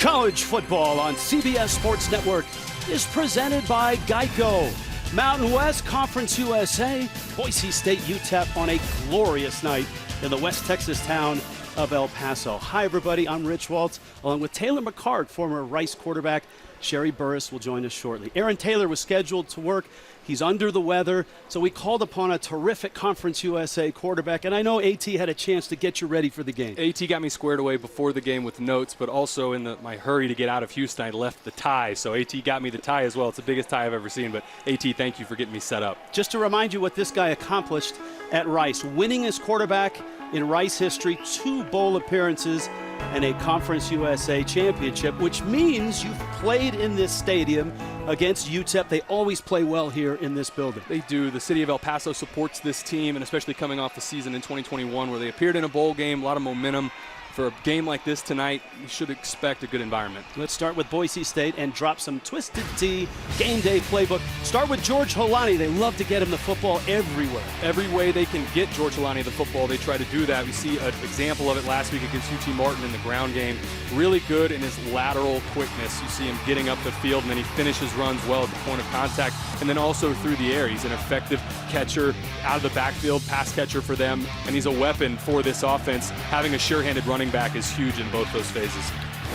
College football on CBS Sports Network is presented by Geico. Mountain West Conference USA, Boise State UTEP on a glorious night in the West Texas town of El Paso. Hi, everybody. I'm Rich Waltz, along with Taylor McCart, former Rice quarterback. Sherry Burris will join us shortly. Aaron Taylor was scheduled to work. He's under the weather, so we called upon a terrific Conference USA quarterback, and I know AT had a chance to get you ready for the game. AT got me squared away before the game with notes, but also in my hurry to get out of Houston, I left the tie, so AT got me the tie as well. It's the biggest tie I've ever seen, but AT, thank you for getting me set up. Just to remind you what this guy accomplished at Rice, winning as quarterback in Rice history, 2 bowl appearances, and a Conference USA championship, which means you've played in this stadium against UTEP. They always play well here in this building. They do. The city of El Paso supports this team, and especially coming off the season in 2021 where they appeared in a bowl game, a lot of momentum. For a game like this tonight, you should expect a good environment. Let's start with Boise State and drop some Twisted Tea game day playbook. Start with George Holani. They love to get him the football everywhere. Every way they can get George Holani the football, they try to do that. We see an example of it last week against UT Martin in the ground game. Really good in his lateral quickness. You see him getting up the field, and then he finishes runs well at the point of contact, and then also through the air. He's an effective catcher, out of the backfield, pass catcher for them, and he's a weapon for this offense. Having a sure-handed running back is huge in both those phases.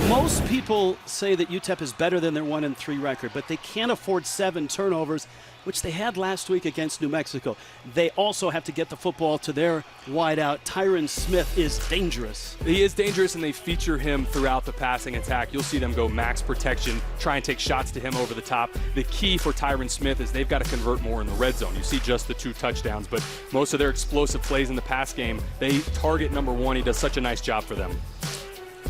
Most people say that UTEP is better than their 1-3 record, but they can't afford 7 turnovers, which they had last week against New Mexico. They also have to get the football to their wideout. Tyron Smith is dangerous. He is dangerous, and they feature him throughout the passing attack. You'll see them go max protection, try and take shots to him over the top. The key for Tyron Smith is they've got to convert more in the red zone. You see just the 2 touchdowns, but most of their explosive plays in the pass game, they target number 1. He does such a nice job for them.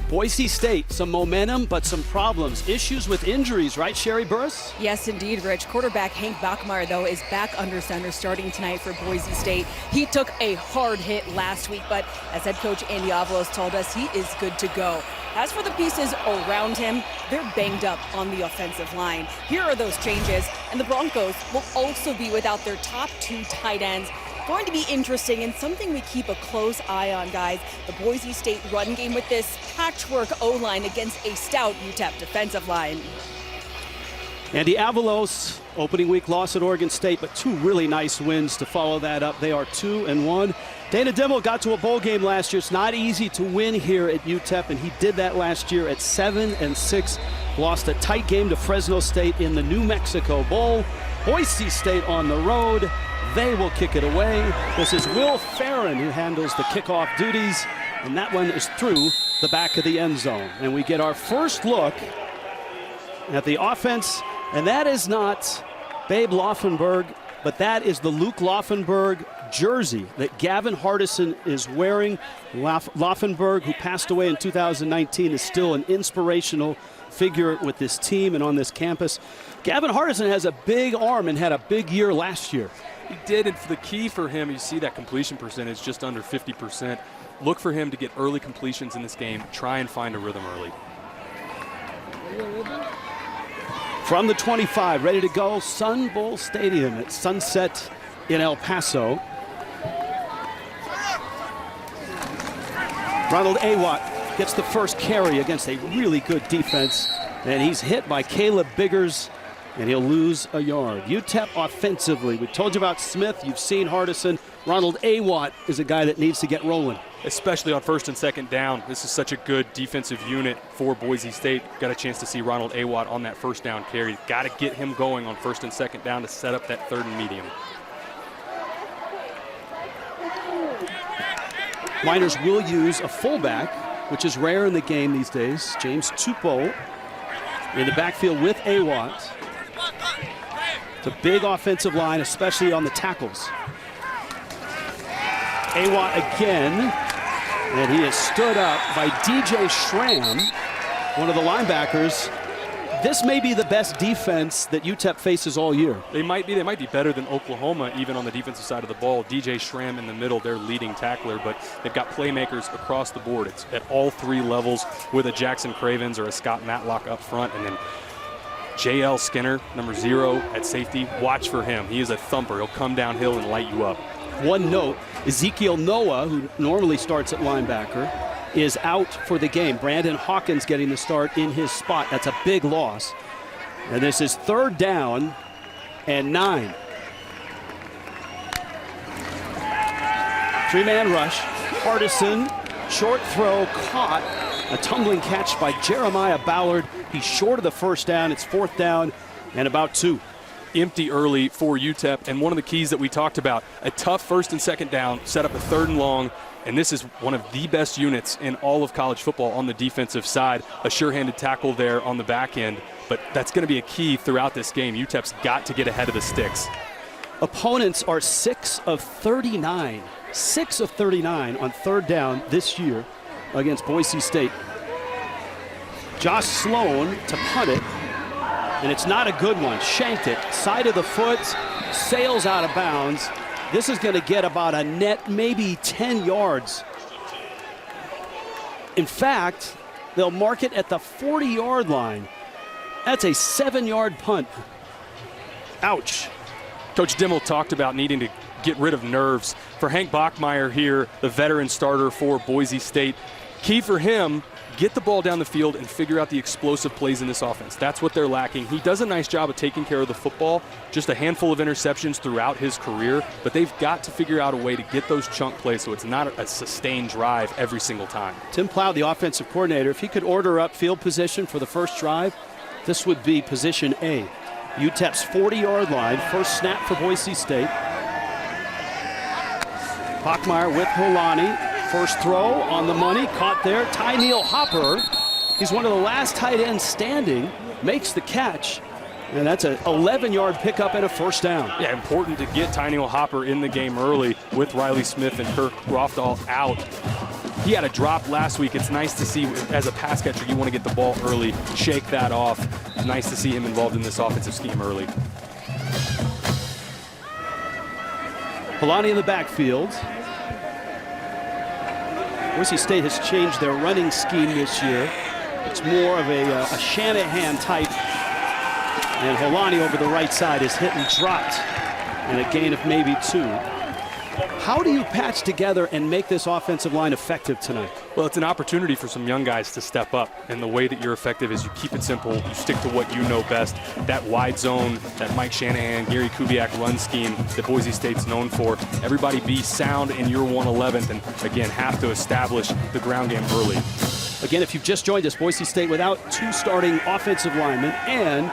Boise State, some momentum, but some problems. Issues with injuries, right, Sherry Burris? Yes, indeed, Rich. Quarterback Hank Bachmeier, though, is back under center starting tonight for Boise State. He took a hard hit last week, but as head coach Andy Avalos told us, he is good to go. As for the pieces around him, they're banged up on the offensive line. Here are those changes, and the Broncos will also be without their top 2 tight ends. Going to be interesting and something we keep a close eye on, guys. The Boise State run game with this patchwork O-line against a stout UTEP defensive line. Andy Avalos, opening week loss at Oregon State, but 2 really nice wins to follow that up. They are 2-1. Dana Dimel got to a bowl game last year. It's not easy to win here at UTEP, and he did that last year at 7-6. Lost a tight game to Fresno State in the New Mexico Bowl. Boise State on the road. They will kick it away. This is Will Farron who handles the kickoff duties, and that one is through the back of the end zone. And we get our first look at the offense, and that is not Babe Laufenberg, but that is the Luke Laufenberg jersey that Gavin Hardison is wearing. Laufenberg, who passed away in 2019, is still an inspirational figure with this team and on this campus. Gavin Hardison has a big arm and had a big year last year. He did, and the key for him, you see that completion percentage just under 50%. Look for him to get early completions in this game. Try and find a rhythm early. From the 25, ready to go, Sun Bowl Stadium at Sunset in El Paso. Ronald Awatt gets the first carry against a really good defense, and he's hit by Caleb Biggers, and he'll lose a yard. UTEP offensively, we told you about Smith, you've seen Hardison. Ronald Awatt is a guy that needs to get rolling. Especially on 1st and 2nd down. This is such a good defensive unit for Boise State. Got a chance to see Ronald Awatt on that 1st down carry. Got to get him going on 1st and 2nd down to set up that 3rd and medium. Miners will use a fullback, which is rare in the game these days. James Tupou in the backfield with Awatt. It's a big offensive line, especially on the tackles. Awatt again, and he is stood up by DJ Schramm, one of the linebackers. This may be the best defense that UTEP faces all year. They might be better than Oklahoma, even on the defensive side of the ball. DJ Schramm in the middle, their leading tackler, but they've got playmakers across the board. It's at all 3 levels with a Jackson Cravens or a Scott Matlock up front, and then J.L. Skinner, number 0 at safety. Watch for him. He is a thumper. He'll come downhill and light you up. One note, Ezekiel Noah, who normally starts at linebacker, is out for the game. Brandon Hawkins getting the start in his spot. That's a big loss. And this is 3rd down and 9. 3-man rush. Hardison, short throw, caught. A tumbling catch by Jeremiah Ballard. He's short of the 1st down. It's 4th down and about 2. Empty early for UTEP, and one of the keys that we talked about, a tough 1st and 2nd down, set up a 3rd and long, and this is one of the best units in all of college football on the defensive side. A sure-handed tackle there on the back end, but that's going to be a key throughout this game. UTEP's got to get ahead of the sticks. Opponents are 6 of 39. 6 of 39 on 3rd down this year against Boise State. Josh Sloan to punt it, and it's not a good one. Shanked it, side of the foot, sails out of bounds. This is going to get about a net maybe 10 yards. In fact, they'll mark it at the 40-yard line. That's a 7-yard punt. Ouch. Coach Dimmel talked about needing to get rid of nerves. For Hank Bachmeier here, the veteran starter for Boise State, key for him, get the ball down the field and figure out the explosive plays in this offense. That's what they're lacking. He does a nice job of taking care of the football, just a handful of interceptions throughout his career, but they've got to figure out a way to get those chunk plays so it's not a sustained drive every single time. Tim Plow, the offensive coordinator, if he could order up field position for the first drive, this would be position A. UTEP's 40-yard line, first snap for Boise State. Bachmeier with Holani. First throw on the money, caught there. Tyneil Hopper, he's one of the last tight ends standing, makes the catch. And that's an 11-yard pickup and a 1st down. Yeah, important to get Tyneil Hopper in the game early with Riley Smith and Kirk Rofdahl out. He had a drop last week. It's nice to see, as a pass catcher, you want to get the ball early, shake that off. It's nice to see him involved in this offensive scheme early. Polani in the backfield. Boise State has changed their running scheme this year. It's more of a Shanahan type. And Holani over the right side is hit and dropped. And a gain of maybe 2. How do you patch together and make this offensive line effective tonight? Well, it's an opportunity for some young guys to step up. And the way that you're effective is you keep it simple. You stick to what you know best. That wide zone, that Mike Shanahan, Gary Kubiak run scheme that Boise State's known for. Everybody be sound in your 111th and, again, have to establish the ground game early. Again, if you've just joined us, Boise State without 2 starting offensive linemen and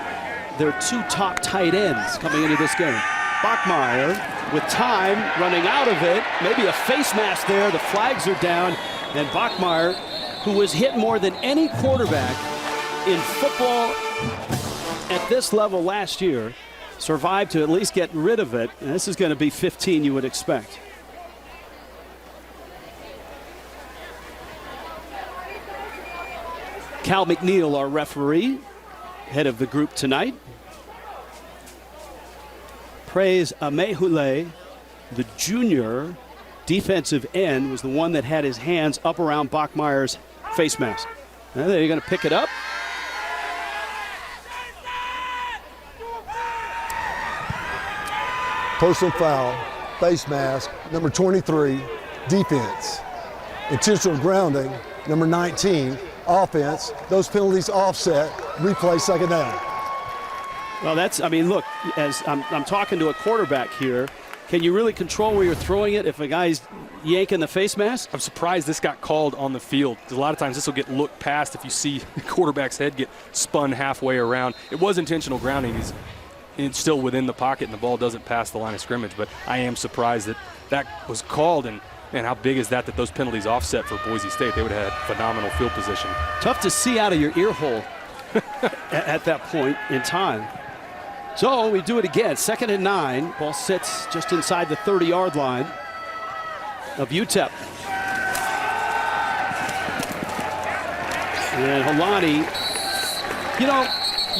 their 2 top tight ends coming into this game. Bachmeier with time running out of it. Maybe a face mask there. The flags are down. And Bachmeier, who was hit more than any quarterback in football at this level last year, survived to at least get rid of it. And this is going to be 15, you would expect. Cal McNeil, our referee, head of the group tonight. Praise Amehule, the junior defensive end, was the one that had his hands up around Bachmeier's face mask. Now they're going to pick it up. Personal foul, face mask, number 23, defense. Intentional grounding, number 19, offense. Those penalties offset, replay 2nd down. Well, look, as I'm talking to a quarterback here, can you really control where you're throwing it if a guy's yanking the face mask? I'm surprised this got called on the field. A lot of times this will get looked past if you see the quarterback's head get spun halfway around. It was intentional grounding. He's still within the pocket and the ball doesn't pass the line of scrimmage, but I am surprised that was called, and how big is that those penalties offset for Boise State? They would have had phenomenal field position. Tough to see out of your ear hole at that point in time. So we do it again. 2nd and 9. Ball sits just inside the 30-yard line of UTEP. And Holani,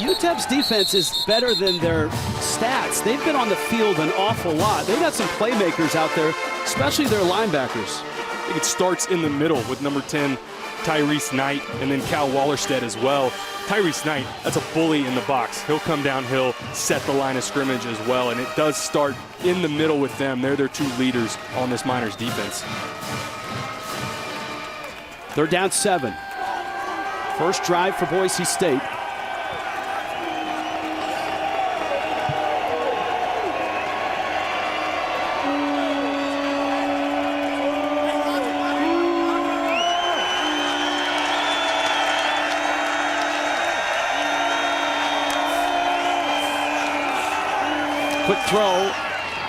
UTEP's defense is better than their stats. They've been on the field an awful lot. They've got some playmakers out there, especially their linebackers. I think it starts in the middle with number 10, Tyrese Knight, and then Cal Wallerstedt as well. Tyrese Knight, that's a bully in the box. He'll come downhill, set the line of scrimmage as well, and it does start in the middle with them. They're their 2 leaders on this Miners defense. Third down 7. First drive for Boise State. Quick throw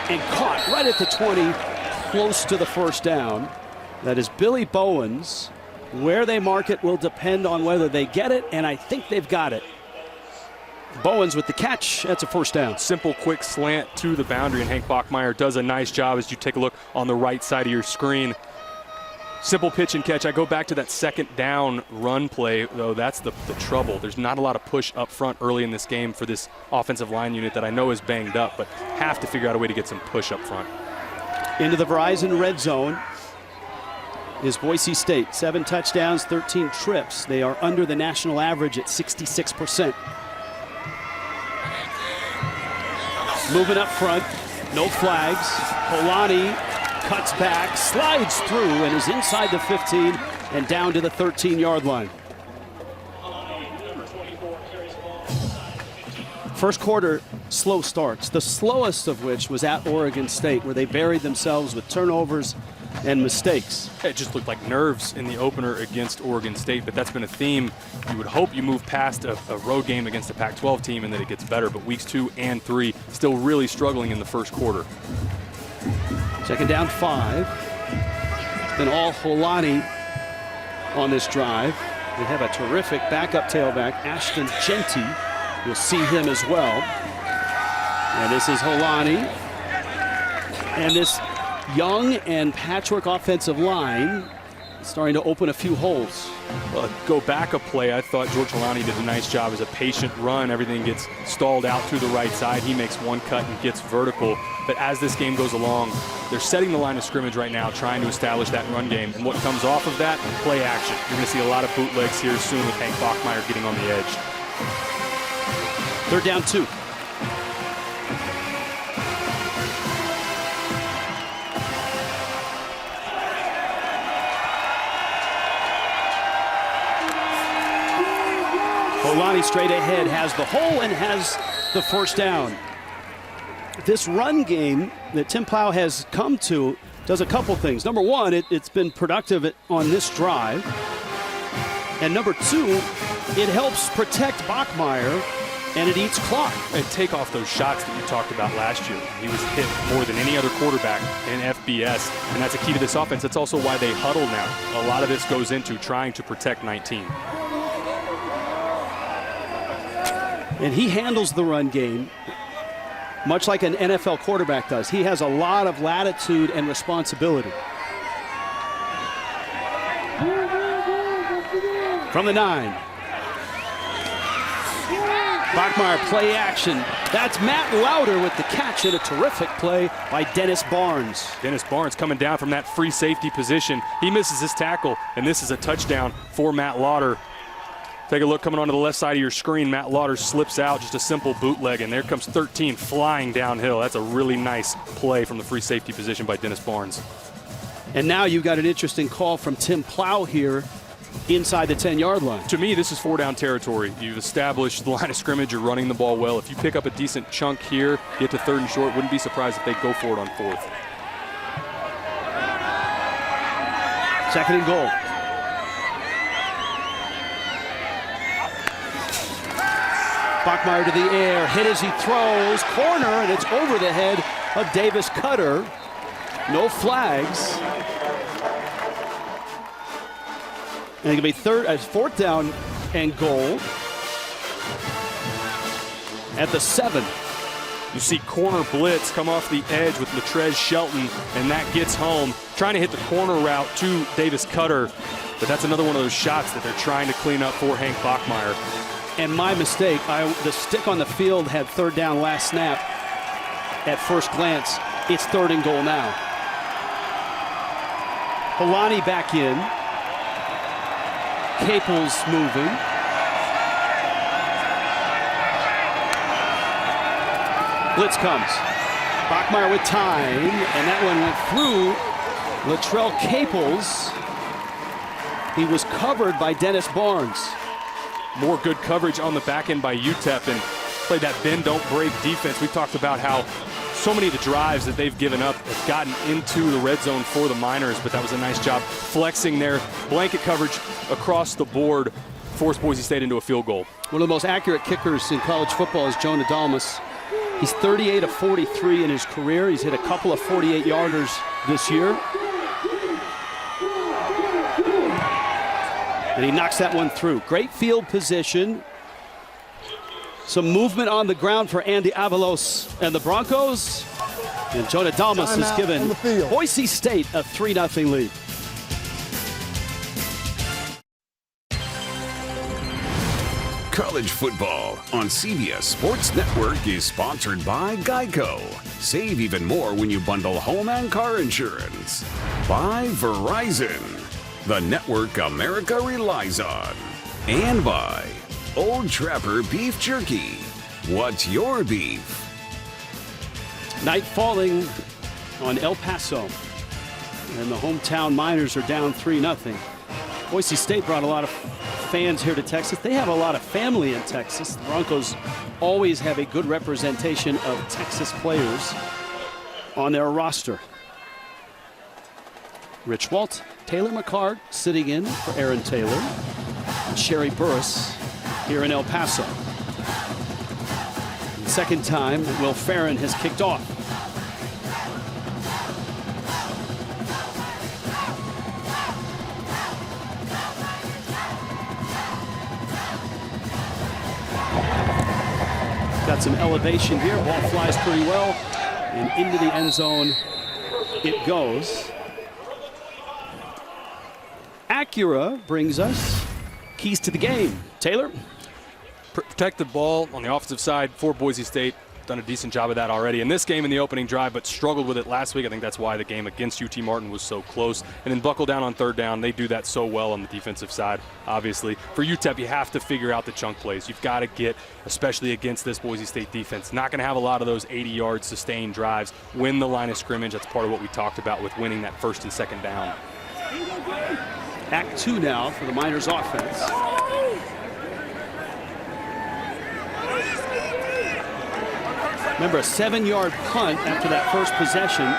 and caught right at the 20, close to the first down. That is Billy Bowens. Where they mark it will depend on whether they get it, and I think they've got it. Bowens with the catch. That's a first down. Simple, quick slant to the boundary, and Hank Bachmeier does a nice job as you take a look on the right side of your screen. Simple pitch and catch. I go back to that second down run play, though. That's the trouble. There's not a lot of push up front early in this game for this offensive line unit that I know is banged up, but have to figure out a way to get some push up front. Into the Verizon red zone is Boise State. 7 touchdowns, 13 trips. They are under the national average at 66%. Moving up front, no flags. Holani cuts back, slides through, and is inside the 15 and down to the 13-yard line. First quarter, slow starts, the slowest of which was at Oregon State, where they buried themselves with turnovers and mistakes. It just looked like nerves in the opener against Oregon State, but that's been a theme. You would hope you move past a road game against a Pac-12 team and that it gets better, but weeks 2 and 3 still really struggling in the first quarter. Second down 5. It's been all Holani on this drive. They have a terrific backup tailback, Ashton Genty. You'll see him as well. And this is Holani. And this young and patchwork offensive line starting to open a few holes. Well, go back a play. I thought George Holani did a nice job as a patient run. Everything gets stalled out to the right side. He makes one cut and gets vertical. But as this game goes along, they're setting the line of scrimmage right now, trying to establish that run game. And what comes off of that? Play action. You're going to see a lot of bootlegs here soon with Hank Bachmeier getting on the edge. Third down 2. Holani straight ahead, has the hole and has the first down. This run game that Tim Plow has come to does a couple things. Number one, it's been productive on this drive. And number 2, it helps protect Bachmeier and it eats clock. And take off those shots that you talked about last year. He was hit more than any other quarterback in FBS, and that's a key to this offense. That's also why they huddle now. A lot of this goes into trying to protect 19. And he handles the run game much like an NFL quarterback does. He has a lot of latitude and responsibility. From the 9. Bachmeier play action. That's Matt Lauder with the catch and a terrific play by Dennis Barnes. Dennis Barnes coming down from that free safety position. He misses his tackle, and this is a touchdown for Matt Lauder. Take a look coming onto the left side of your screen. Matt Lauder slips out, just a simple bootleg, and there comes 13 flying downhill. That's a really nice play from the free safety position by Dennis Barnes. And now you've got an interesting call from Tim Plow here inside the 10-yard line. To me, this is 4-down territory. You've established the line of scrimmage. You're running the ball well. If you pick up a decent chunk here, get to 3rd and short, wouldn't be surprised if they go for it on 4th. 2nd and goal. Bachmeier to the air, hit as he throws, corner, and it's over the head of Davis Cutter. No flags. And it's going to be 4th down and goal at the 7. You see corner blitz come off the edge with Latrez Shelton, and that gets home. Trying to hit the corner route to Davis Cutter, but that's another one of those shots that they're trying to clean up for Hank Bachmeier. And my mistake, the stick on the field had 3rd down last snap at first glance. It's 3rd and goal now. Holani back in. Caples moving. Blitz comes. Bachmeier with time, and that one went through Latrell Caples. He was covered by Dennis Barnes. More good coverage on the back end by UTEP and played that bend, don't break defense. We talked about how so many of the drives that they've given up have gotten into the red zone for the Miners, but that was a nice job flexing their blanket coverage across the board, forced Boise State into a field goal. One of the most accurate kickers in college football is Jonah Dalmas. He's 38 of 43 in his career. He's hit a couple of 48-yarders this year. And he knocks that one through. Great field position. Some movement on the ground for Andy Avalos and the Broncos. And Jonah Dalmas has given Boise State a 3-0 lead. College football on CBS Sports Network is sponsored by Geico. Save even more when you bundle home and car insurance. By Verizon, the network America relies on. And by Old Trapper Beef Jerky. What's your beef? Night falling on El Paso. And the hometown Miners are down 3-0. Boise State brought a lot of fans here to Texas. They have a lot of family in Texas. The Broncos always have a good representation of Texas players on their roster. Rich Walt, Taylor McCart sitting in for Aaron Taylor, and Sherry Burris here in El Paso. The second time that Will Farron has kicked off. Got some elevation here. Ball flies pretty well. And into the end zone it goes. Acura brings us keys to the game. Taylor? Protect the ball on the offensive side for Boise State. Done a decent job of that already in this game in the opening drive, but struggled with it last week. I think that's why the game against UT Martin was so close. And then buckle down on third down. They do that so well on the defensive side, obviously. For UTEP, you have to figure out the chunk plays. You've got to get, especially against this Boise State defense, not going to have a lot of those 80-yard sustained drives. Win the line of scrimmage. That's part of what we talked about with winning that first and second down. Act 2 now for the Miners offense. Remember, a 7-yard punt after that first possession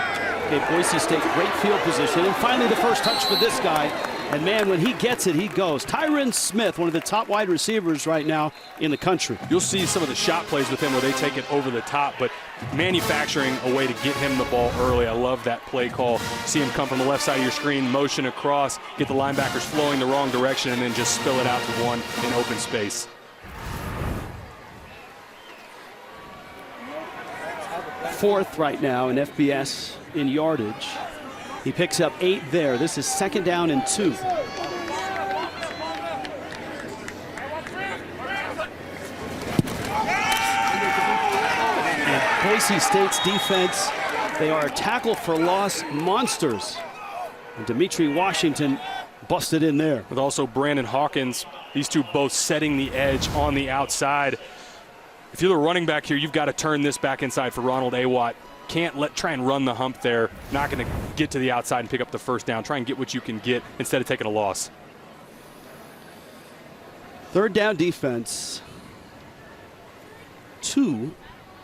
gave Boise State great field position. And finally, the first touch for this guy. And man, when he gets it, he goes. Tyron Smith, one of the top wide receivers right now in the country. You'll see some of the shot plays with him where they take it over the top, but manufacturing a way to get him the ball early. I love that play call. See him come from the left side of your screen, motion across, get the linebackers flowing the wrong direction, and then just spill it out to one in open space. Fourth right now in FBS in yardage. He picks up 8 there. This is 2nd down and 2. And Boise State's defense, they are tackle for loss monsters. And Dimitri Washington busted in there. With also Brandon Hawkins, these two both setting the edge on the outside. If you're the running back here, you've got to turn this back inside for Ronald Awatt. Can't try and run the hump there. Not going to get to the outside and pick up the first down. Try and get what you can get instead of taking a loss. 3rd down defense. 2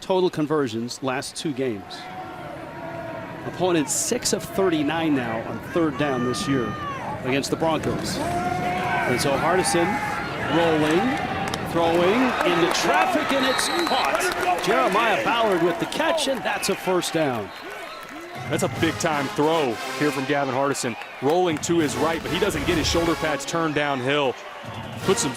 total conversions last 2 games. Opponent 6 of 39 now on 3rd down this year against the Broncos. And so Hardison rolling, throwing into traffic, and it's caught. Jeremiah Ballard with the catch, and that's a first down. That's a big-time throw here from Gavin Hardison. Rolling to his right, but he doesn't get his shoulder pads turned downhill. Put some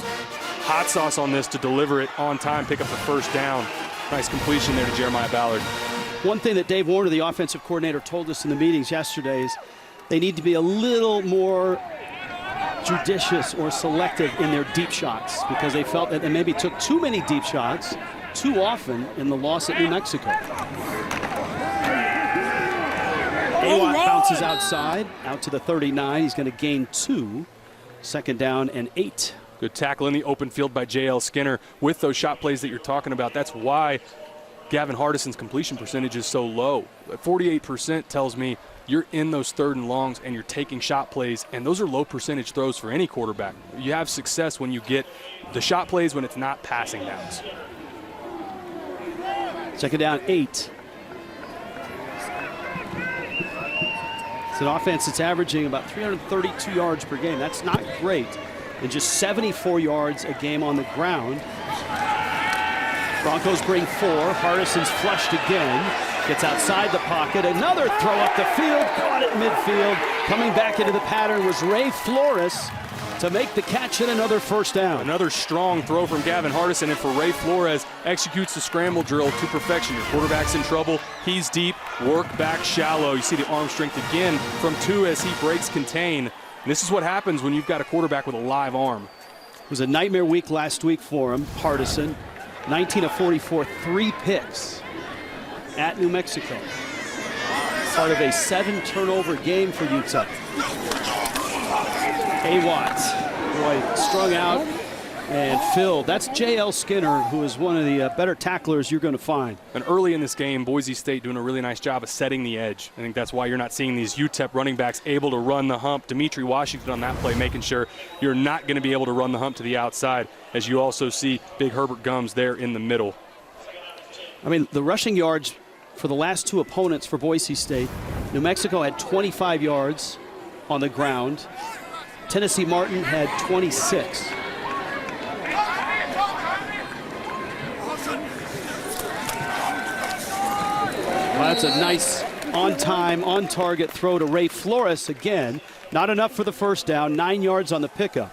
hot sauce on this to deliver it on time, pick up the first down. Nice completion there to Jeremiah Ballard. One thing that Dave Warner, the offensive coordinator, told us in the meetings yesterday is they need to be a little more judicious or selective in their deep shots, because they felt that they maybe took too many deep shots too often in the loss at New Mexico. Awatt bounces outside, out to the 39. He's going to gain 2. 2nd down and 8. Good tackle in the open field by J.L. Skinner with those shot plays that you're talking about. That's why Gavin Hardison's completion percentage is so low. 48% tells me you're in those 3rd and longs and you're taking shot plays, and those are low percentage throws for any quarterback. You have success when you get the shot plays when it's not passing downs. 2nd down, 8. It's an offense that's averaging about 332 yards per game. That's not great. And just 74 yards a game on the ground. Broncos bring 4. Hardison's flushed again. Gets outside the pocket. Another throw up the field. Caught it midfield. Coming back into the pattern was Ray Flores to make the catch and another 1st down. Another strong throw from Gavin Hardison, and for Ray Flores, executes the scramble drill to perfection. Your quarterback's in trouble. He's deep. Work back shallow. You see the arm strength again from 2 as he breaks contain. And this is what happens when you've got a quarterback with a live arm. It was a nightmare week last week for him. Hardison, 19 of 44, 3 picks at New Mexico. Part of a 7-turnover game for UTEP. A-Watt, boy, strung out and filled. That's J.L. Skinner, who is one of the better tacklers you're going to find. And early in this game, Boise State doing a really nice job of setting the edge. I think that's why you're not seeing these UTEP running backs able to run the hump. Dimitri Washington on that play, making sure you're not going to be able to run the hump to the outside, as you also see big Herbert Gums there in the middle. I mean, the rushing yards for the last 2 opponents for Boise State, New Mexico had 25 yards on the ground. Tennessee Martin had 26. Well, that's a nice on-time, on-target throw to Ray Flores again. Not enough for the 1st down, 9 yards on the pickup.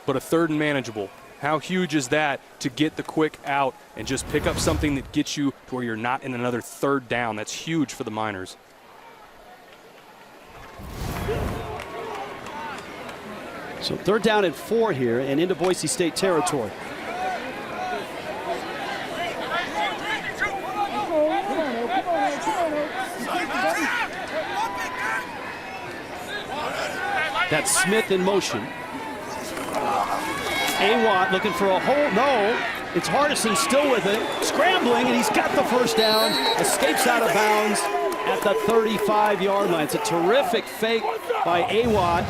But a 3rd and manageable. How huge is that to get the quick out and just pick up something that gets you to where you're not in another 3rd down? That's huge for the Miners. So 3rd down and 4 here and into Boise State territory. That's Smith in motion. A-Watt looking for a hole. No, it's Hardison still with it. Scrambling, and he's got the 1st down. Escapes out of bounds at the 35-yard line. It's a terrific fake by A-Watt.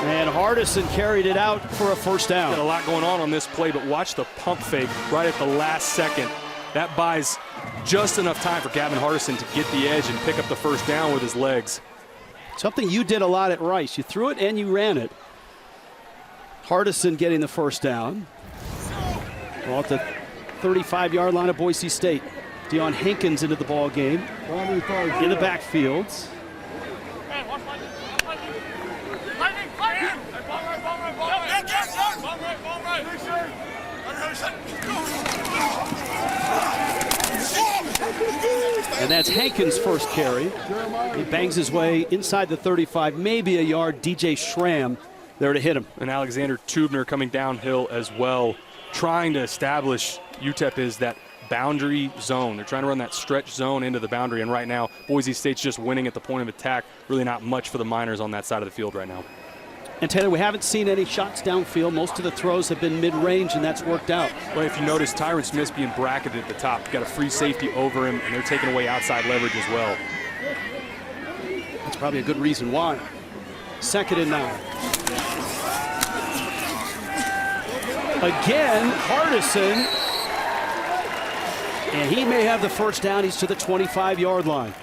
And Hardison carried it out for a 1st down. Got a lot going on this play, but watch the pump fake right at the last second. That buys just enough time for Gavin Hardison to get the edge and pick up the 1st down with his legs. Something you did a lot at Rice. You threw it and you ran it. Hardison getting the 1st down. Well, at the 35-yard line of Boise State. Deion Hankins into the ball game. In the backfields. And that's Hankins' 1st carry. He bangs his way inside the 35, maybe a yard. DJ Schramm there to hit him. And Alexander Tubner coming downhill as well, trying to establish UTEP is that boundary zone. They're trying to run that stretch zone into the boundary, and right now Boise State's just winning at the point of attack. Really not much for the Miners on that side of the field right now. And Taylor, we haven't seen any shots downfield. Most of the throws have been mid-range, and that's worked out. Well, if you notice, Tyron Smith's being bracketed at the top. Got a free safety over him, and they're taking away outside leverage as well. That's probably a good reason why. 2nd and 9. Again, Hardison. And he may have the 1st down. He's to the 25-yard line.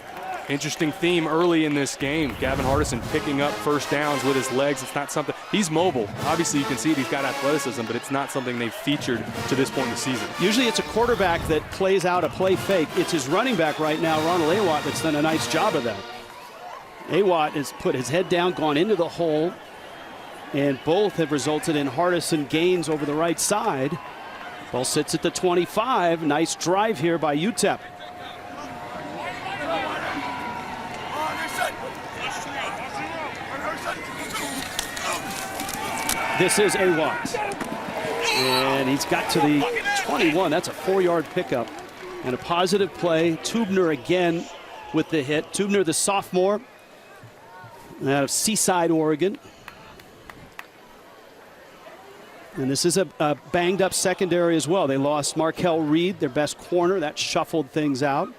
Interesting theme early in this game. Gavin Hardison picking up 1st downs with his legs. It's not something, he's mobile. Obviously you can see he's got athleticism, but it's not something they've featured to this point in the season. Usually it's a quarterback that plays out a play fake. It's his running back right now, Ronald A-Watt, that's done a nice job of that. A-Watt has put his head down, gone into the hole, and both have resulted in Hardison gains over the right side. Ball sits at the 25. Nice drive here by UTEP. This is A-Watt. And he's got to the 21. That's a 4-yard pickup. And a positive play. Tubner again with the hit. Tubner, the sophomore out of Seaside, Oregon. And this is a banged up secondary as well. They lost Markel Reed, their best corner. That shuffled things out.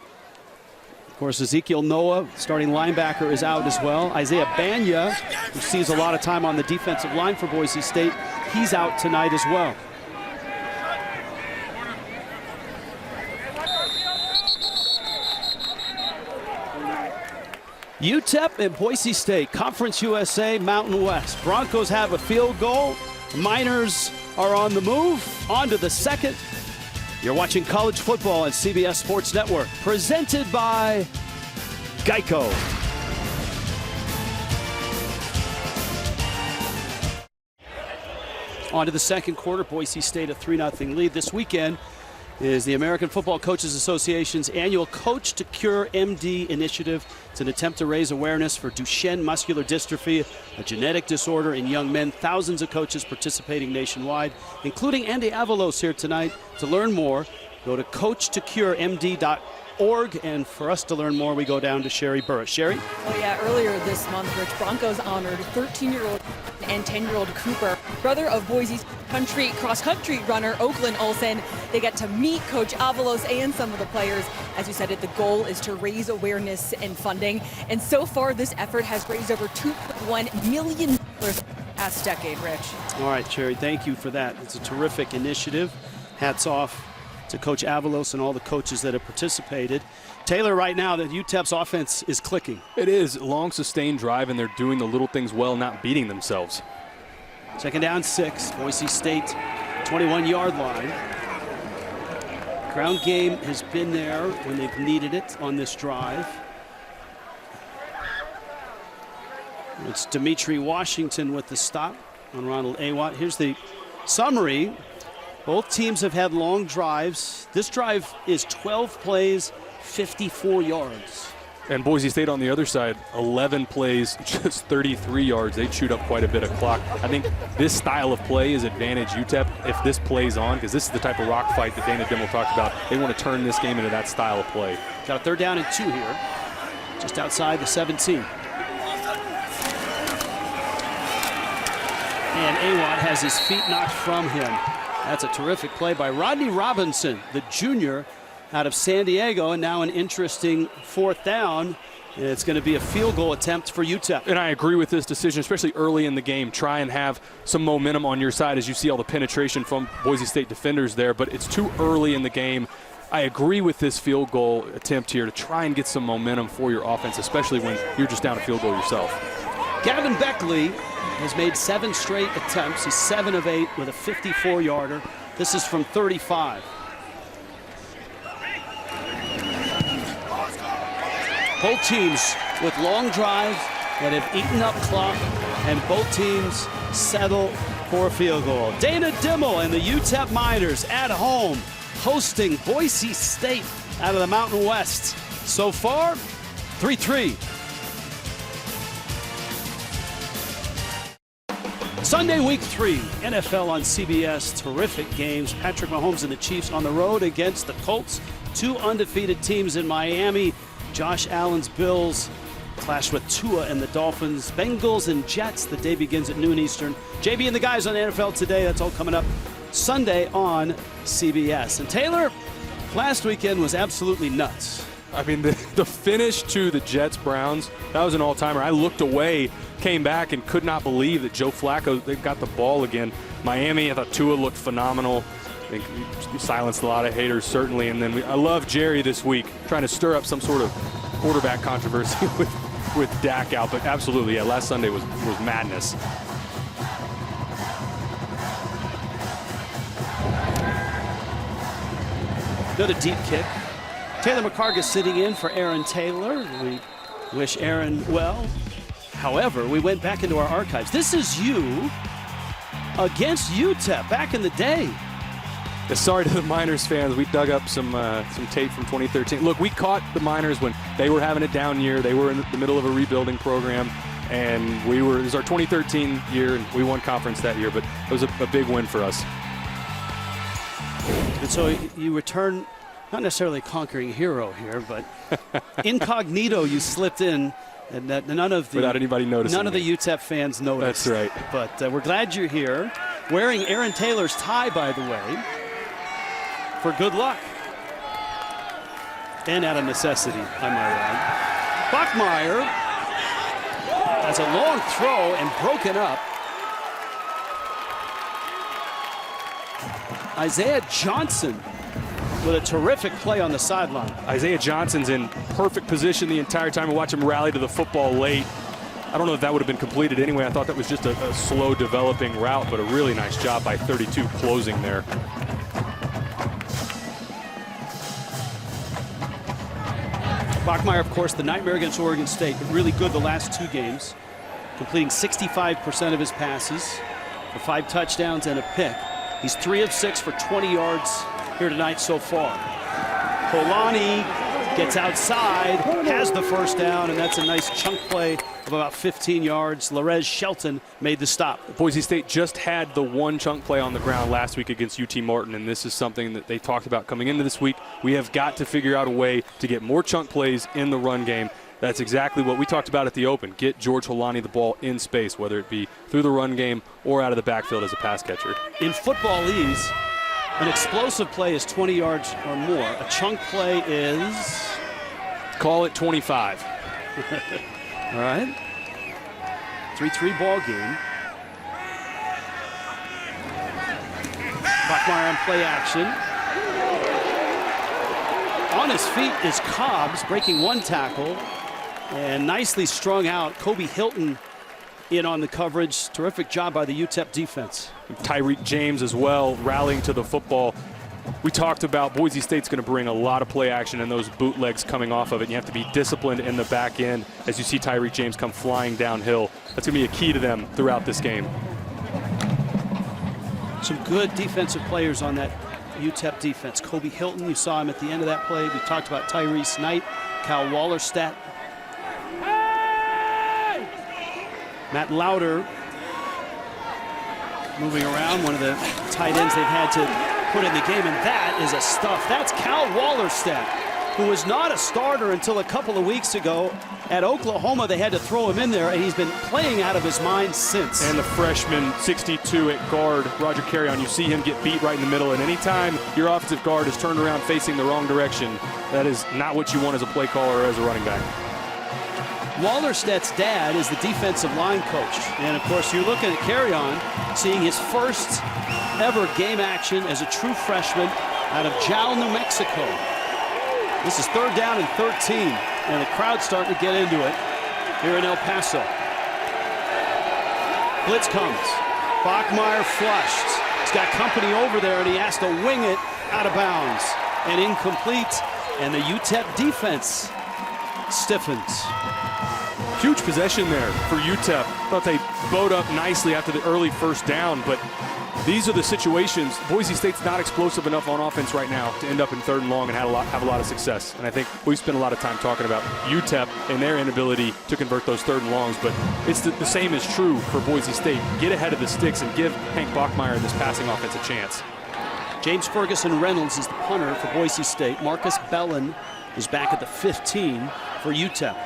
course, Ezekiel Noah, starting linebacker, is out as well. Isaiah Banya, who sees a lot of time on the defensive line for Boise State, he's out tonight as well. UTEP and Boise State, Conference USA, Mountain West. Broncos have a field goal. Miners are on the move. On to the second. You're watching college football on CBS Sports Network, presented by Geico. On to the second quarter. Boise State a 3-0 lead. This weekend is the American Football Coaches Association's annual Coach to Cure MD initiative. It's an attempt to raise awareness for Duchenne muscular dystrophy, a genetic disorder in young men. Thousands of coaches participating nationwide, including Andy Avalos here tonight. To learn more, go to coachtoCureMD.org. And for us to learn more, we go down to Sherry Burris. Sherry? Oh yeah, earlier this month, Rich, Broncos honored 13-year-old and 10-year-old Cooper, brother of Boise's cross-country runner Oakland Olsen. They get to meet Coach Avalos and some of the players. As you said, the goal is to raise awareness and funding. And so far, this effort has raised over $2.1 million past decade, Rich. All right, Sherry, thank you for that. It's a terrific initiative. Hats off to Coach Avalos and all the coaches that have participated. Taylor, right now, the UTEP's offense is clicking. It is. Long, sustained drive, and they're doing the little things well, not beating themselves. Second down, 6. Boise State, 21-yard line. Ground game has been there when they've needed it on this drive. It's Dimitri Washington with the stop on Ronald Awatt. Here's the summary. Both teams have had long drives. This drive is 12 plays, 54 yards. And Boise State on the other side, 11 plays, just 33 yards. They chewed up quite a bit of clock. I think this style of play is advantage UTEP if this plays on, because this is the type of rock fight that Dana Dimmel talked about. They want to turn this game into that style of play. Got a 3rd down and 2 here, just outside the 17. And Awatt has his feet knocked from him. That's a terrific play by Rodney Robinson, the junior out of San Diego, and now an interesting 4th down. And it's going to be a field goal attempt for UTEP. And I agree with this decision, especially early in the game. Try and have some momentum on your side as you see all the penetration from Boise State defenders there, but it's too early in the game. I agree with this field goal attempt here to try and get some momentum for your offense, especially when you're just down a field goal yourself. Gavin Beckley has made 7 straight attempts. He's 7 of 8 with a 54-yarder. This is from 35. Both teams with long drives that have eaten up clock, and both teams settle for a field goal. Dana Dimmel and the UTEP Miners at home hosting Boise State out of the Mountain West. So far, 3-3. Sunday, week 3, NFL on CBS. Terrific games. Patrick Mahomes and the Chiefs on the road against the Colts. 2 undefeated teams in Miami. Josh Allen's Bills clash with Tua and the Dolphins. Bengals and Jets. The day begins at noon Eastern. JB and the guys on NFL Today. That's all coming up Sunday on CBS. And Taylor, last weekend was absolutely nuts. I mean, the finish to the Jets-Browns, that was an all-timer. I looked away, came back, and could not believe that Joe Flacco, they got the ball again. Miami, I thought Tua looked phenomenal. I think he silenced a lot of haters, certainly. And then I love Jerry this week, trying to stir up some sort of quarterback controversy with Dak out. But absolutely, yeah, last Sunday was madness. Another deep kick. Taylor McCargus sitting in for Aaron Taylor. We wish Aaron well. However, we went back into our archives. This is you against UTEP back in the day. Yeah, sorry to the Miners fans. We dug up some tape from 2013. Look, we caught the Miners when they were having a down year. They were in the middle of a rebuilding program, and it was our 2013 year, and we won conference that year, but it was a big win for us. And so you return, not necessarily a conquering hero here, but incognito you slipped in, and that none of the without anybody noticing. None of the UTEP fans noticed. That's right. But we're glad you're here, wearing Aaron Taylor's tie, by the way, for good luck. And out of necessity, I might add. Bachmeier has a long throw and broken up. Isaiah Johnson with a terrific play on the sideline. Isaiah Johnson's in perfect position the entire time. We watch him rally to the football late. I don't know if that would have been completed anyway. I thought that was just a slow developing route, but a really nice job by 32 closing there. Bachmeier, of course, the nightmare against Oregon State, but really good the last 2 games, completing 65% of his passes for 5 touchdowns and a pick. He's 3 of 6 for 20 yards here tonight so far. Polani gets outside, has the first down, and that's a nice chunk play of about 15 yards. Larez Shelton made the stop. Boise State just had the 1 chunk play on the ground last week against UT Martin, and this is something that they talked about coming into this week. We have got to figure out a way to get more chunk plays in the run game. That's exactly what we talked about at the Open. Get George Holani the ball in space, whether it be through the run game or out of the backfield as a pass catcher. In footballese, an explosive play is 20 yards or more. A chunk play is... Call it 25. All right. 3-3 ball game. Bachmeier on play action. On his feet is Cobbs, breaking 1 tackle. And nicely strung out. Kobe Hilton in on the coverage. Terrific job by the UTEP defense. Tyreek James as well, rallying to the football. We talked about Boise State's going to bring a lot of play action and those bootlegs coming off of it. You have to be disciplined in the back end as you see Tyreek James come flying downhill. That's going to be a key to them throughout this game. Some good defensive players on that UTEP defense. Kobe Hilton, you saw him at the end of that play. We talked about Tyrese Knight, Cal Wallerstadt. Matt Lauder moving around, one of the tight ends they've had to put in the game, and that is a stuff. That's Cal Wallerstadt, who was not a starter until a couple of weeks ago. At Oklahoma, they had to throw him in there, and he's been playing out of his mind since. And the freshman, 62 at guard, Roger Carrion, you see him get beat right in the middle, and anytime your offensive guard is turned around facing the wrong direction, that is not what you want as a play caller or as a running back. Wallerstadt's dad is the defensive line coach. And, of course, you're looking at Carrion, seeing his first ever game action as a true freshman out of Jal, New Mexico. This is 3rd down and 13, and the crowd's starting to get into it here in El Paso. Blitz comes. Bachmeier flushed. He's got company over there, and he has to wing it out of bounds. And incomplete, and the UTEP defense stiffens. Huge possession there for UTEP. Thought they bowed up nicely after the early first down, but these are the situations. Boise State's not explosive enough on offense right now to end up in 3rd and long and have a lot of success. And I think we've spent a lot of time talking about UTEP and their inability to convert those 3rd and longs, but it's the same is true for Boise State. Get ahead of the sticks and give Hank Bachmeier and this passing offense a chance. James Ferguson Reynolds is the punter for Boise State. Marcus Bellin is back at the 15 for UTEP.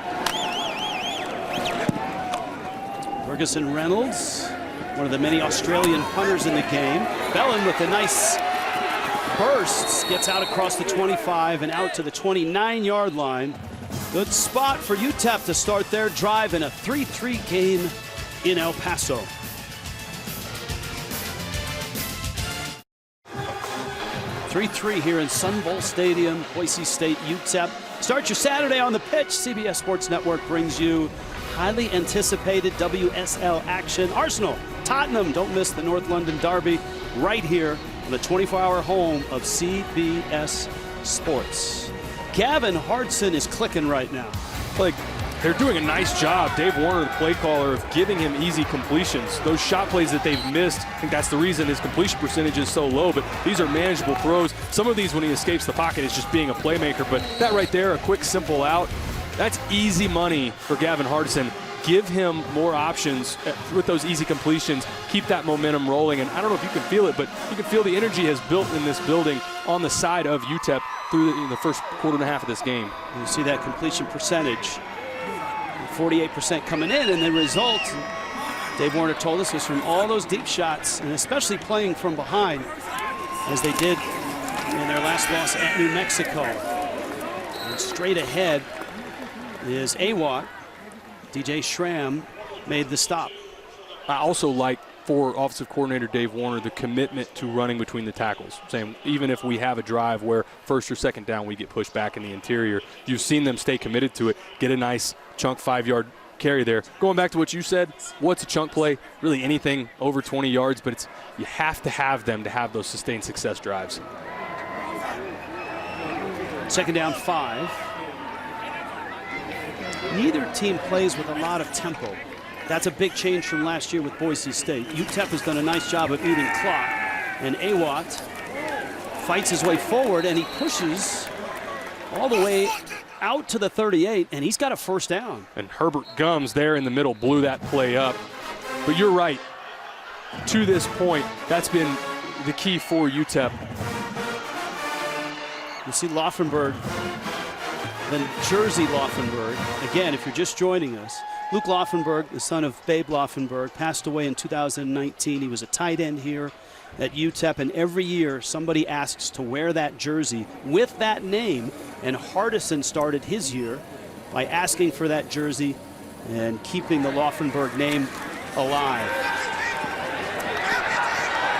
Ferguson Reynolds, one of the many Australian punters in the game. Bellin with a nice burst, gets out across the 25 and out to the 29-yard line. Good spot for UTEP to start their drive in a 3-3 game in El Paso. .3 here in Sun Bowl Stadium, Boise State, UTEP. Start your Saturday on the pitch. CBS Sports Network brings you highly anticipated WSL action. Arsenal, Tottenham, don't miss the North London Derby right here on the 24-hour home of CBS Sports. Gavin Hardson is clicking right now. Like, they're doing a nice job, Dave Warner, the play caller, of giving him easy completions. Those shot plays that they've missed, I think that's the reason his completion percentage is so low, but these are manageable throws. Some of these, when he escapes the pocket, is just being a playmaker, but that right there, a quick, simple out, that's easy money for Gavin Hardson. Give him more options with those easy completions. Keep that momentum rolling. And I don't know if you can feel it, but you can feel the energy has built in this building on the side of UTEP through the first quarter and a half of this game. And you see that completion percentage. 48% coming in, and the result, Dave Warner told us, was from all those deep shots, and especially playing from behind, as they did in their last loss at New Mexico. And straight ahead is Awat. DJ Schramm made the stop. I also like, for offensive coordinator Dave Warner, the commitment to running between the tackles, saying even if we have a drive where first or second down we get pushed back in the interior, you've seen them stay committed to it, get a nice chunk 5-yard carry there. Going back to what you said, what's a chunk play? Really anything over 20 yards, but you have to have them to have those sustained success drives. Second down 5. Neither team plays with a lot of tempo. That's a big change from last year with Boise State. UTEP has done a nice job of eating clock, and Awat fights his way forward, and he pushes all the way out to the 38, and he's got a first down. And Herbert Gums there in the middle blew that play up. But you're right. To this point, that's been the key for UTEP. You see Laufenberg, then Jersey Laufenberg. Again, if you're just joining us, Luke Laufenberg, the son of Babe Laufenberg, passed away in 2019. He was a tight end here at UTEP, and every year somebody asks to wear that jersey with that name, and Hardison started his year by asking for that jersey and keeping the Laufenberg name alive.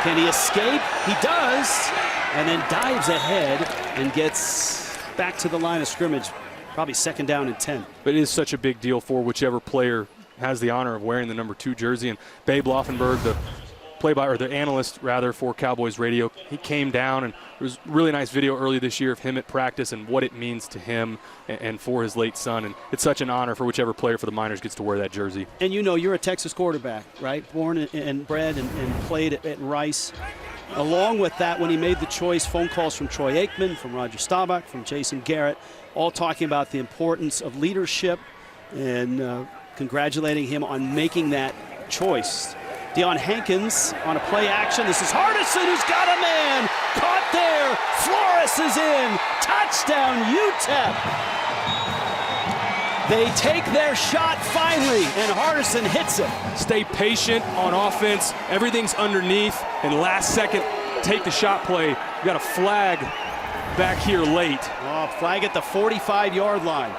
Can he escape? He does, and then dives ahead and gets back to the line of scrimmage. Probably second down and 10. But it is such a big deal for whichever player has the honor of wearing the number 2 jersey. And Babe Laufenberg, the the analyst rather for Cowboys Radio, he came down, and there was a really nice video early this year of him at practice and what it means to him and for his late son. And it's such an honor for whichever player for the Miners gets to wear that jersey. And you know, you're a Texas quarterback, right? Born and bred and played at Rice. Along with that, when he made the choice, phone calls from Troy Aikman, from Roger Staubach, from Jason Garrett, all talking about the importance of leadership and congratulating him on making that choice. Deion Hankins on a play action. This is Hardison who's got a man. Caught there. Flores is in. Touchdown, UTEP. They take their shot finally, and Hardison hits it. Stay patient on offense. Everything's underneath, and last second, take the shot play. You got a flag back here late. Oh, flag at the 45-yard line.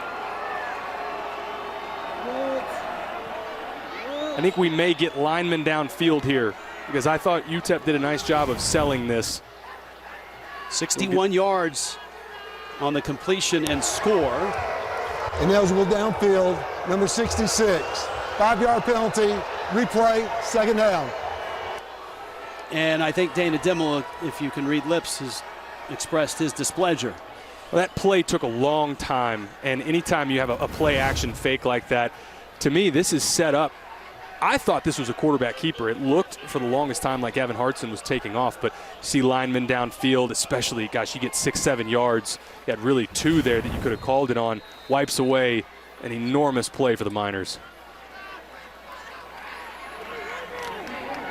I think we may get linemen downfield here, because I thought UTEP did a nice job of selling this. 61 yards on the completion and score. Ineligible downfield, number 66. 5-yard penalty, replay, second down. And I think Dana Dimmel, if you can read lips, has expressed his displeasure. Well, that play took a long time, and anytime you have a play action fake like that, to me, this is set up. I thought this was a quarterback keeper. It looked for the longest time like Evan Hartson was taking off, but see linemen downfield, especially, gosh, you get 6-7 yards. You had really 2 there that you could have called it on. Wipes away an enormous play for the Miners.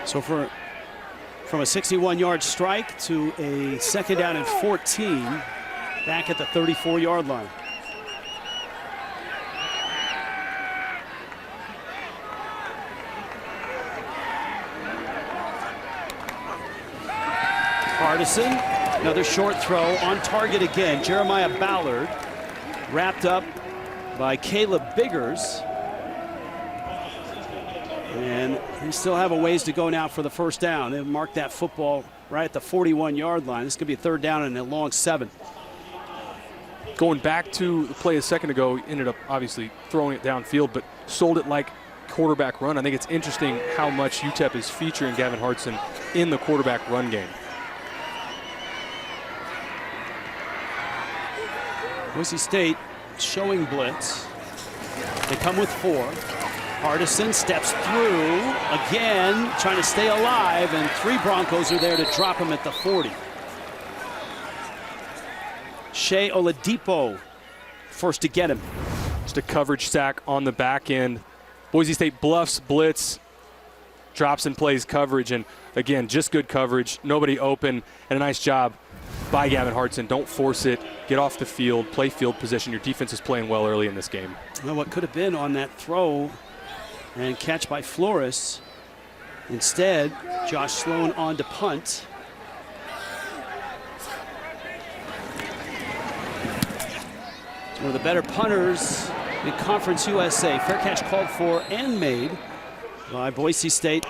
So from a 61-yard strike to a second down and 14, back at the 34-yard line. Hardison, another short throw on target again. Jeremiah Ballard wrapped up by Caleb Biggers. And they still have a ways to go now for the first down. They've marked that football right at the 41-yard line. This could be a third down and a long 7. Going back to the play a second ago, ended up obviously throwing it downfield, but sold it like quarterback run. I think it's interesting how much UTEP is featuring Gavin Hartson in the quarterback run game. Boise State showing blitz. They come with 4. Hardison steps through again, trying to stay alive, and 3 Broncos are there to drop him at the 40. Shea Oladipo first to get him. Just a coverage sack on the back end. Boise State bluffs, blitz, drops and plays coverage, and again, just good coverage, nobody open, and a nice job by Gavin Hartson. Don't force it, get off the field, play field position. Your defense is playing well early in this game. Well, what could have been on that throw and catch by Flores. Instead, Josh Sloan on to punt. One of the better punters in Conference USA. Fair catch called for and made by Boise State.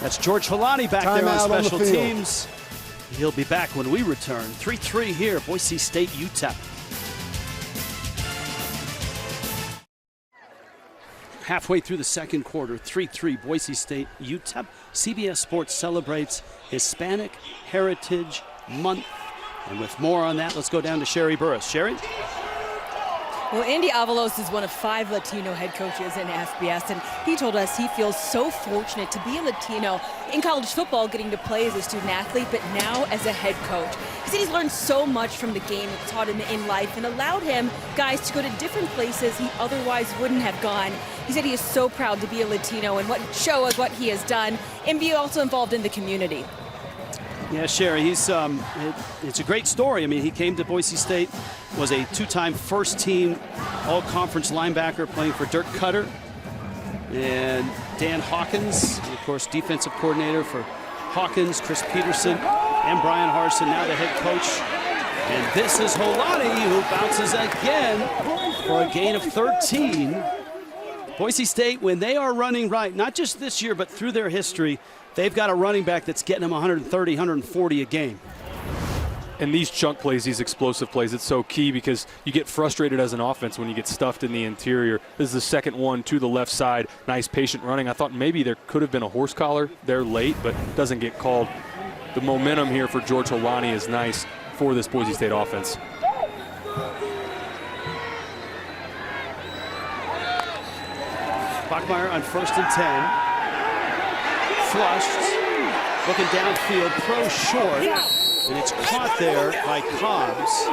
That's George Holani back there on special teams. He'll be back when we return. 3-3 here, Boise State, UTEP. Halfway through the second quarter, 3-3, Boise State, UTEP. CBS Sports celebrates Hispanic Heritage Month. And with more on that, let's go down to Sherry Burris. Sherry? Well, Andy Avalos is one of 5 Latino head coaches in FBS, and he told us he feels so fortunate to be a Latino in college football, getting to play as a student athlete, but now as a head coach. He said he's learned so much from the game that taught him in life and allowed him, guys, to go to different places he otherwise wouldn't have gone. He said he is so proud to be a Latino and show us what he has done and be also involved in the community. Yeah, Sherry, it's a great story. I mean, he came to Boise State, was a 2-time first-team all-conference linebacker playing for Dirk Cutter and Dan Hawkins, and of course, defensive coordinator for Hawkins, Chris Peterson, and Brian Harsin, now the head coach. And this is Holani, who bounces again for a gain of 13. Boise State, when they are running right, not just this year, but through their history, they've got a running back that's getting them 130, 140 a game. And these chunk plays, these explosive plays, it's so key because you get frustrated as an offense when you get stuffed in the interior. This is the second one to the left side. Nice patient running. I thought maybe there could have been a horse collar there late, but doesn't get called. The momentum here for George Holani is nice for this Boise State offense. Bachmeier on 1st and 10. Flushed, looking downfield, throw short, and it's caught there by Cobbs.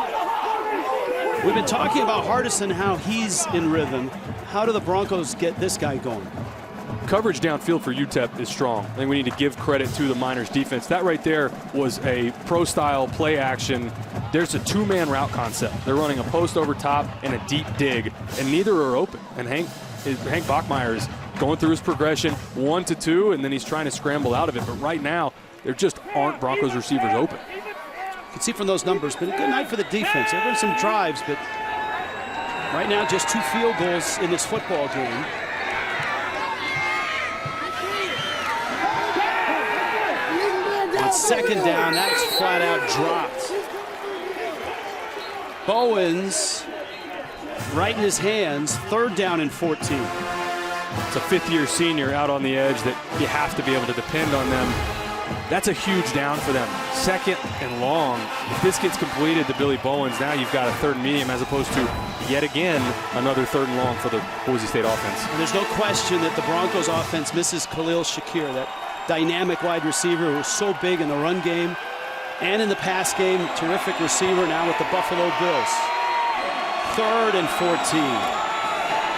We've been talking about Hardison, how he's in rhythm. How do the Broncos get this guy going? Coverage downfield for UTEP is strong. I think we need to give credit to the Miners defense. That right there was a pro-style play action. There's a 2-man route concept. They're running a post over top and a deep dig, and neither are open. And Hank Bachmeier is going through his progression 1 to 2, and then he's trying to scramble out of it. But right now, there just aren't Broncos receivers open. You can see from those numbers, been a good night for the defense. There have been some drives, but right now just 2 field goals in this football game. On 2nd down, that's flat out dropped. Bowens right in his hands, 3rd down and 14. It's a 5th-year senior out on the edge that you have to be able to depend on them. That's a huge down for them. 2nd and long. If this gets completed to Billy Bowens, now you've got a 3rd and medium as opposed to, yet again, another 3rd and long for the Boise State offense. And there's no question that the Broncos offense misses Khalil Shakir, that dynamic wide receiver who was so big in the run game and in the pass game. Terrific receiver now with the Buffalo Bills. 3rd and 14.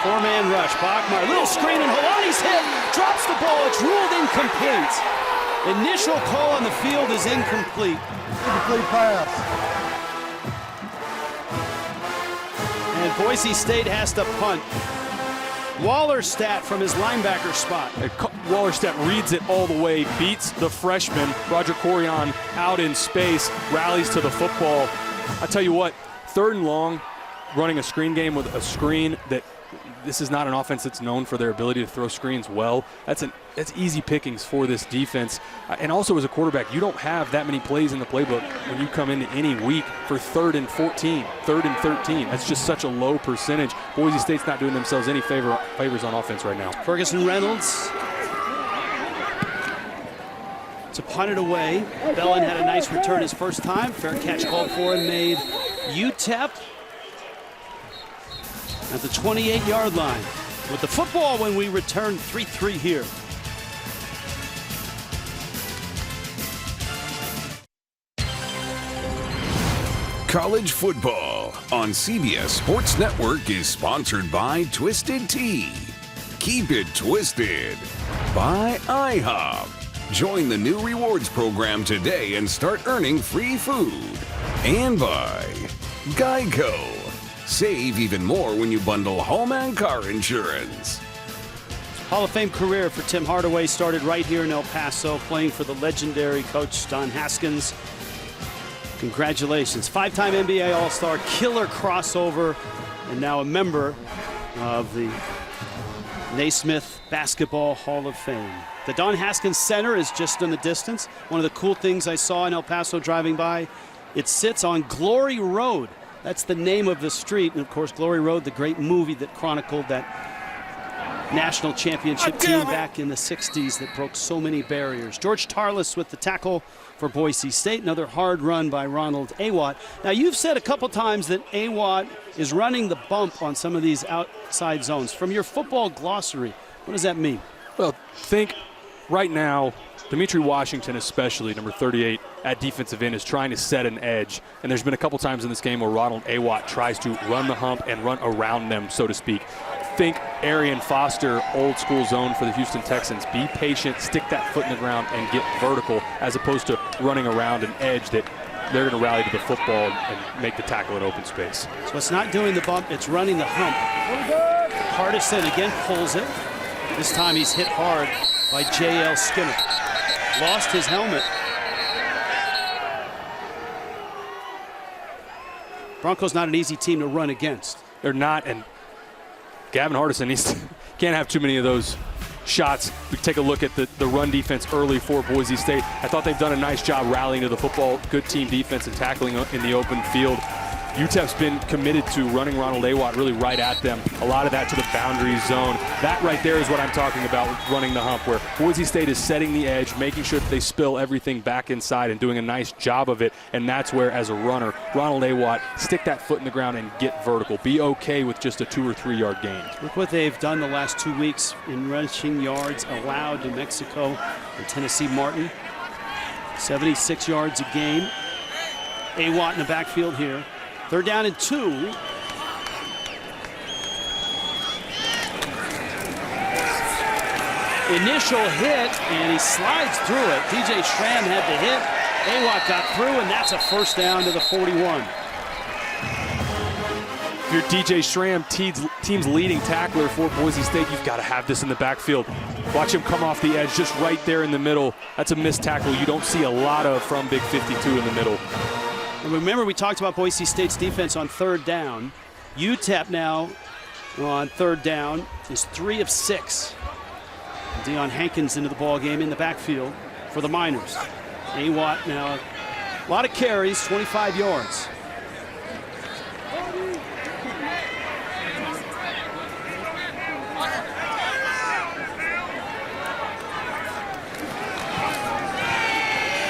4-man rush. Bachmeier, little screen, and Holani's hit. Drops the ball. It's ruled incomplete. Initial call on the field is incomplete. Incomplete pass. And Boise State has to punt. Wallerstadt from his linebacker spot. Wallerstadt reads it all the way, beats the freshman. Roger Corian out in space, rallies to the football. I tell you what, 3rd and long, running a screen game with a screen that this is not an offense that's known for their ability to throw screens well. That's easy pickings for this defense. And also as a quarterback, you don't have that many plays in the playbook when you come into any week for 3rd and 14, 3rd and 13. That's just such a low percentage. Boise State's not doing themselves any favors on offense right now. Ferguson Reynolds to punt it away. Bellin had a nice return his first time. Fair catch called for and made. UTEP at the 28-yard line with the football when we return. 3-3 here. College football on CBS Sports Network is sponsored by Twisted Tea. Keep it twisted. By IHOP. Join the new rewards program today and start earning free food. And by Geico. Save even more when you bundle home and car insurance. Hall of Fame career for Tim Hardaway started right here in El Paso, playing for the legendary coach Don Haskins. Congratulations. 5-time NBA All-Star, killer crossover and now a member of the Naismith Basketball Hall of Fame. The Don Haskins Center is just in the distance. One of the cool things I saw in El Paso driving by, it sits on Glory Road. That's the name of the street. And of course, Glory Road, the great movie that chronicled that national championship team back in the 60s that broke so many barriers. George Tarlas with the tackle for Boise State. Another hard run by Ronald Awatt. Now, you've said a couple times that Awatt is running the bump on some of these outside zones. From your football glossary, what does that mean? Well, think right now, Dimitri Washington especially, number 38 at defensive end, is trying to set an edge. And there's been a couple times in this game where Ronald Awatt tries to run the hump and run around them, so to speak. Think Arian Foster, old school zone for the Houston Texans. Be patient, stick that foot in the ground, and get vertical, as opposed to running around an edge that they're going to rally to the football and make the tackle in open space. So it's not doing the bump, it's running the hump. Hardison again pulls it. This time he's hit hard by J.L. Skinner. Lost his helmet. Broncos not an easy team to run against. They're not, and Gavin Hardison can't have too many of those shots. We take a look at the run defense early for Boise State. I thought they've done a nice job rallying to the football. Good team defense and tackling in the open field. UTEP's been committed to running Ronald Awatt really right at them. A lot of that to the boundary zone. That right there is what I'm talking about with running the hump, where Boise State is setting the edge, making sure that they spill everything back inside and doing a nice job of it. And that's where, as a runner, Ronald Awatt, stick that foot in the ground and get vertical. Be okay with just a 2 or 3 yard gain. Look what they've done the last 2 weeks in rushing yards allowed to Mexico and Tennessee Martin. 76 yards a game. Awatt in the backfield here. 3rd down and 2. Initial hit, and he slides through it. DJ Schramm had the hit. Awatt got through, and that's a 1st down to the 41. If you're DJ Schramm, team's leading tackler for Boise State, you've got to have this in the backfield. Watch him come off the edge just right there in the middle. That's a missed tackle you don't see a lot of from Big 52 in the middle. And remember, we talked about Boise State's defense on 3rd down. UTEP now on 3rd down is 3 of 6. Deion Hankins into the ball game in the backfield for the Miners. Awatt now a lot of carries, 25 yards.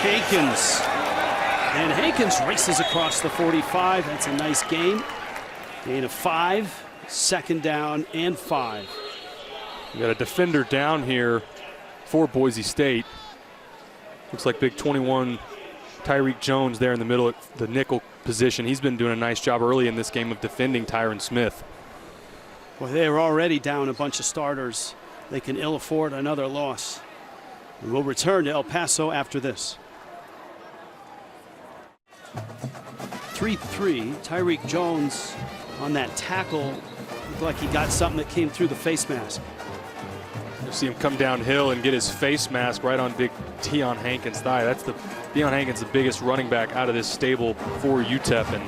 Hankins. And Hankins races across the 45. That's a nice gain. Gain of 5, 2nd down and 5. We got a defender down here for Boise State. Looks like big 21 Tyreek Jones there in the middle at the nickel position. He's been doing a nice job early in this game of defending Tyron Smith. Well, they are already down a bunch of starters. They can ill afford another loss. And we'll return to El Paso after this. 3-3, Tyreek Jones on that tackle. Looked like he got something that came through the face mask. You'll see him come downhill and get his face mask right on big Deion Hankins' thigh. Deion Hankins, the biggest running back out of this stable for UTEP, and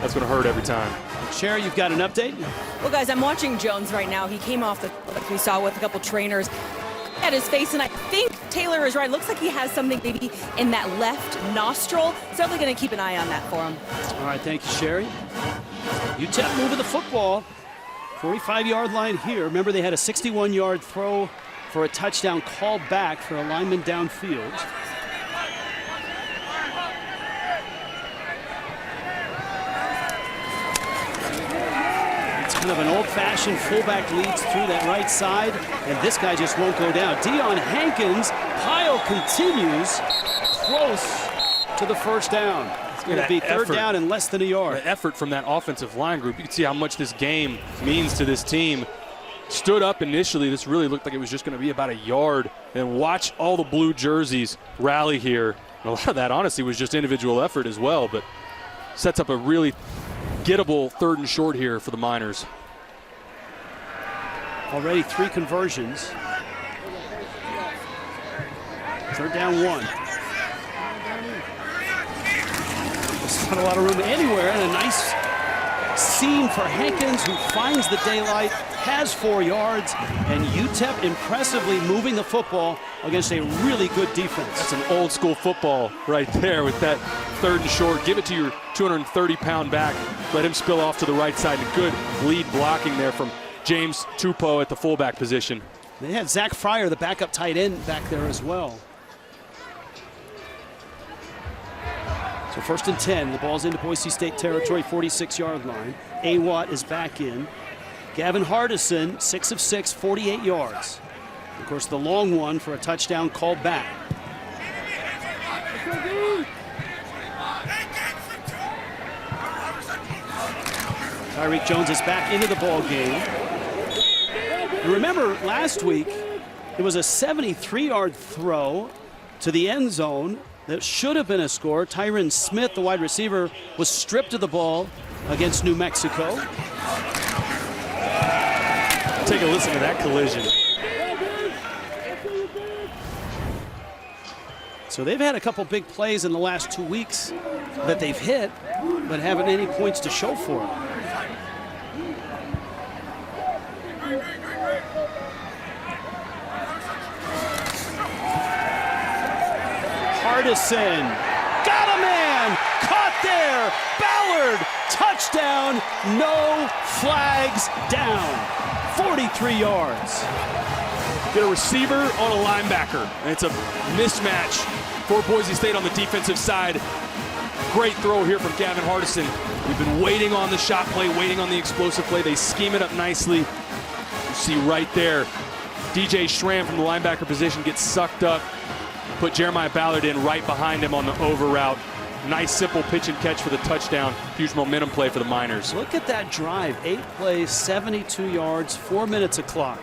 that's going to hurt every time. Sherry, you've got an update? Well, guys, I'm watching Jones right now. He came off like we saw with a couple trainers at his face, and I think Taylor is right. Looks like he has something maybe in that left nostril. So definitely going to keep an eye on that for him. All right, thank you, Sherry. UTEP moving the football. 45-yard line here. Remember, they had a 61-yard throw for a touchdown called back for a lineman downfield. It's kind of an old-fashioned fullback leads through that right side, and this guy just won't go down. Deion Hankins, pile continues close to the 1st down. It's going to be 3rd down and less than a yard. The effort from that offensive line group, you can see how much this game means to this team. Stood up initially, this really looked like it was just going to be about a yard. And watch all the blue jerseys rally here. And a lot of that, honestly, was just individual effort as well, but sets up a really gettable 3rd and short here for the Miners. Already 3 conversions. 3rd down 1. There's not a lot of room anywhere, and a nice Seam for Hankins, who finds the daylight, has 4 yards, and UTEP impressively moving the football against a really good defense. That's an old school football right there with that 3rd and short. Give it to your 230-pound back. Let him spill off to the right side. And good lead blocking there from James Tupou at the fullback position. They had Zach Fryer, the backup tight end, back there as well. So 1st and 10, the ball's into Boise State territory, 46-yard line. Watt is back in. Gavin Hardison, 6 of 6, 48 yards. Of course, the long one for a touchdown called back. Tyreek Jones is back into the ball game. And remember, last week, it was a 73-yard throw to the end zone that should have been a score. Tyron Smith, the wide receiver, was stripped of the ball against New Mexico. Take a listen to that collision. So they've had a couple big plays in the last 2 weeks that they've hit, but haven't any points to show for it. Hardison, got a man, caught there, Ballard, touchdown, no flags down, 43 yards. Get a receiver on a linebacker, and it's a mismatch for Boise State on the defensive side. Great throw here from Gavin Hardison. We've been waiting on the shot play, waiting on the explosive play. They scheme it up nicely. You see right there, DJ Schramm from the linebacker position gets sucked up. Put Jeremiah Ballard in right behind him on the over route. Nice simple pitch and catch for the touchdown. Huge momentum play for the Miners. Look at that drive, 8 plays, 72 yards, 4 minutes of clock.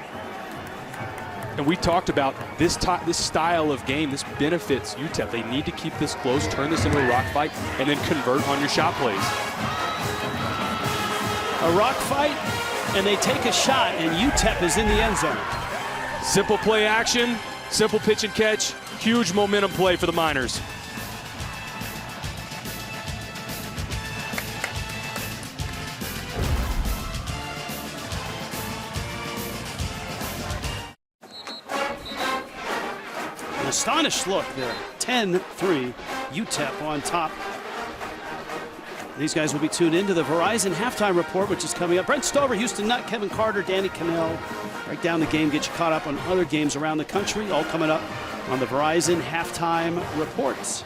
And we talked about this style of game. This benefits UTEP. They need to keep this close, turn this into a rock fight, and then convert on your shot plays. A rock fight, and they take a shot, and UTEP is in the end zone. Simple play action, simple pitch and catch, huge momentum play for the Miners. An astonished look there. 10-3, UTEP on top. These guys will be tuned into the Verizon halftime report, which is coming up. Brent Stover, Houston Nutt, Kevin Carter, Danny Cannell. Break down the game, get you caught up on other games around the country, all coming up on the Verizon halftime reports.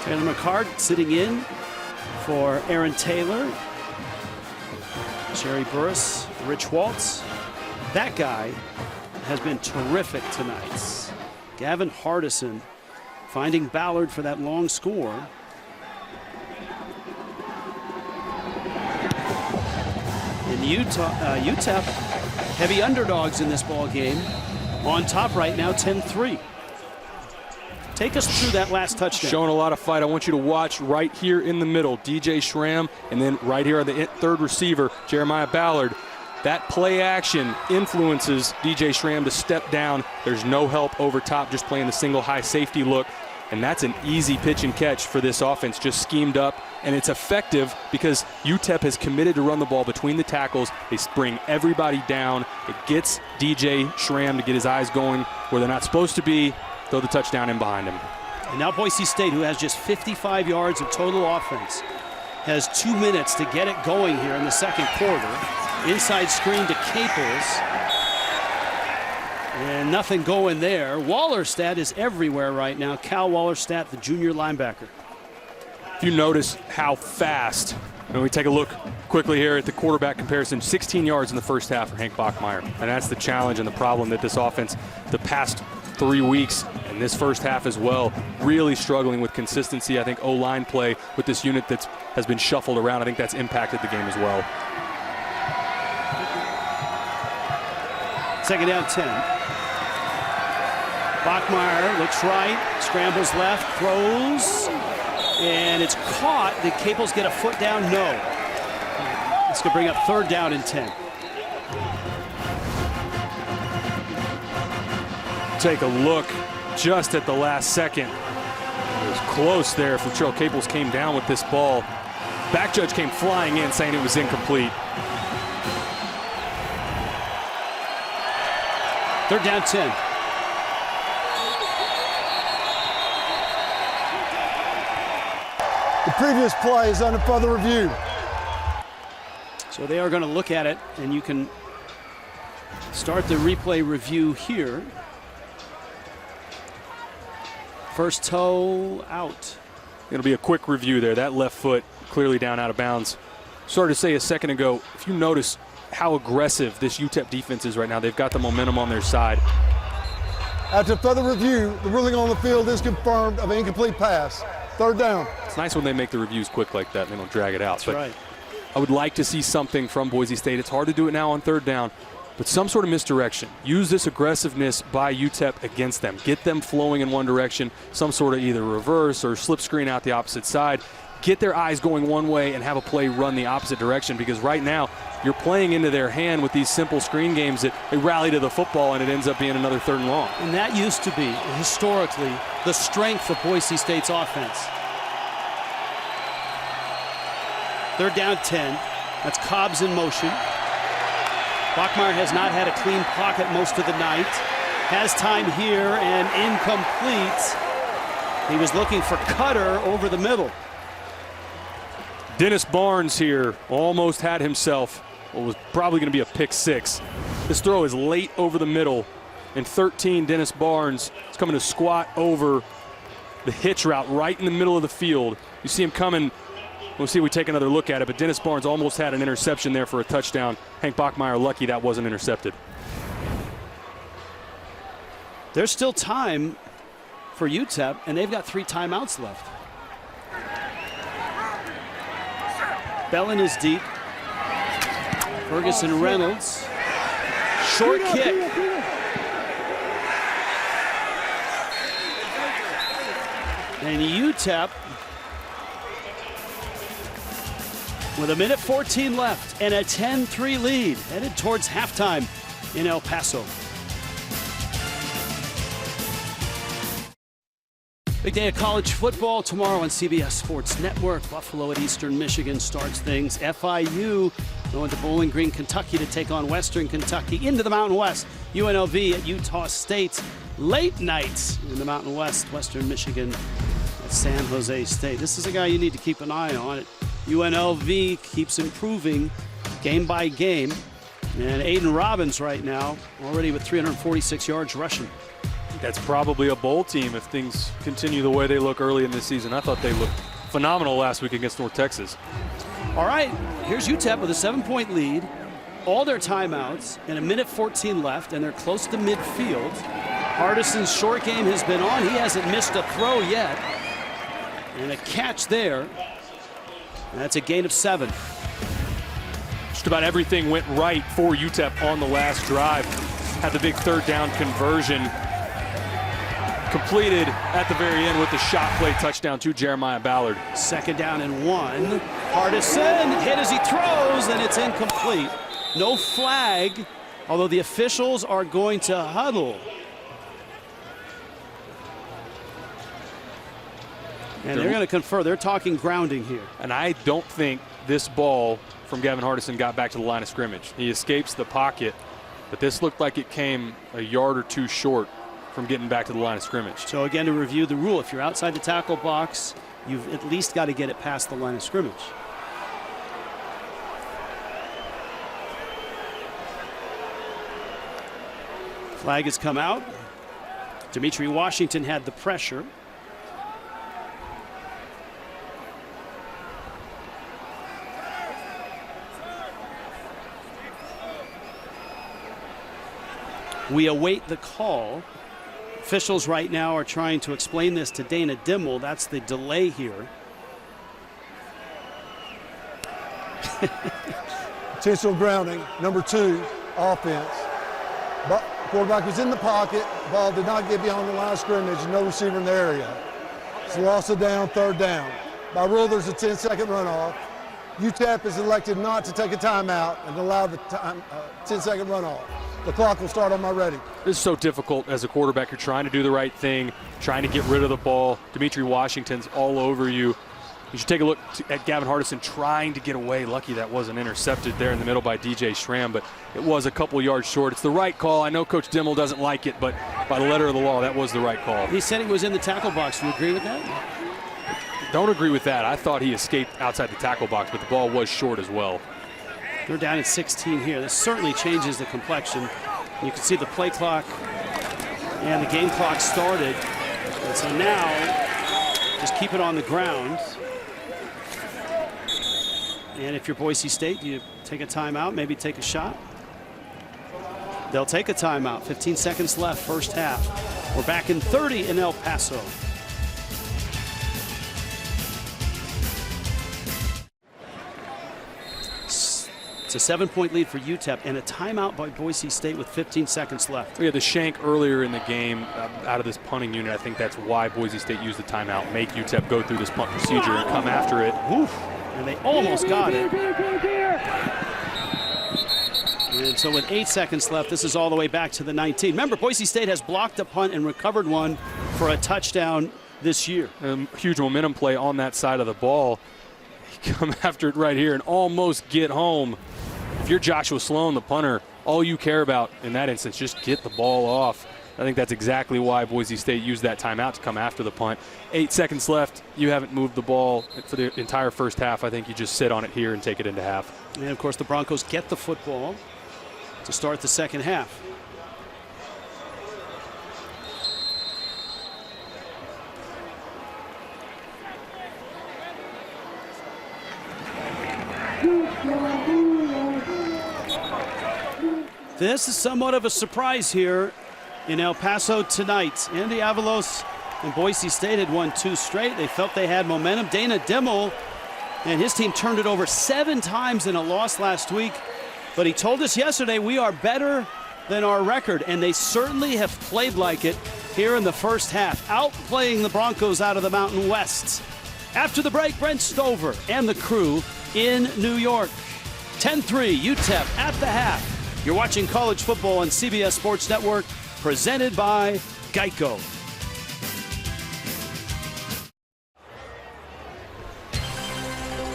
Taylor McCart sitting in for Aaron Taylor, Sherry Burris, Rich Waltz. That guy has been terrific tonight. Gavin Hardison finding Ballard for that long score. And UTEP, heavy underdogs in this ball game. On top right now, 10-3. Take us through that last touchdown. Showing a lot of fight. I want you to watch right here in the middle, DJ Schramm, and then right here on the third receiver, Jeremiah Ballard. That play action influences DJ Schramm to step down. There's no help over top, just playing the single high safety look. And that's an easy pitch and catch for this offense, just schemed up. And it's effective because UTEP has committed to run the ball between the tackles. They bring everybody down. It gets DJ Schramm to get his eyes going where they're not supposed to be. Throw the touchdown in behind him. And now Boise State, who has just 55 yards of total offense, has 2 minutes to get it going here in the second quarter. Inside screen to Caples. And nothing going there. Wallerstadt is everywhere right now. Cal Wallerstadt, the junior linebacker. If you notice how fast, when we take a look quickly here at the quarterback comparison, 16 yards in the first half for Hank Bachmeier. And that's the challenge and the problem that this offense, the past 3 weeks, and this first half as well, really struggling with consistency. I think O-line play with this unit that has been shuffled around, I think that's impacted the game as well. Second down, 10. Bachmeier looks right, scrambles left, throws, and it's caught. Did Caples get a foot down? No. It's going to bring up third down and 10. Take a look just at the last second. It was close there. Futrell Caples came down with this ball. Back judge came flying in saying it was incomplete. 3rd down 10. The previous play is under further review. So they are going to look at it, and you can start the replay review here. First toe out. It'll be a quick review there. That left foot clearly down out of bounds. Started to say a second ago, if you notice how aggressive this UTEP defense is right now, they've got the momentum on their side. After further review, the ruling on the field is confirmed of an incomplete pass. 3rd down. It's nice when they make the reviews quick like that and they don't drag it out. That's but right. I would like to see something from Boise State. It's hard to do it now on 3rd down, but some sort of misdirection. Use this aggressiveness by UTEP against them. Get them flowing in one direction, some sort of either reverse or slip screen out the opposite side. Get their eyes going one way and have a play run the opposite direction, because right now you're playing into their hand with these simple screen games that they rally to the football and it ends up being another 3rd and long. And that used to be, historically, the strength of Boise State's offense. 3rd down 10. That's Cobbs in motion. Bachmeier has not had a clean pocket most of the night. Has time here and incomplete. He was looking for Cutter over the middle. Dennis Barnes here almost had himself what was probably going to be a pick 6. This throw is late over the middle. And 13, Dennis Barnes is coming to squat over the hitch route right in the middle of the field. You see him coming. We'll see if we take another look at it, but Dennis Barnes almost had an interception there for a touchdown. Hank Bachmeier lucky that wasn't intercepted. There's still time for UTEP, and they've got 3 timeouts left. Bellin is deep. Ferguson Reynolds. Short kick. And UTEP, with 1:14 left and a 10-3 lead, headed towards halftime in El Paso. Big day of college football tomorrow on CBS Sports Network. Buffalo at Eastern Michigan starts things. FIU going to Bowling Green, Kentucky to take on Western Kentucky. Into the Mountain West, UNLV at Utah State. Late nights in the Mountain West, Western Michigan at San Jose State. This is a guy you need to keep an eye on. UNLV keeps improving game by game. And Aiden Robbins right now already with 346 yards rushing. That's probably a bowl team if things continue the way they look early in this season. I thought they looked phenomenal last week against North Texas. All right, here's UTEP with a 7-point lead, all their timeouts, and 1:14 left, and they're close to midfield. Hardison's short game has been on. He hasn't missed a throw yet. And a catch there. That's a gain of 7. Just about everything went right for UTEP on the last drive. Had the big 3rd down conversion completed at the very end with the shot play touchdown to Jeremiah Ballard. 2nd down and 1. Hardison hit as he throws, and it's incomplete. No flag, although the officials are going to huddle. And they're going to confer. They're talking grounding here. And I don't think this ball from Gavin Hardison got back to the line of scrimmage. He escapes the pocket, but this looked like it came a yard or 2 short from getting back to the line of scrimmage. So again, to review the rule, if you're outside the tackle box, you've at least got to get it past the line of scrimmage. Flag has come out. Dimitri Washington had the pressure. We await the call. Officials right now are trying to explain this to Dana Dimmel. That's the delay here. Intentional grounding, number 2, offense. But quarterback was in the pocket. Ball did not get beyond the line of scrimmage. No receiver in the area. It's a loss of down, 3rd down. By rule, there's a 10-second runoff. UTEP has elected not to take a timeout and allow the 10-second runoff. The clock will start on my ready. This is so difficult as a quarterback. You're trying to do the right thing, trying to get rid of the ball. Dimitri Washington's all over you. You should take a look at Gavin Hardison trying to get away. Lucky that wasn't intercepted there in the middle by DJ Schramm, but it was a couple yards short. It's the right call. I know Coach Dimmel doesn't like it, but by the letter of the law, that was the right call. He said he was in the tackle box. Do you agree with that? Don't agree with that. I thought he escaped outside the tackle box, but the ball was short as well. They're down at 16 here. This certainly changes the complexion. You can see the play clock and the game clock started. And so now, just keep it on the ground. And if you're Boise State, you take a timeout, maybe take a shot. They'll take a timeout. 15 seconds left, first half. We're back in 30 in El Paso. It's a 7-point lead for UTEP and a timeout by Boise State with 15 seconds left. We had the shank earlier in the game out of this punting unit. I think that's why Boise State used the timeout, make UTEP go through this punt procedure and come after it. Oof. And they almost got it. And so with 8 seconds left, this is all the way back to the 19. Remember, Boise State has blocked a punt and recovered one for a touchdown this year. Huge momentum play on that side of the ball. Come after it right here and almost get home. If you're Joshua Sloan, the punter, all you care about in that instance, just get the ball off. I think that's exactly why Boise State used that timeout to come after the punt. 8 seconds left. You haven't moved the ball for the entire first half. I think you just sit on it here and take it into half. And, of course, the Broncos get the football to start the second half. This is somewhat of a surprise here in El Paso tonight. Andy Avalos and Boise State had won 2 straight. They felt they had momentum. Dana Dimmel and his team turned it over 7 times in a loss last week. But he told us yesterday we are better than our record, and they certainly have played like it here in the first half, outplaying the Broncos out of the Mountain West. After the break, Brent Stover and the crew in New York. 10-3 UTEP at the half. You're watching college football on CBS Sports Network, presented by Geico.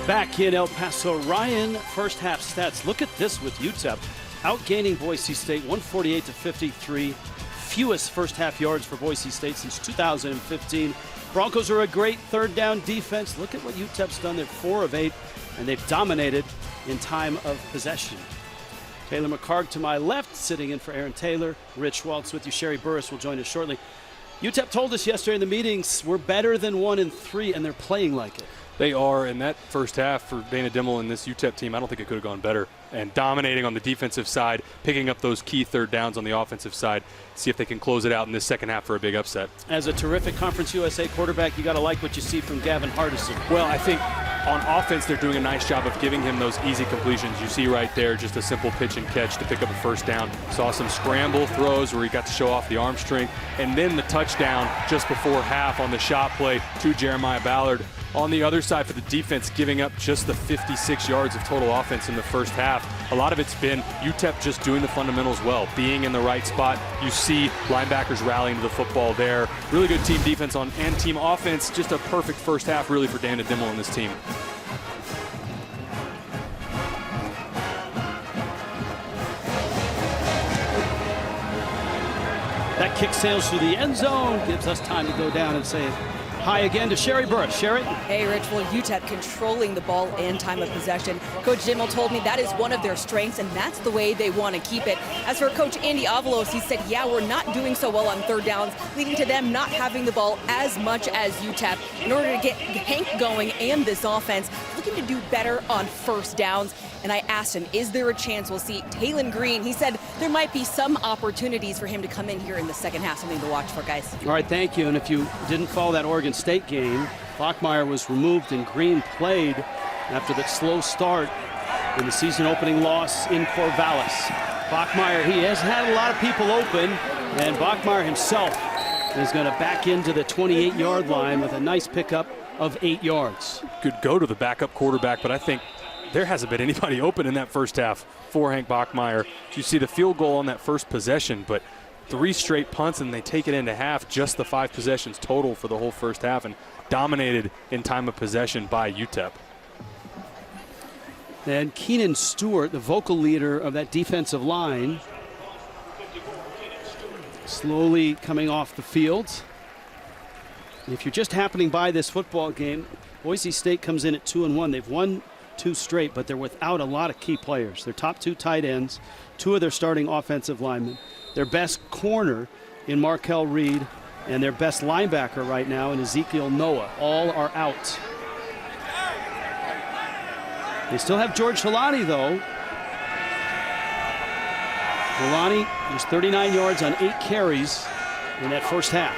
Back in El Paso, Ryan, first half stats. Look at this with UTEP, outgaining Boise State 148-53. Fewest first half yards for Boise State since 2015. Broncos are a great third down defense. Look at what UTEP's done. They're 4 of 8, and they've dominated in time of possession. Taylor McCarg to my left, sitting in for Aaron Taylor. Rich Schwaltz with you. Sherry Burris will join us shortly. UTEP told us yesterday in the meetings we're better than 1-3, and they're playing like it. They are, in that first half for Dana Dimmel and this UTEP team, I don't think it could have gone better. And dominating on the defensive side, picking up those key third downs on the offensive side, see if they can close it out in this second half for a big upset. As a terrific Conference USA quarterback, you got to like what you see from Gavin Hardison. Well, I think on offense, they're doing a nice job of giving him those easy completions. You see right there, just a simple pitch and catch to pick up a first down. Saw some scramble throws where he got to show off the arm strength. And then the touchdown just before half on the shot play to Jeremiah Ballard. On the other side for the defense, giving up just the 56 yards of total offense in the first half. A lot of it's been UTEP just doing the fundamentals well, being in the right spot. You see linebackers rallying to the football there. Really good team defense and team offense. Just a perfect first half really for Dana Dimmel and this team. That kick sails through the end zone, gives us time to go down and say hi again to Sherry Burris. Sherry? Hey, Rich. Well, UTEP controlling the ball and time of possession. Coach Dimmel told me that is one of their strengths, and that's the way they want to keep it. As for Coach Andy Avalos, he said, yeah, we're not doing so well on third downs, leading to them not having the ball as much as UTEP. In order to get Hank going and this offense, looking to do better on first downs. And I asked him, is there a chance we'll see Taylon Green? He said there might be some opportunities for him to come in here in the second half. Something to watch for, guys. All right, thank you. And if you didn't follow that Oregon State game, Bachmeier was removed and Green played after that slow start in the season opening loss in Corvallis. Bachmeier, he has had a lot of people open, and Bachmeier himself is going to back into the 28-yard line with a nice pickup of 8 yards. Could go to the backup quarterback, but I think there hasn't been anybody open in that first half for Hank Bachmeier. You see the field goal on that first possession, but 3 straight punts, and they take it into half, just the 5 possessions total for the whole first half, and dominated in time of possession by UTEP. And Keenan Stewart, the vocal leader of that defensive line, slowly coming off the field. If you're just happening by this football game, Boise State comes in at 2-1. They've won 2 straight, but they're without a lot of key players. Their top 2 tight ends, 2 of their starting offensive linemen, their best corner in Markel Reed, and their best linebacker right now in Ezekiel Noah. All are out. They still have George Helani, though. Helani was 39 yards on 8 carries in that first half.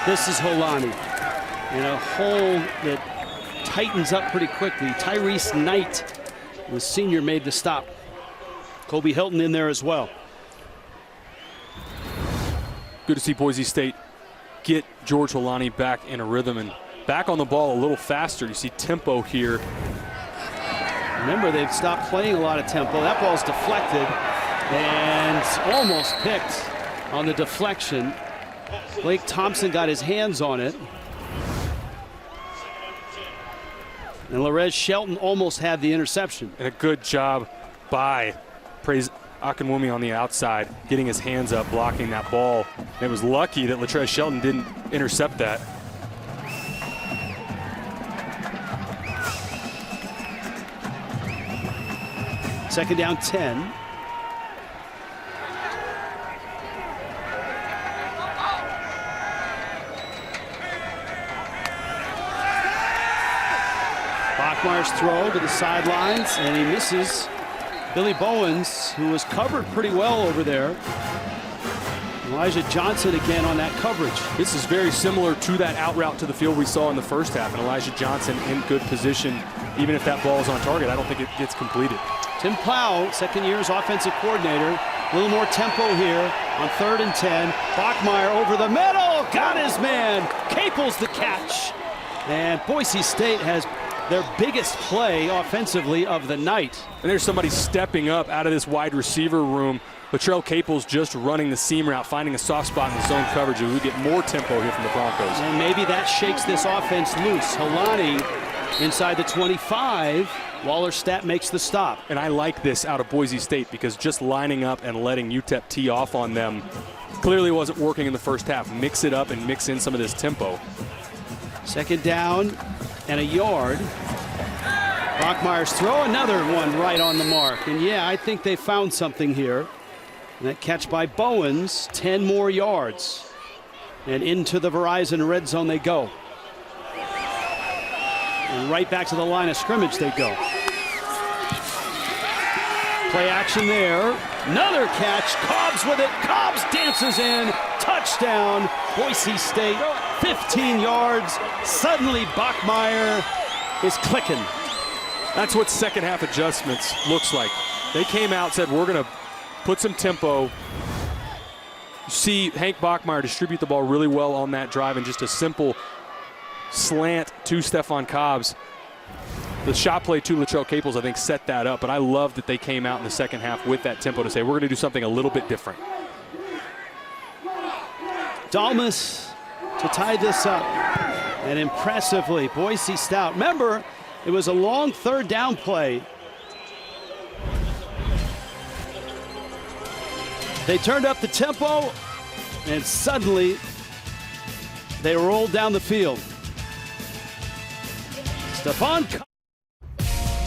This is Helani in a hole that tightens up pretty quickly. Tyrese Knight, the senior, made the stop. Kobe Hilton in there as well. Good to see Boise State get George Helani back in a rhythm and back on the ball a little faster. You see tempo here. Remember, they've stopped playing a lot of tempo. That ball's deflected and almost picked on the deflection. Blake Thompson got his hands on it. And Larez Shelton almost had the interception. And a good job by Praise Akinwumi on the outside, getting his hands up, blocking that ball. And it was lucky that Latrez Shelton didn't intercept that. Second down 10. Bachmeier's throw to the sidelines, and he misses Billy Bowens, who was covered pretty well over there. Elijah Johnson again on that coverage. This is very similar to that out route to the field we saw in the first half, and Elijah Johnson in good position. Even if that ball is on target, I don't think it gets completed. Tim Plow, second year's offensive coordinator. A little more tempo here on 3rd and 10. Bachmeier over the middle, got his man. Capel's the catch. And Boise State has their biggest play offensively of the night. And there's somebody stepping up out of this wide receiver room. Latrell Capel's just running the seam route, finding a soft spot in the zone coverage, and we get more tempo here from the Broncos. And maybe that shakes this offense loose. Helani inside the 25. Wallerstedt makes the stop. And I like this out of Boise State because just lining up and letting UTEP tee off on them clearly wasn't working in the first half. Mix it up and mix in some of this tempo. Second down and a yard. Bachmeier's throw, another one right on the mark. And yeah, I think they found something here. And that catch by Bowens, 10 more yards. And into the Verizon red zone they go. And right back to the line of scrimmage they go. Play action there. Another catch. Cobbs with it. Cobbs dances in. Touchdown. Boise State. 15 yards. Suddenly Bachmeier is clicking. That's what second half adjustments looks like. They came out, said, we're going to put some tempo. You see Hank Bachmeier distribute the ball really well on that drive, and just a simple slant to Stephon Cobbs. The shot play to Latrell Capels, I think, set that up, but I love that they came out in the second half with that tempo to say, we're going to do something a little bit different. Dalmas to tie this up. And impressively, Boise Stout. Remember, it was a long third down play. They turned up the tempo, and suddenly they rolled down the field. Stephon Cobbs.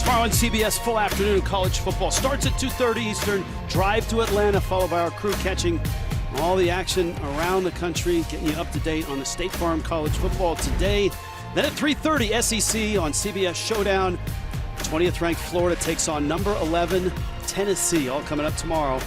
Tomorrow on CBS, full afternoon college football starts at 2:30 Eastern. Drive to Atlanta, followed by our crew catching all the action around the country, getting you up to date on the State Farm College football today. Then at 3:30, SEC on CBS Showdown. 20th ranked Florida takes on number 11 Tennessee. All coming up tomorrow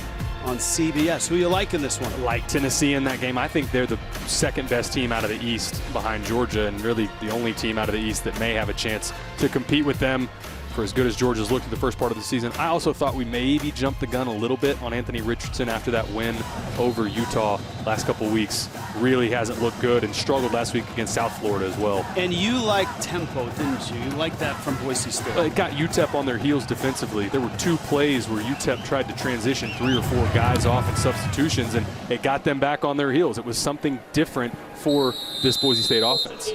on CBS. Who you like in this one? I like Tennessee in that game. I think they're the second best team out of the East behind Georgia, and really the only team out of the East that may have a chance to compete with them. for as good as Georgia's looked at the first part of the season. I also thought we maybe jumped the gun a little bit on Anthony Richardson after that win over Utah last couple weeks. Really hasn't looked good and struggled last week against South Florida as well. And you liked tempo, didn't you? You liked that from Boise State. It got UTEP on their heels defensively. There were 2 plays where UTEP tried to transition 3 or 4 guys off in substitutions, and it got them back on their heels. It was something different for this Boise State offense.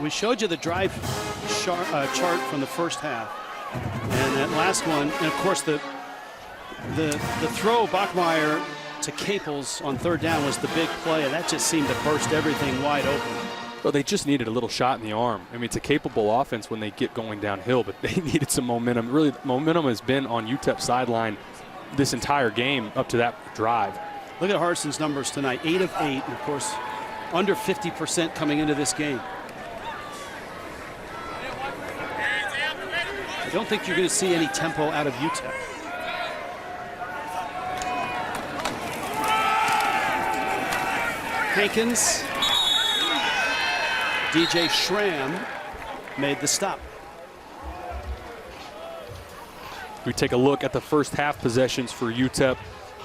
We showed you the drive chart from the first half, and that last one, and of course the throw Bachmeier to Caples on 3rd down was the big play, and that just seemed to burst everything wide open. Well, they just needed a little shot in the arm. I mean, it's a capable offense when they get going downhill, but they needed some momentum. Really, momentum has been on UTEP's sideline this entire game up to that drive. Look at Hardison's numbers tonight, 8 of 8, and of course, under 50% coming into this game. I don't think you're going to see any tempo out of UTEP. Hankins, DJ Schramm made the stop. We take a look at the first half possessions for UTEP.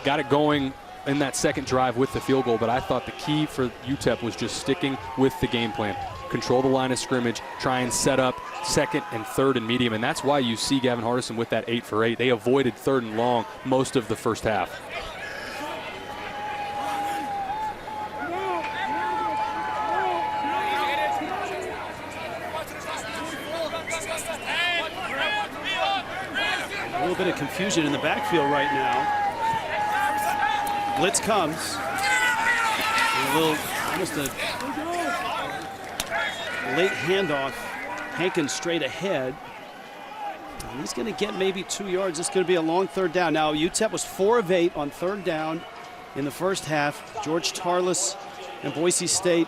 Got it going in that second drive with the field goal, but I thought the key for UTEP was just sticking with the game plan. Control the line of scrimmage, try and set up 2nd and 3rd and medium, and that's why you see Gavin Hardison with that 8 for 8. They avoided 3rd and long most of the first half. A little bit of confusion in the backfield right now. Blitz comes. Almost a late handoff. Hankins straight ahead. And he's going to get maybe 2 yards. It's going to be a long 3rd down. Now, UTEP was 4 of 8 on 3rd down in the first half. George Tarlas and Boise State,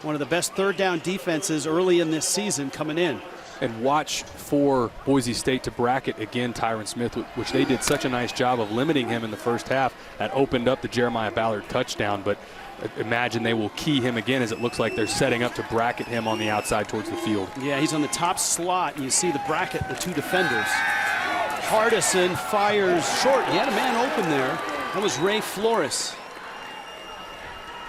one of the best 3rd down defenses early in this season coming in. And watch for Boise State to bracket again Tyron Smith, which they did such a nice job of limiting him in the first half. That opened up the Jeremiah Ballard touchdown, but imagine they will key him again as it looks like they're setting up to bracket him on the outside towards the field. Yeah, he's on the top slot. You see the bracket, the 2 defenders. Hardison fires short. He had a man open there. That was Ray Flores.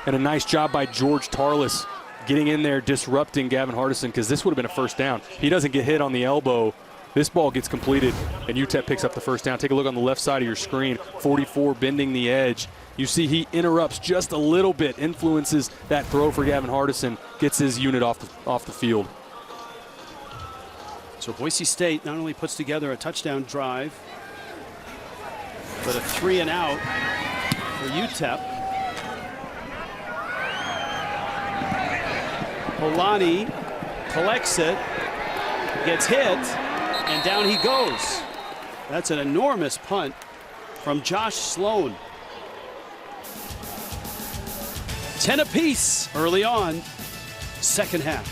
And a nice job by George Tarlas getting in there, disrupting Gavin Hardison, because this would have been a first down. He doesn't get hit on the elbow. This ball gets completed, and UTEP picks up the first down. Take a look on the left side of your screen. 44 bending the edge. You see he interrupts just a little bit, influences that throw for Gavin Hardison, gets his unit off the field. So Boise State not only puts together a touchdown drive, but a 3 and out for UTEP. Polani collects it, gets hit, and down he goes. That's an enormous punt from Josh Sloan. 10 apiece early on, second half.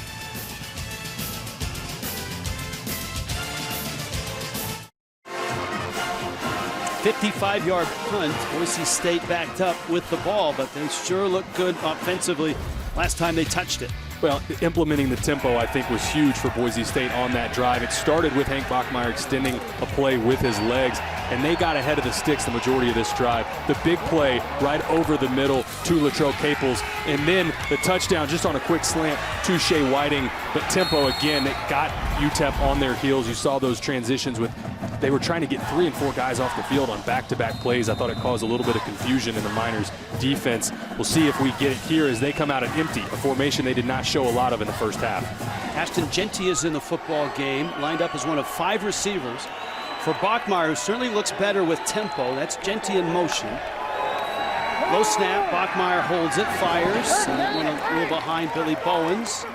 A 55-yard punt. Boise State backed up with the ball, but they sure looked good offensively last time they touched it. Well, implementing the tempo, I think, was huge for Boise State on that drive. It started with Hank Bachmeier extending a play with his legs, and they got ahead of the sticks the majority of this drive. The big play right over the middle to Latrell Caples, and then the touchdown just on a quick slant to Shea Whiting. But tempo, again, it got UTEP on their heels. You saw those transitions with they were trying to get 3 and 4 guys off the field on back-to-back plays. I thought it caused a little bit of confusion in the Miners defense. We'll see if we get it here as they come out at empty, a formation they did not show a lot of in the first half. Ashton Genty is in the football game, lined up as one of 5 receivers. For Bachmeier, who certainly looks better with tempo, that's Genty in motion. Low snap, Bachmeier holds it, fires, and that went a little behind Billy Bowens.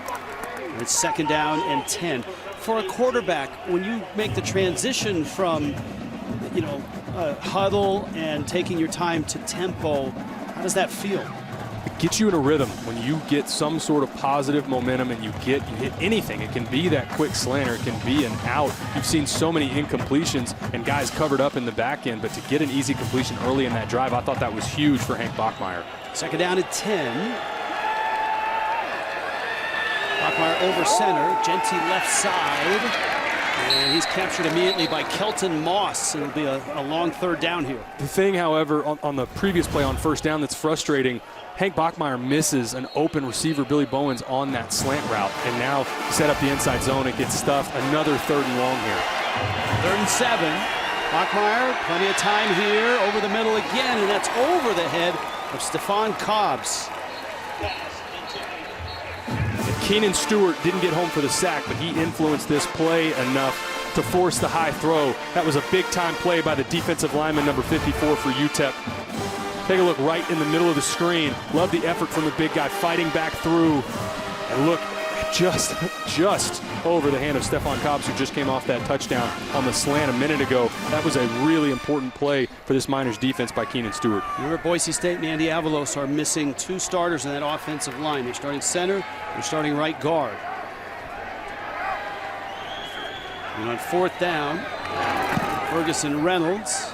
And it's 2nd down and 10. For a quarterback, when you make the transition from, huddle and taking your time to tempo, how does that feel? It gets you in a rhythm when you get some sort of positive momentum and you hit anything. It can be that quick slant or it can be an out. You've seen so many incompletions and guys covered up in the back end, but to get an easy completion early in that drive, I thought that was huge for Hank Bachmeier. 2nd down and 10. Bachmeyer over center. Genty left side. And he's captured immediately by Kelton Moss. It'll be a long third down here. The thing, however, on the previous play on first down that's frustrating, Hank Bachmeyer misses an open receiver, Billy Bowens, on that slant route. And now set up the inside zone. It gets stuffed. Another 3rd and long here. 3rd and 7. Bachmeyer, plenty of time here. Over the middle again, and that's over the head of Stephon Cobbs. Keenan Stewart didn't get home for the sack, but he influenced this play enough to force the high throw. That was a big-time play by the defensive lineman, number 54 for UTEP. Take a look right in the middle of the screen. Love the effort from the big guy fighting back through. And look, just over the hand of Stephon Cobbs, who just came off that touchdown on the slant a minute ago. That was a really important play for this Miners defense by Keenan Stewart. Remember, Boise State and Andy Avalos are missing 2 starters in that offensive line. They're starting center, they're starting right guard. And on 4th down, Ferguson Reynolds.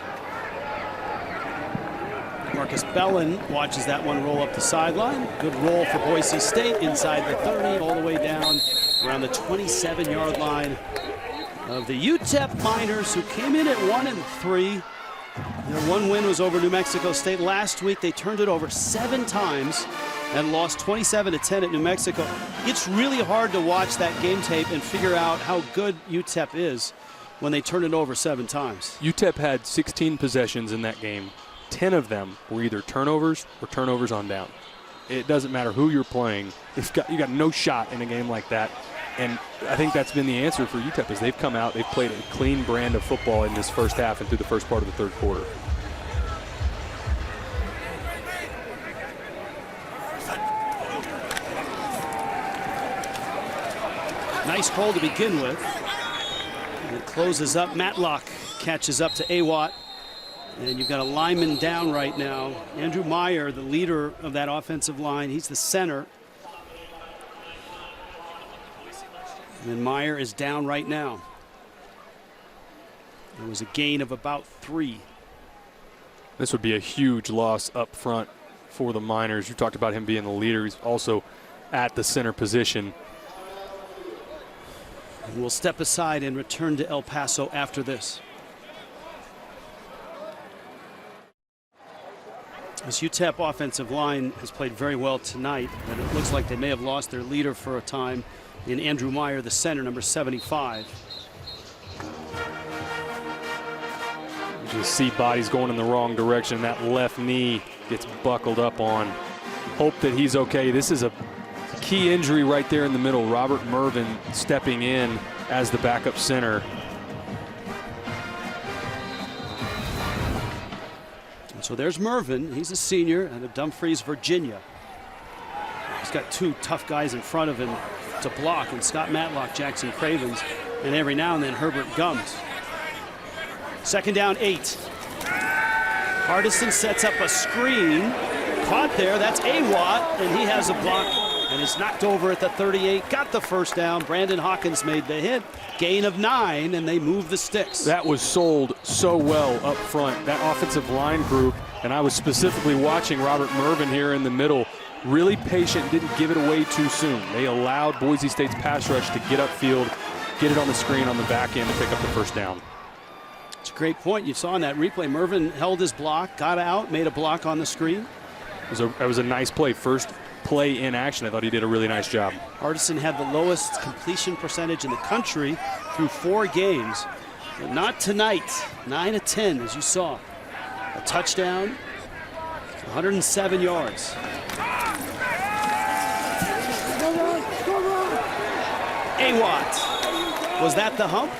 Marcus Bellin watches that one roll up the sideline. Good roll for Boise State inside the 30, all the way down around the 27-yard line of the UTEP Miners, who came in at 1-3. Their one win was over New Mexico State last week. They turned it over 7 times and lost 27-10 at New Mexico. It's really hard to watch that game tape and figure out how good UTEP is when they turn it over 7 times. UTEP had 16 possessions in that game. 10 of them were either turnovers or turnovers on down. It doesn't matter who you're playing. You got no shot in a game like that. And I think that's been the answer for UTEP, is they've come out, they've played a clean brand of football in this first half and through the first part of the 3rd quarter. Nice hole to begin with. And it closes up. Matlock catches up to Awatt. And you've got a lineman down right now. Andrew Meyer, the leader of that offensive line. He's the center. And Meyer is down right now. It was a gain of about 3. This would be a huge loss up front for the Miners. You talked about him being the leader. He's also at the center position. We'll step aside and return to El Paso after this. This UTEP offensive line has played very well tonight, but it looks like they may have lost their leader for a time in Andrew Meyer, the center, number 75. You just see bodies going in the wrong direction. That left knee gets buckled up on. Hope that he's okay. This is a key injury right there in the middle. Robert Mervin stepping in as the backup center. So there's Mervin. He's a senior out of Dumfries, Virginia. He's got 2 tough guys in front of him to block, and Scott Matlock, Jackson Cravens, and every now and then Herbert Gums. 2nd down, 8. Hardison sets up a screen. Caught there. That's Awatt, and he has a block and is knocked over at the 38. Got the first down. Brandon Hawkins made the hit. Gain of 9, and they move the sticks. That was sold so well up front, that offensive line group. And I was specifically watching Robert Mervin here in the middle. Really patient, didn't give it away too soon. They allowed Boise State's pass rush to get upfield, get it on the screen on the back end to pick up the first down. It's a great point. You saw in that replay, Mervin held his block, got out, made a block on the screen. It was a nice play. First play in action. I thought he did a really nice job. Hardison had the lowest completion percentage in the country through 4 games. But not tonight. 9 of 10, as you saw. A touchdown, 107 yards. Awatt. Was that the hump?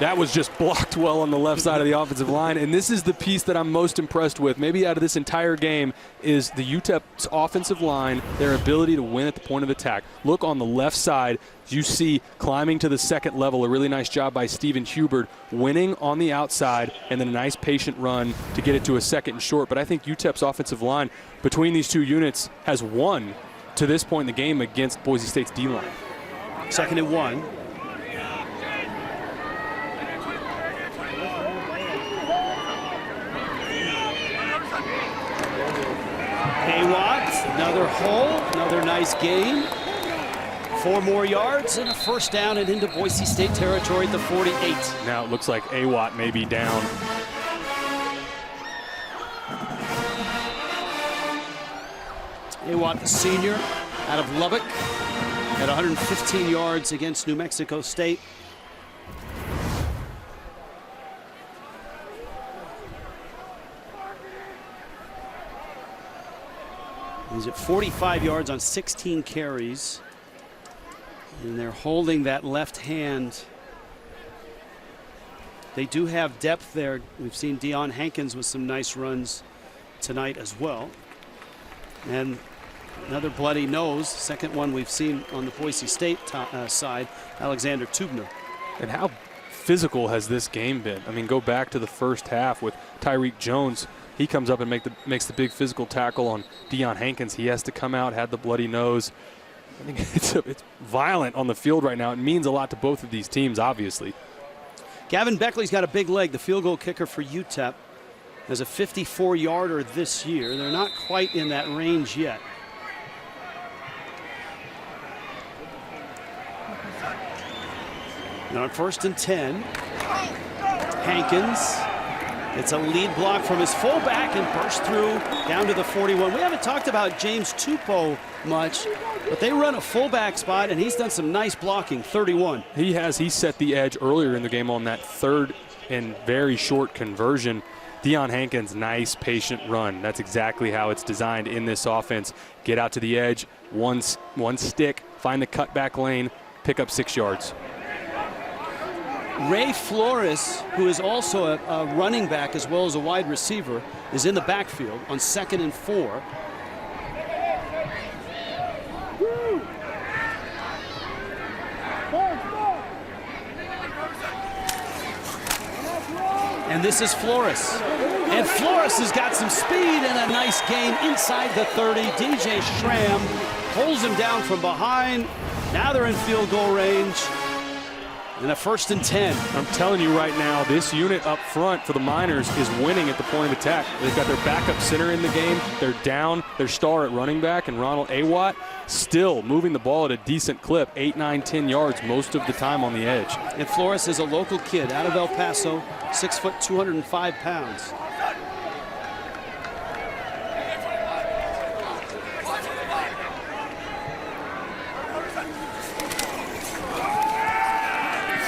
That was just blocked well on the left side of the offensive line. And this is the piece that I'm most impressed with, maybe out of this entire game, is the UTEP's offensive line, their ability to win at the point of attack. Look on the left side, you see climbing to the 2nd level, a really nice job by Steven Hubert, winning on the outside, and then a nice patient run to get it to a 2nd and short. But I think UTEP's offensive line between these 2 units has won to this point in the game against Boise State's D-line. 2nd and 1. Awatt, another hole, another nice gain. 4 more yards and a first down and into Boise State territory at the 48. Now it looks like Awatt may be down. Awatt, the senior, out of Lubbock, at 115 yards against New Mexico State. He's at 45 yards on 16 carries. And they're holding that left hand. They do have depth there. We've seen Deion Hankins with some nice runs tonight as well. And another bloody nose, second one we've seen on the Boise State side, Alexander Tubner. And how physical has this game been? I mean, go back to the first half with Tyreek Jones. He comes up and makes the big physical tackle on Deion Hankins. He has to come out, had the bloody nose. I think it's violent on the field right now. It means a lot to both of these teams, obviously. Gavin Beckley's got a big leg, the field goal kicker for UTEP. Has a 54-yarder this year. They're not quite in that range yet. Now on 1st and 10, Hankins. It's a lead block from his fullback and burst through down to the 41. We haven't talked about James Tupou much, but they run a fullback spot, and he's done some nice blocking, 31. He has. He set the edge earlier in the game on that third and very short conversion. Deion Hankins, nice, patient run. That's exactly how it's designed in this offense. Get out to the edge, one stick, find the cutback lane, pick up 6 yards. Ray Flores, who is also a running back as well as a wide receiver, is in the backfield on 2nd and 4. And this is Flores. And Flores has got some speed and a nice gain inside the 30. DJ Schramm pulls him down from behind. Now they're in field goal range. And a 1st and 10. I'm telling you right now, this unit up front for the Miners is winning at the point of attack. They've got their backup center in the game. They're down their star at running back, and Ronald Awatt still moving the ball at a decent clip, 8, 9, 10 yards most of the time on the edge. And Flores is a local kid out of El Paso, 6 foot, 205 pounds.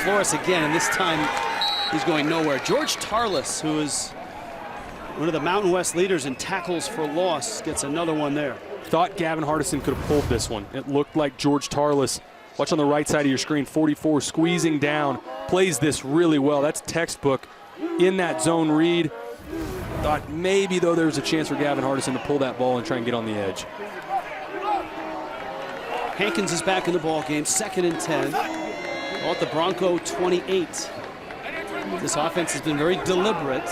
Flores again, and this time he's going nowhere. George Tarlis, who is one of the Mountain West leaders in tackles for loss, gets another one there. Thought Gavin Hardison could have pulled this one. It looked like George Tarlis, watch on the right side of your screen, 44, squeezing down, plays this really well. That's textbook in that zone read. Thought maybe, though, there was a chance for Gavin Hardison to pull that ball and try and get on the edge. Hankins is back in the ball game, 2nd and 10. Ball at the Bronco 28. This offense has been very deliberate.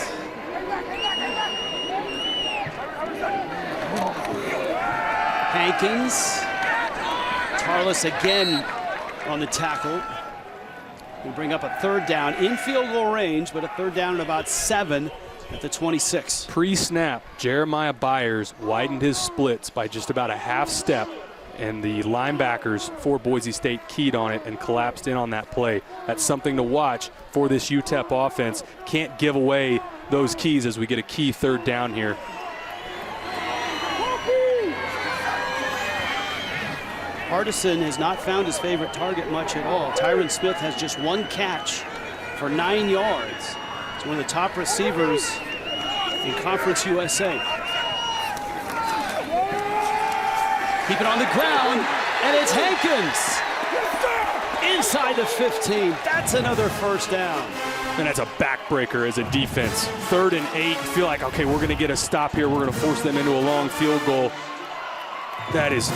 Hankins. Tarlis again on the tackle. We'll bring up a 3rd down in field goal range, but a 3rd down at about 7 at the 26. Pre-snap, Jeremiah Byers widened his splits by just about a half step, and the linebackers for Boise State keyed on it and collapsed in on that play. That's something to watch for this UTEP offense. Can't give away those keys as we get a key 3rd down here. Hardison has not found his favorite target much at all. Tyron Smith has just 1 catch for 9 yards. He's one of the top receivers in Conference USA. Keep it on the ground, and it's Hankins. Inside the 15. That's another 1st down. And that's a backbreaker as a defense. 3rd and 8. You feel like, okay, we're going to get a stop here. We're going to force them into a long field goal. That is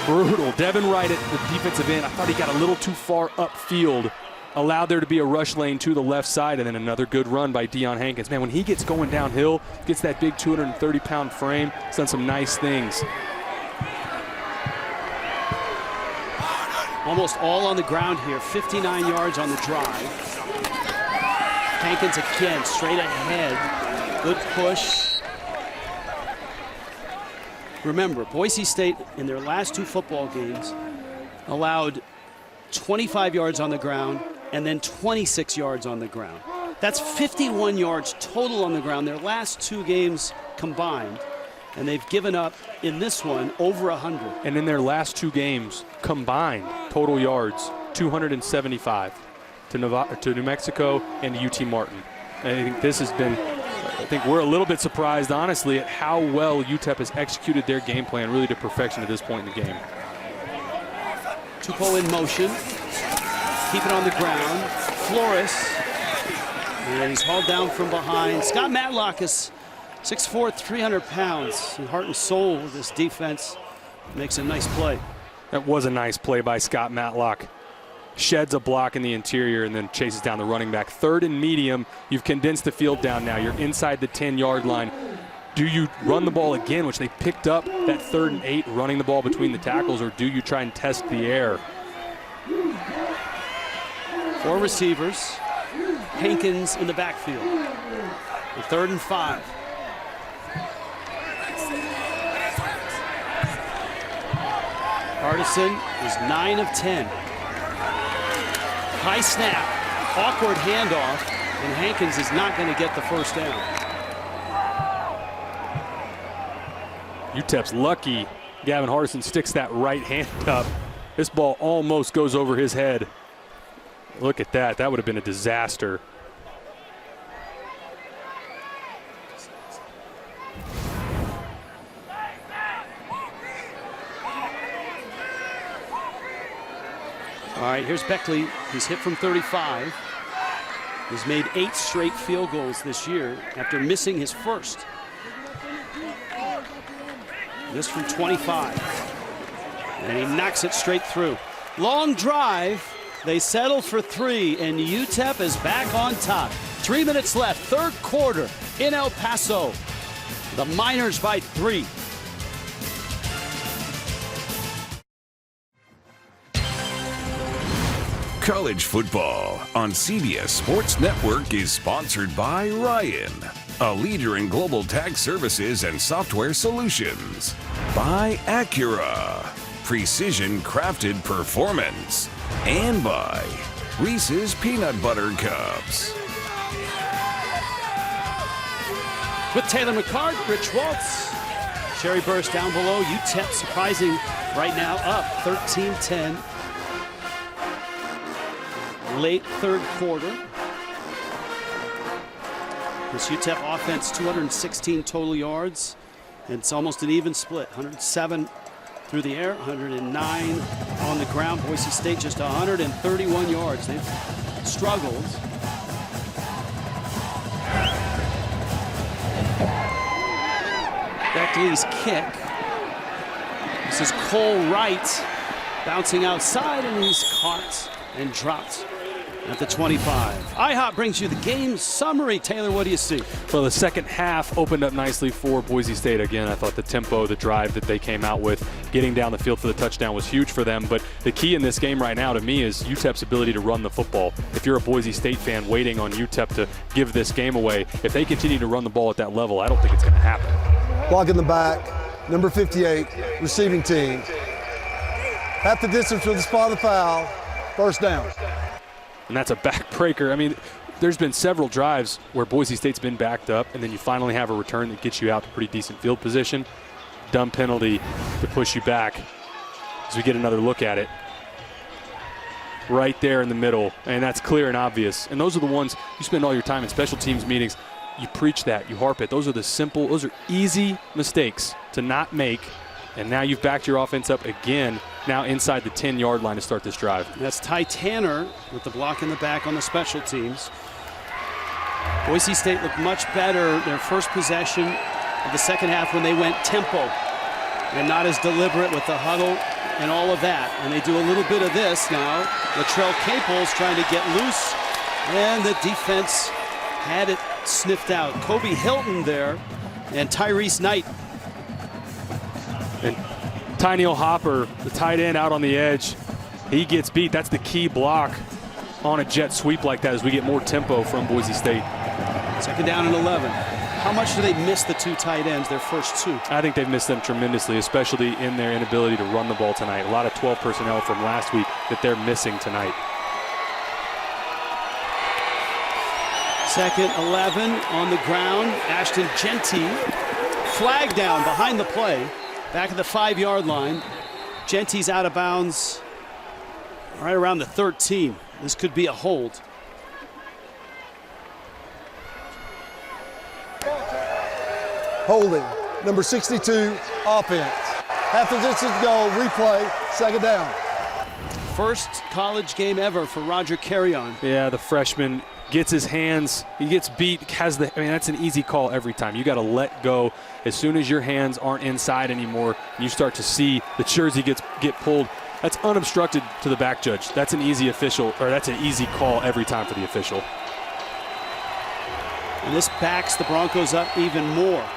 brutal. Devin Wright at the defensive end. I thought he got a little too far upfield. Allowed there to be a rush lane to the left side, and then another good run by Deion Hankins. Man, when he gets going downhill, gets that big 230-pound frame, he's done some nice things. Almost all on the ground here, 59 yards on the drive. Hankins again, straight ahead. Good push. Remember, Boise State, in their last 2 football games, allowed 25 yards on the ground and then 26 yards on the ground. That's 51 yards total on the ground, their last 2 games combined. And they've given up in this one over 100. And in their last 2 games combined, total yards, 275 to New Mexico and to UT Martin. And I think this has been, I think we're a little bit surprised, honestly, at how well UTEP has executed their game plan really to perfection at this point in the game. Tupou in motion. Keep it on the ground. Flores. And he's hauled down from behind. Scott Matlock is 6'4", 300 pounds. And heart and soul of this defense makes a nice play. That was a nice play by Scott Matlock. Sheds a block in the interior and then chases down the running back. 3rd and medium. You've condensed the field down now. You're inside the 10-yard line. Do you run the ball again, which they picked up that 3rd and 8, running the ball between the tackles, or do you try and test the air? 4 receivers. Hankins in the backfield. The 3rd and 5. Hardison is 9 of 10. High snap, awkward handoff, and Hankins is not going to get the first down. UTEP's lucky. Gavin Hardison sticks that right hand up. This ball almost goes over his head. Look at that. That would have been a disaster. All right, here's Beckley. He's hit from 35. He's made 8 straight field goals this year after missing his first. This from 25. And he knocks it straight through. Long drive. They settle for 3, and UTEP is back on top. 3 minutes left, 3rd quarter in El Paso. The Miners by 3. College football on CBS Sports Network is sponsored by Ryan, a leader in global tax services and software solutions. By Acura, precision crafted performance. And by Reese's Peanut Butter Cups. With Taylor McCart, Rich Waltz, Sherry Burst down below. UTEP surprising right now, up 13-10. Late 3rd quarter. This UTEP offense, 216 total yards. And it's almost an even split. 107 through the air, 109 on the ground. Boise State just 131 yards. They've struggled. Beckley's kick. This is Cole Wright bouncing outside, and he's caught and dropped at the 25. IHOP brings you the game summary. Taylor, what do you see? Well, the second half opened up nicely for Boise State. Again, I thought the tempo, the drive that they came out with, getting down the field for the touchdown was huge for them. But the key in this game right now to me is UTEP's ability to run the football. If you're a Boise State fan waiting on UTEP to give this game away, if they continue to run the ball at that level, I don't think it's going to happen. Block in the back, number 58, receiving team. Half the distance from the spot of the foul, 1st down. And that's a backbreaker. I mean, there's been several drives where Boise State's been backed up, and then you finally have a return that gets you out to pretty decent field position. Dumb penalty to push you back as we get another look at it. Right there in the middle, and that's clear and obvious. And those are the ones you spend all your time in special teams meetings. You preach that, you harp it. Those are the simple, those are easy mistakes to not make. And now you've backed your offense up again, now inside the 10-yard line to start this drive. That's Ty Tanner with the block in the back on the special teams. Boise State looked much better their first possession of the second half when they went tempo and not as deliberate with the huddle and all of that. And they do a little bit of this now. Latrell Caples trying to get loose, and the defense had it sniffed out. Kobe Hilton there and Tyrese Knight. And Tyneil Hopper, the tight end out on the edge, he gets beat. That's the key block on a jet sweep like that as we get more tempo from Boise State. 2nd down and 11. How much do they miss the two tight ends, their first two? I think they've missed them tremendously, especially in their inability to run the ball tonight. A lot of 12 personnel from last week that they're missing tonight. 2nd 11 on the ground. Ashton Genty, flag down behind the play, back at the 5-yard line. Genty's out of bounds right around the 13. This could be a hold. Holding, number 62, offense. Half the distance to go, replay, 2nd down. First college game ever for Roger Carrion. Yeah, the freshman gets his hands, he gets beat, that's an easy call every time. You got to let go as soon as your hands aren't inside anymore. You start to see the jersey get pulled. That's unobstructed to the back judge. That's an easy that's an easy call every time for the official. And this backs the Broncos up even more.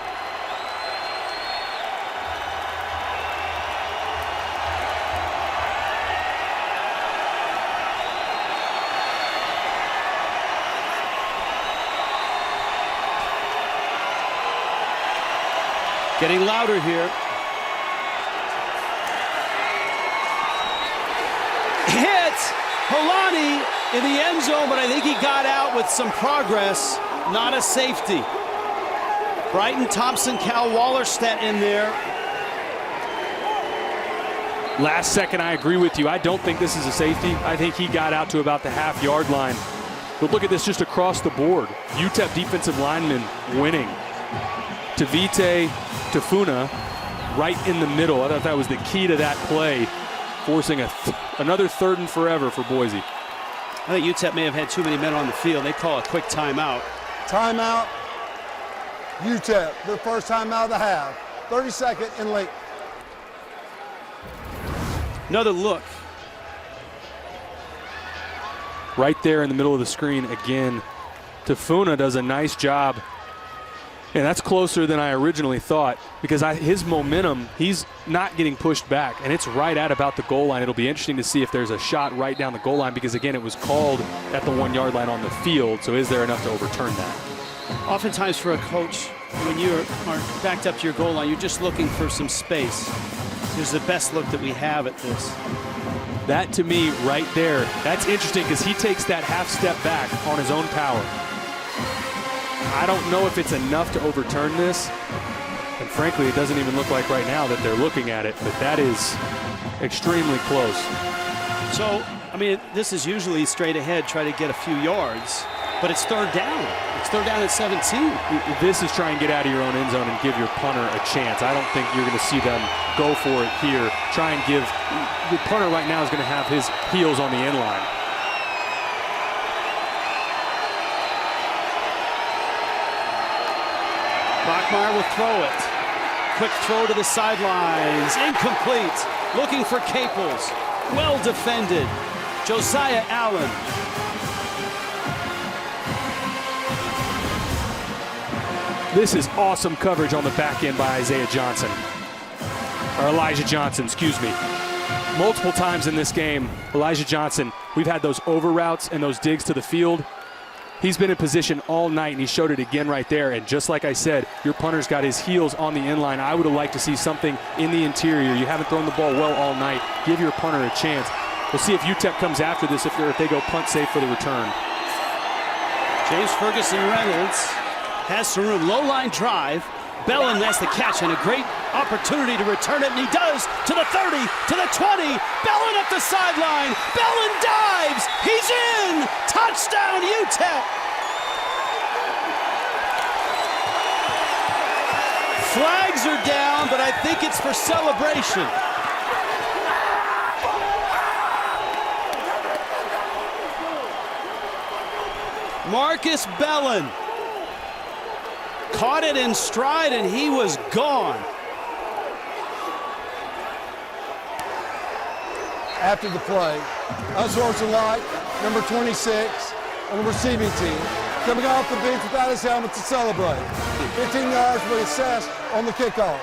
Getting louder here. Hit Holani in the end zone, but I think he got out with some progress. Not a safety. Brighton Thompson, Cal Wallerstedt in there. Last second, I agree with you. I don't think this is a safety. I think he got out to about the half-yard line. But look at this just across the board. UTEP defensive lineman winning. Tavite Tafuna right in the middle. I thought that was the key to that play, forcing another 3rd and forever for Boise. I think UTEP may have had too many men on the field. They call a quick timeout. Timeout, UTEP, their first timeout of the half. 32nd and late. Another look. Right there in the middle of the screen again. Tafuna does a nice job. And that's closer than I originally thought because his momentum, he's not getting pushed back, and it's right at about the goal line. It'll be interesting to see if there's a shot right down the goal line because, again, it was called at the 1-yard line on the field, so is there enough to overturn that? Oftentimes for a coach, when you are backed up to your goal line, you're just looking for some space. Here's the best look that we have at this. That, to me, right there, that's interesting because he takes that half step back on his own power. I don't know if it's enough to overturn this. And frankly, it doesn't even look like right now that they're looking at it, but that is extremely close. So, I mean, this is usually straight ahead, try to get a few yards, but it's 3rd down. It's 3rd down at 17. This is try and get out of your own end zone and give your punter a chance. I don't think you're going to see them go for it here. Try and give, the punter right now is going to have his heels on the end line. Bachmeier will throw it. Quick throw to the sidelines. Incomplete. Looking for Caples. Well defended. Josiah Allen. This is awesome coverage on the back end by Elijah Johnson, excuse me. Multiple times in this game, Elijah Johnson, we've had those over routes and those digs to the field. He's been in position all night, and he showed it again right there. And just like I said, your punter's got his heels on the end line. I would have liked to see something in the interior. You haven't thrown the ball well all night. Give your punter a chance. We'll see if UTEP comes after this, if they go punt safe for the return. James Ferguson Reynolds has some room. Low line drive. Bellin has the catch and a great opportunity to return it, and he does to the 30, to the 20. Bellin up the sideline. Bellin dives. He's in. Touchdown, UTEP. Flags are down, but I think it's for celebration. Marcus Bellin caught it in stride, and he was gone. After the play, unsportsmanlike, number 26 on the receiving team, coming off the bench without his helmet to celebrate. 15 yards will be assessed on the kickoff.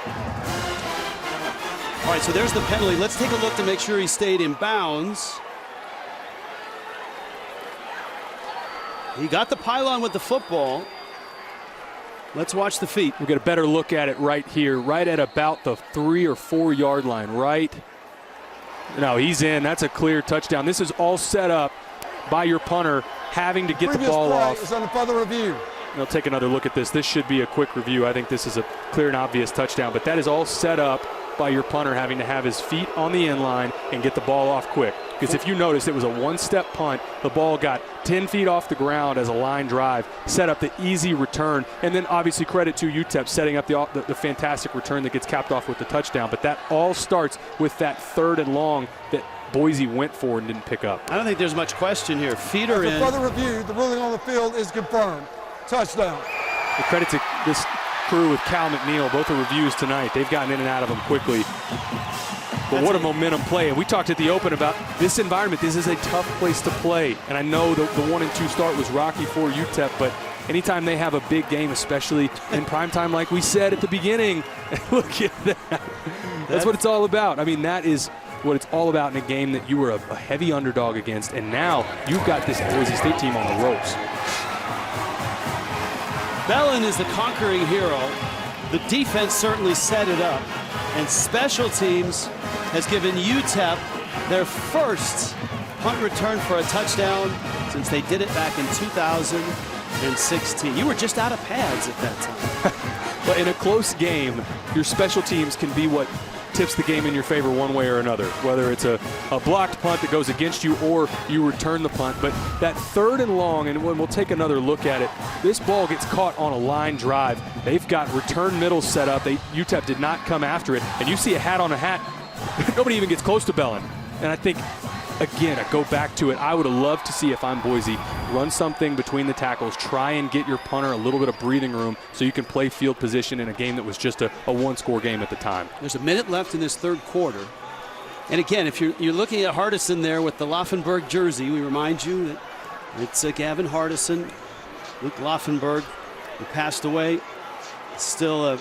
All right, so there's the penalty. Let's take a look to make sure he stayed in bounds. He got the pylon with the football. Let's watch the feet. We'll get a better look at it right here, right at about the 3 or 4 yard line, right? No, he's in. That's a clear touchdown. This is all set up by your punter having to get the ball off. Is under further review. They'll take another look at this. This should be a quick review. I think this is a clear and obvious touchdown, but that is all set up by your punter having to have his feet on the end line and get the ball off quick. Because if you notice, it was a one-step punt. The ball got 10 feet off the ground as a line drive, set up the easy return, and then obviously credit to UTEP setting up the fantastic return that gets capped off with the touchdown. But that all starts with that 3rd and long that Boise went for and didn't pick up. I don't think there's much question here. Feet are in. Further review, the ruling on the field is confirmed. Touchdown. The credit to this crew with Cal McNeil, both the reviews tonight. They've gotten in and out of them quickly. But what a momentum play. And we talked at the Open about this environment. This is a tough place to play. And I know the 1-2 start was rocky for UTEP, but anytime they have a big game, especially in primetime, like we said at the beginning, look at that. That's what it's all about. I mean, that is what it's all about in a game that you were a heavy underdog against. And now you've got this Boise State team on the ropes. Bellin is the conquering hero. The defense certainly set it up. And special teams has given UTEP their first punt return for a touchdown since they did it back in 2016. You were just out of pads at that time. But in a close game, your special teams can be what tips the game in your favor one way or another, whether it's a blocked punt that goes against you or you return the punt. But that 3rd and long, and when we'll take another look at it, this ball gets caught on a line drive. They've got return middles set up. UTEP did not come after it. And you see a hat on a hat. Nobody even gets close to Bellin. And I think, again, I go back to it. I would have loved to see, if I'm Boise, run something between the tackles, try and get your punter a little bit of breathing room so you can play field position in a game that was just a one-score game at the time. There's a minute left in this 3rd quarter. And again, if you're looking at Hardison there with the Laufenberg jersey, we remind you that it's Gavin Hardison, Luke Laufenberg, who passed away. Still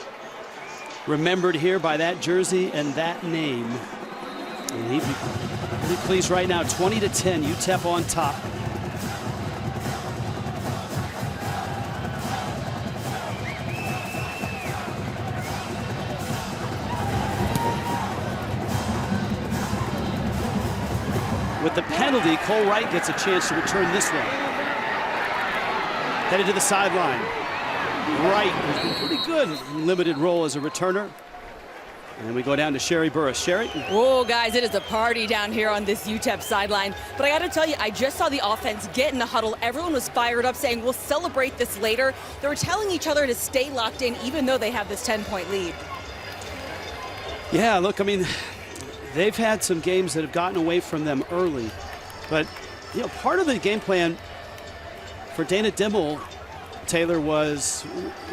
remembered here by that jersey and that name. And he'd be really pleased right now. 20-10, UTEP on top. With the penalty, Cole Wright gets a chance to return this one. Headed to the sideline. Wright has been pretty good in limited role as a returner. And we go down to Sherry Burris. Sherry? Whoa, guys, it is a party down here on this UTEP sideline. But I got to tell you, I just saw the offense get in the huddle. Everyone was fired up saying, we'll celebrate this later. They were telling each other to stay locked in, even though they have this 10-point lead. Yeah, look, I mean, they've had some games that have gotten away from them early. But, you know, part of the game plan for Dana Dimmel, Taylor, was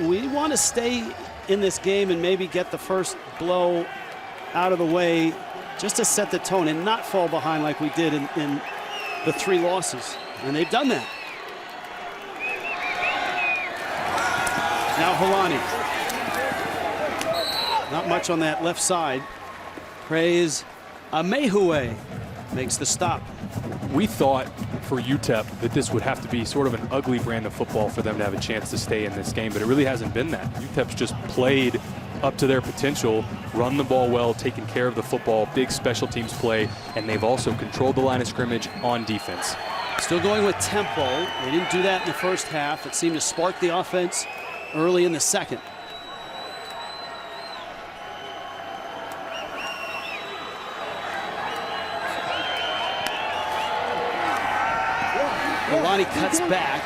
we want to stay in this game and maybe get the first blow out of the way just to set the tone and not fall behind like we did in the 3 losses. And they've done that. Now Holani. Not much on that left side. Praise Amehue makes the stop. We thought for UTEP that this would have to be sort of an ugly brand of football for them to have a chance to stay in this game, but it really hasn't been that. UTEP's just played up to their potential, run the ball well, taken care of the football, big special teams play, and they've also controlled the line of scrimmage on defense. Still going with tempo. They didn't do that in the first half. It seemed to spark the offense early in the second. Lonnie cuts back,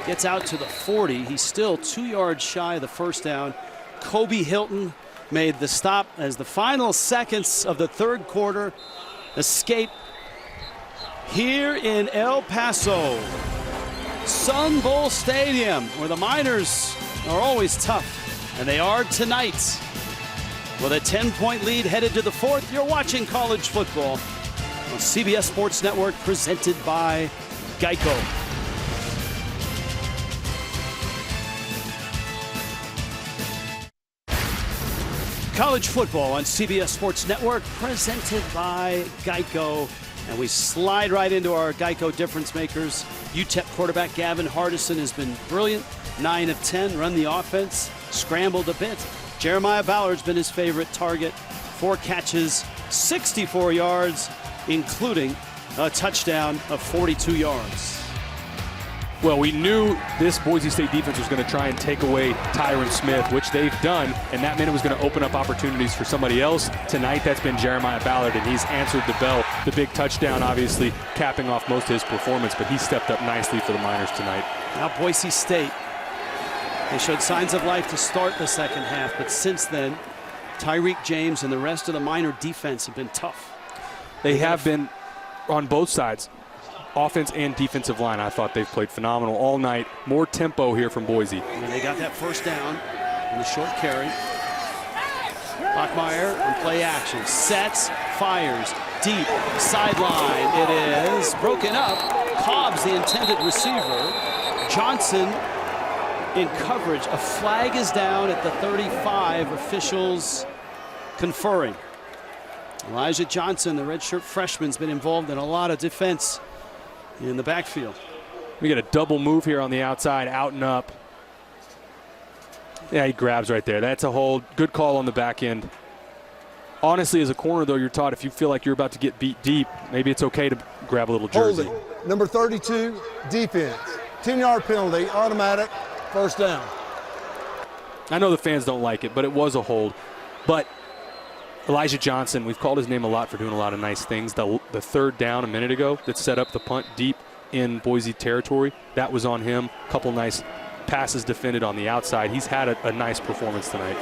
gets out to the 40. He's still 2 yards shy of the first down. Kobe Hilton made the stop as the final seconds of the 3rd quarter escape here in El Paso. Sun Bowl Stadium, where the Miners are always tough, and they are tonight. With a 10-point lead headed to the 4th, you're watching college football on CBS Sports Network, presented by Geico. College football on CBS Sports Network, presented by Geico. And we slide right into our Geico difference makers. UTEP quarterback Gavin Hardison has been brilliant. 9 of 10, run the offense, scrambled a bit. Jeremiah Ballard's been his favorite target. 4 catches, 64 yards, including a touchdown of 42 yards. Well, we knew this Boise State defense was going to try and take away Tyron Smith, which they've done, and that meant it was going to open up opportunities for somebody else. Tonight, that's been Jeremiah Ballard, and he's answered the bell. The big touchdown, obviously, capping off most of his performance, but he stepped up nicely for the Miners tonight. Now Boise State. They showed signs of life to start the second half, but since then, Tyreek James and the rest of the Miner defense have been tough. They have been on both sides. Offense and defensive line, I thought they've played phenomenal all night. More tempo here from Boise. And they got that first down in the short carry. Bachmeier on play action. Sets, fires, deep, sideline. It is broken up. Cobb's the intended receiver. Johnson in coverage. A flag is down at the 35. Officials conferring. Elijah Johnson, the redshirt freshman, has been involved in a lot of defense in the backfield. We get a double move here on the outside, out and up. Yeah, he grabs right there. That's a hold. Good call on the back end. Honestly, as a corner, though, you're taught if you feel like you're about to get beat deep, maybe it's okay to grab a little jersey. Holding. Number 32, defense. 10-yard penalty, automatic, first down. I know the fans don't like it, but it was a hold. But Elijah Johnson, we've called his name a lot for doing a lot of nice things. The third down a minute ago that set up the punt deep in Boise territory, that was on him. A couple nice passes defended on the outside. He's had a nice performance tonight.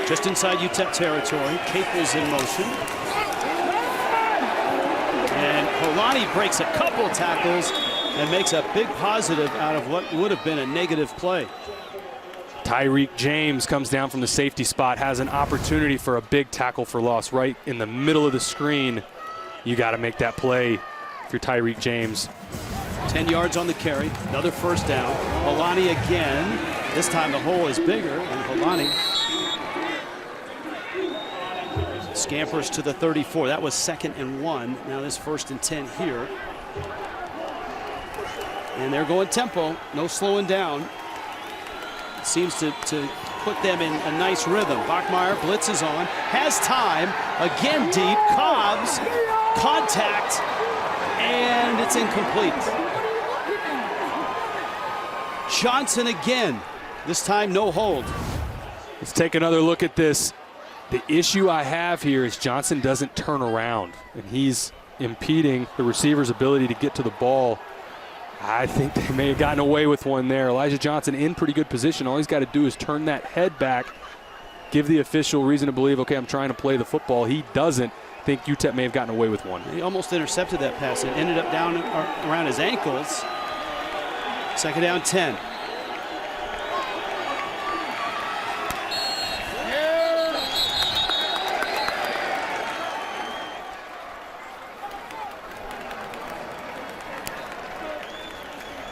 Just inside UTEP territory, Capel's in motion. And Holani breaks a couple tackles and makes a big positive out of what would have been a negative play. Tyreek James comes down from the safety spot, has an opportunity for a big tackle for loss right in the middle of the screen. You got to make that play if you're Tyreek James. 10 yards on the carry, another first down. Holani again. This time the hole is bigger, and Holani scampers to the 34. That was 2nd and 1. Now this 1st and 10 here. And they're going tempo, no slowing down. It seems to put them in a nice rhythm. Bachmeier blitzes on, has time, again deep, Cobbs, contact, and it's incomplete. Johnson again, this time no hold. Let's take another look at this. The issue I have here is Johnson doesn't turn around, and he's impeding the receiver's ability to get to the ball. I think they may have gotten away with one there. Elijah Johnson in pretty good position. All he's got to do is turn that head back, give the official reason to believe, okay, I'm trying to play the football. He doesn't. I think UTEP may have gotten away with one. He almost intercepted that pass. It ended up down around his ankles. 2nd down, 10.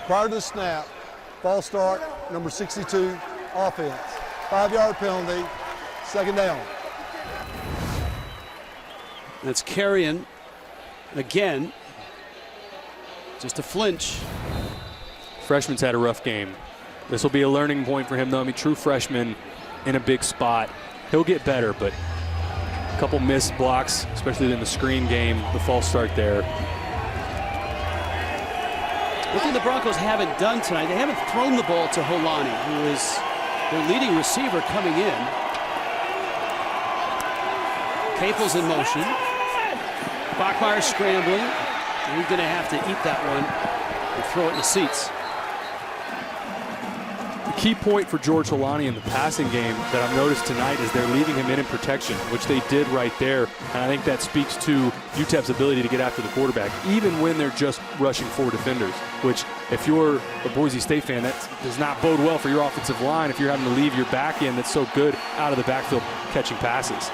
Prior to the snap, false start, number 62, offense. 5-yard penalty, 2nd down. That's Carrion again. Just a flinch. Freshman's had a rough game. This will be a learning point for him, though. I mean, true freshman in a big spot. He'll get better, but a couple missed blocks, especially in the screen game, the false start there. One thing the Broncos haven't done tonight, they haven't thrown the ball to Holani, who is their leading receiver coming in. Capel's in motion. Bachmeier scrambling. And he's going to have to eat that one and throw it in the seats. The key point for George Holani in the passing game that I've noticed tonight is they're leaving him in protection, which they did right there. And I think that speaks to UTEP's ability to get after the quarterback, even when they're just rushing 4 defenders, which if you're a Boise State fan, that does not bode well for your offensive line if you're having to leave your back end that's so good out of the backfield catching passes.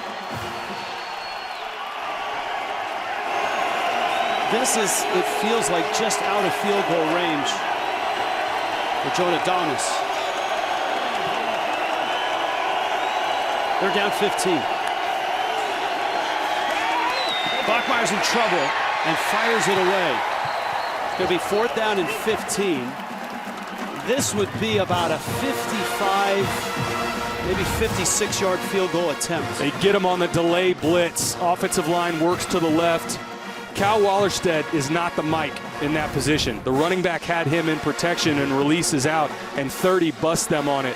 It feels like just out of field goal range for Jonah Damas. They're down 15. Bachmeier's in trouble and fires it away. It's going to be 4th down and 15. This would be about a 55, maybe 56-yard field goal attempt. They get him on the delay blitz. Offensive line works to the left. Cal Wallerstedt is not the Mike in that position. The running back had him in protection and releases out, and 30 busts them on it.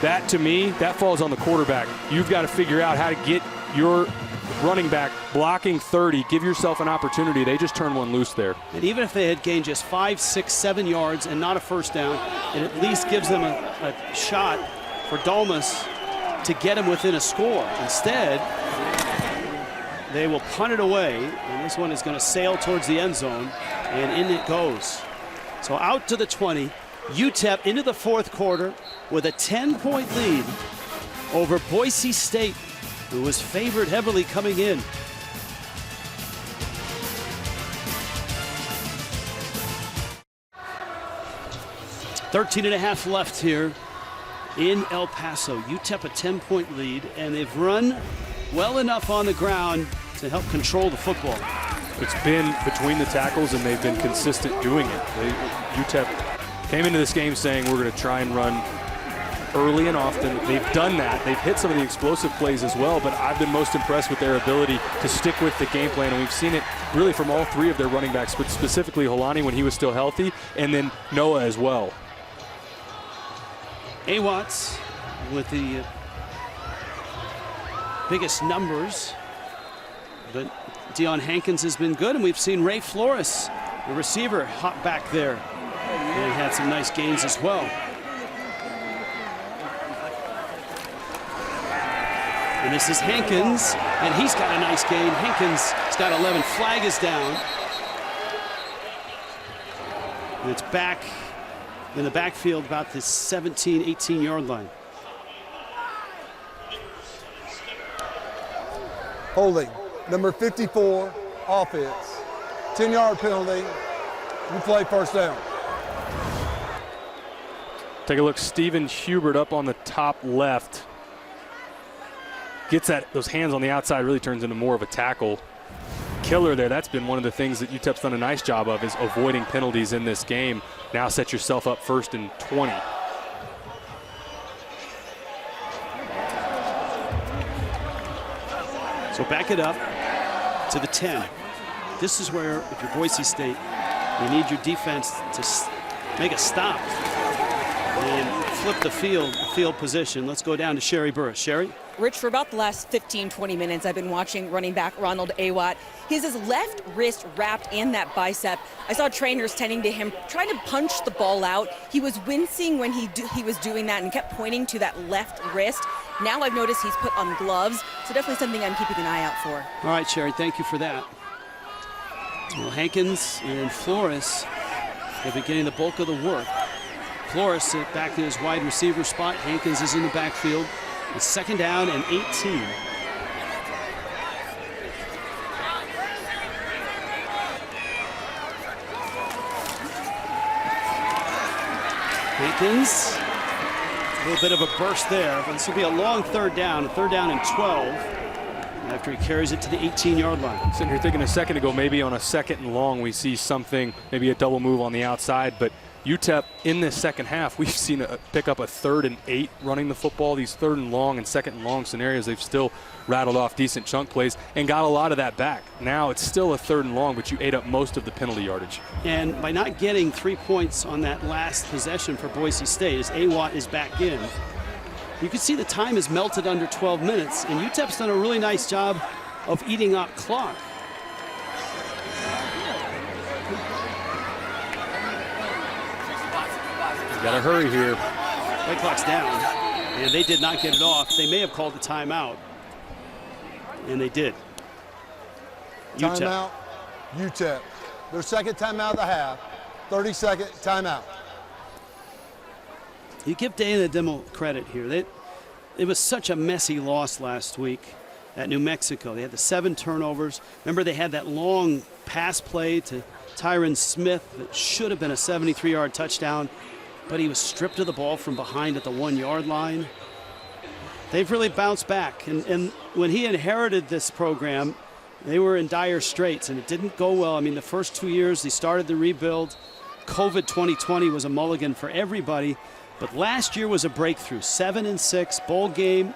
That, to me, that falls on the quarterback. You've got to figure out how to get your running back blocking 30. Give yourself an opportunity. They just turned one loose there. And even if they had gained just 5, 6, 7 yards and not a first down, it at least gives them a shot for Dolmas to get him within a score. Instead, they will punt it away, and this one is going to sail towards the end zone, and in it goes. So out to the 20. UTEP into the 4th quarter with a 10-point lead over Boise State, who was favored heavily coming in. .13.5 left here in El Paso. UTEP a 10-point lead, and they've run well enough on the ground to help control the football. It's been between the tackles, and they've been consistent doing it. UTEP came into this game saying we're going to try and run early and often. They've done that. They've hit some of the explosive plays as well, but I've been most impressed with their ability to stick with the game plan, and we've seen it really from all 3 of their running backs, but specifically Holani when he was still healthy, and then Noah as well. Watts with the biggest numbers, but Deion Hankins has been good, and we've seen Ray Flores, the receiver, hop back there and had some nice gains as well. And this is Hankins, and he's got a nice gain. Hankins has got 11. Flag is down. And it's back in the backfield about the 17, 18-yard line. Holding, number 54, offense. 10-yard penalty. You play first down. Take a look. Steven Hubert up on the top left. Gets those hands on the outside, really turns into more of a tackle. Killer there. That's been one of the things that UTEP's done a nice job of, is avoiding penalties in this game. Now set yourself up 1st and 20. So back it up to the 10. This is where, if you're Boise State, you need your defense to make a stop and flip the field position. Let's go down to Sherry Burris. Sherry? Rich, for about the last 15, 20 minutes, I've been watching running back Ronald Awatt. He has his left wrist wrapped in that bicep. I saw trainers tending to him, trying to punch the ball out. He was wincing when he was doing that and kept pointing to that left wrist. Now I've noticed he's put on gloves, so definitely something I'm keeping an eye out for. All right, Sherry, thank you for that. Well, Hankins and Flores have been getting the bulk of the work. Flores back in his wide receiver spot. Hankins is in the backfield. It's 2nd down and 18. Hankins, a little bit of a burst there, but this will be a long 3rd down, 3rd down and 12, after he carries it to the 18-yard line. Sitting here thinking a second ago, maybe on a 2nd and long, we see something, maybe a double move on the outside, but UTEP in this second half, we've seen pick up a 3rd and 8 running the football. These 3rd and long and 2nd and long scenarios, they've still rattled off decent chunk plays and got a lot of that back. Now it's still a 3rd and long, but you ate up most of the penalty yardage. And by not getting 3 points on that last possession for Boise State, as Awatt is back in, you can see the time has melted under 12 minutes, and UTEP's done a really nice job of eating up clock. Got to hurry here. Play clock's down, and they did not get it off. They may have called the timeout, and they did. Timeout, UTEP. Their 2nd timeout of the half. 30-second timeout. You give Dana Dimmel credit here. It was such a messy loss last week at New Mexico. They had the 7 turnovers. Remember, they had that long pass play to Tyron Smith that should have been a 73-yard touchdown, but he was stripped of the ball from behind at the 1-yard line. They've really bounced back. And when he inherited this program, they were in dire straits, and it didn't go well. I mean, the first 2 years, they started the rebuild. COVID 2020 was a mulligan for everybody. But last year was a breakthrough. 7-6, bowl game.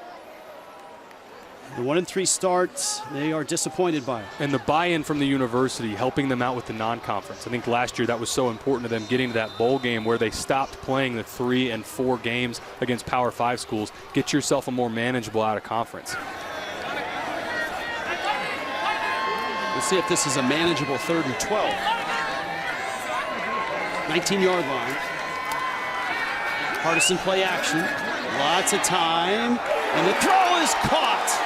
The 1-3 starts, they are disappointed by it. And the buy-in from the university, helping them out with the non-conference. I think last year that was so important to them getting to that bowl game where they stopped playing the 3 and 4 games against Power 5 schools. Get yourself a more manageable out-of-conference. We'll see if this is a manageable 3rd and 12. 19-yard line. Partisan play action. Lots of time. And the throw is caught.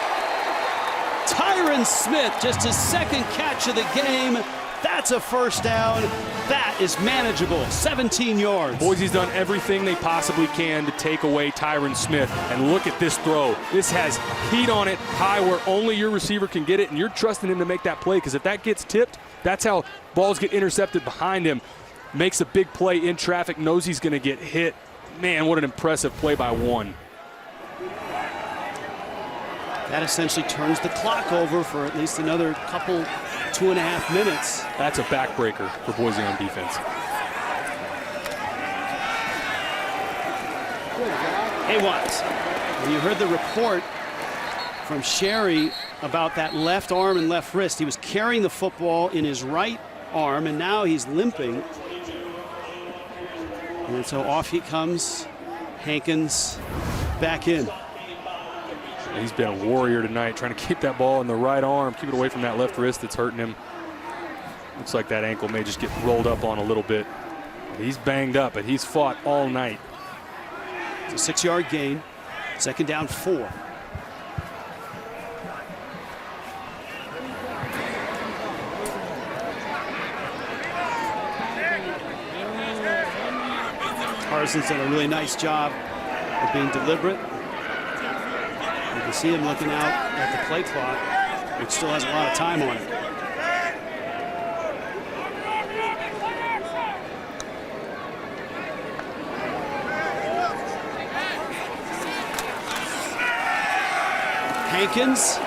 Tyron Smith, just his 2nd catch of the game. That's a first down. That is manageable. 17 yards. Boise's done everything they possibly can to take away Tyron Smith. And look at this throw. This has heat on it, high where only your receiver can get it, and you're trusting him to make that play, because if that gets tipped, that's how balls get intercepted behind him. Makes a big play in traffic, knows he's going to get hit. Man, what an impressive play by one. That essentially turns the clock over for at least another couple, 2.5 minutes. That's a backbreaker for Boise on defense. Hey, Watts, when you heard the report from Sherry about that left arm and left wrist, he was carrying the football in his right arm, and now he's limping. And so off he comes. Hankins back in. He's been a warrior tonight, trying to keep that ball in the right arm, keep it away from that left wrist that's hurting him. Looks like that ankle may just get rolled up on a little bit. He's banged up, but he's fought all night. It's a 6-yard gain. 2nd down, 4. Carson's done a really nice job of being deliberate. You can see him looking out at the play clock, which still has a lot of time on it. Hankins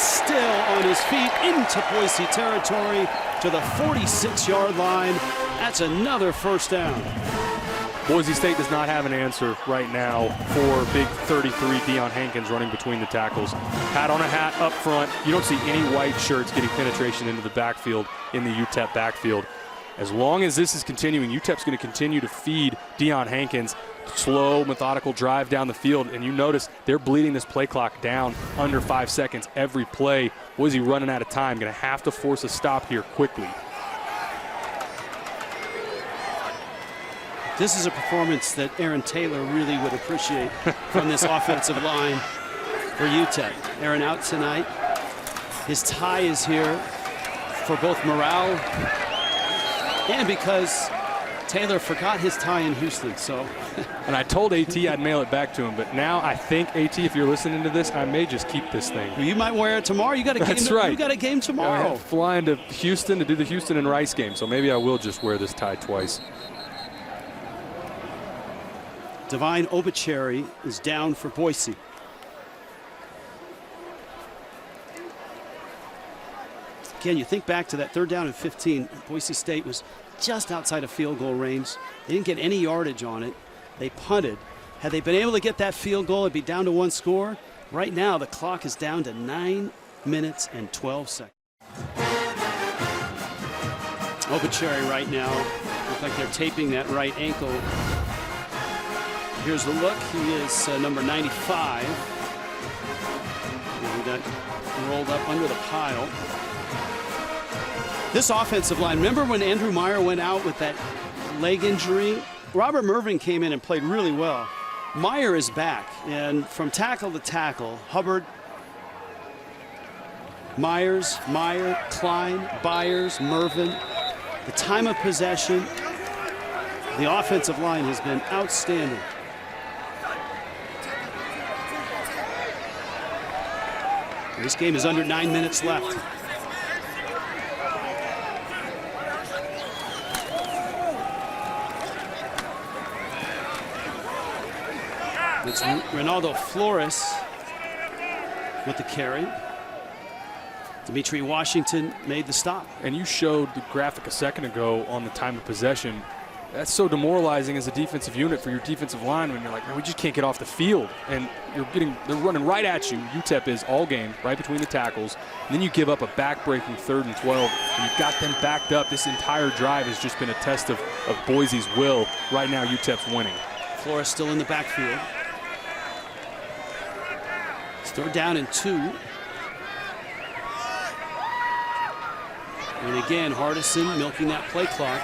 still on his feet into Boise territory to the 46-yard line. That's another first down. Boise State does not have an answer right now for big 33 Deion Hankins running between the tackles. Hat on a hat up front. You don't see any white shirts getting penetration into the backfield in the UTEP backfield. As long as this is continuing, UTEP's going to continue to feed Deion Hankins. Slow, methodical drive down the field, and you notice they're bleeding this play clock down under 5 seconds every play. Boise running out of time, going to have to force a stop here quickly. This is a performance that Aaron Taylor really would appreciate from this offensive line for UTEP. Aaron out tonight. His tie is here for both morale and because Taylor forgot his tie in Houston. So, and I told AT I'd mail it back to him, but now I think, AT, if you're listening to this, I may just keep this thing. You might wear it tomorrow. You got a game. That's right. You got a game tomorrow. I'm flying to Houston to do the Houston and Rice game, so maybe I will just wear this tie twice. Divine Obichari is down for Boise. Again, you think back to that 3rd down and 15. Boise State was just outside of field goal range. They didn't get any yardage on it. They punted. Had they been able to get that field goal, it'd be down to 1 score. Right now, the clock is down to 9 minutes and 12 seconds. Obichari right now, look like they're taping that right ankle. Here's the look. He is number 95. And he got rolled up under the pile. This offensive line, remember when Andrew Meyer went out with that leg injury? Robert Mervin came in and played really well. Meyer is back, and from tackle to tackle, Hubbard, Myers, Meyer, Klein, Byers, Mervin. The time of possession, the offensive line has been outstanding. This game is under 9 minutes left. It's Ronaldo Flores with the carry. Dimitri Washington made the stop. And you showed the graphic a second ago on the time of possession. That's so demoralizing as a defensive unit for your defensive line when you're like, man, we just can't get off the field. And they're running right at you. UTEP is all game, right between the tackles. And then you give up a back-breaking 3rd and 12. And you've got them backed up. This entire drive has just been a test of Boise's will. Right now, UTEP's winning. Flores still in the backfield. It's 3rd down and 2. And again, Hardison milking that play clock.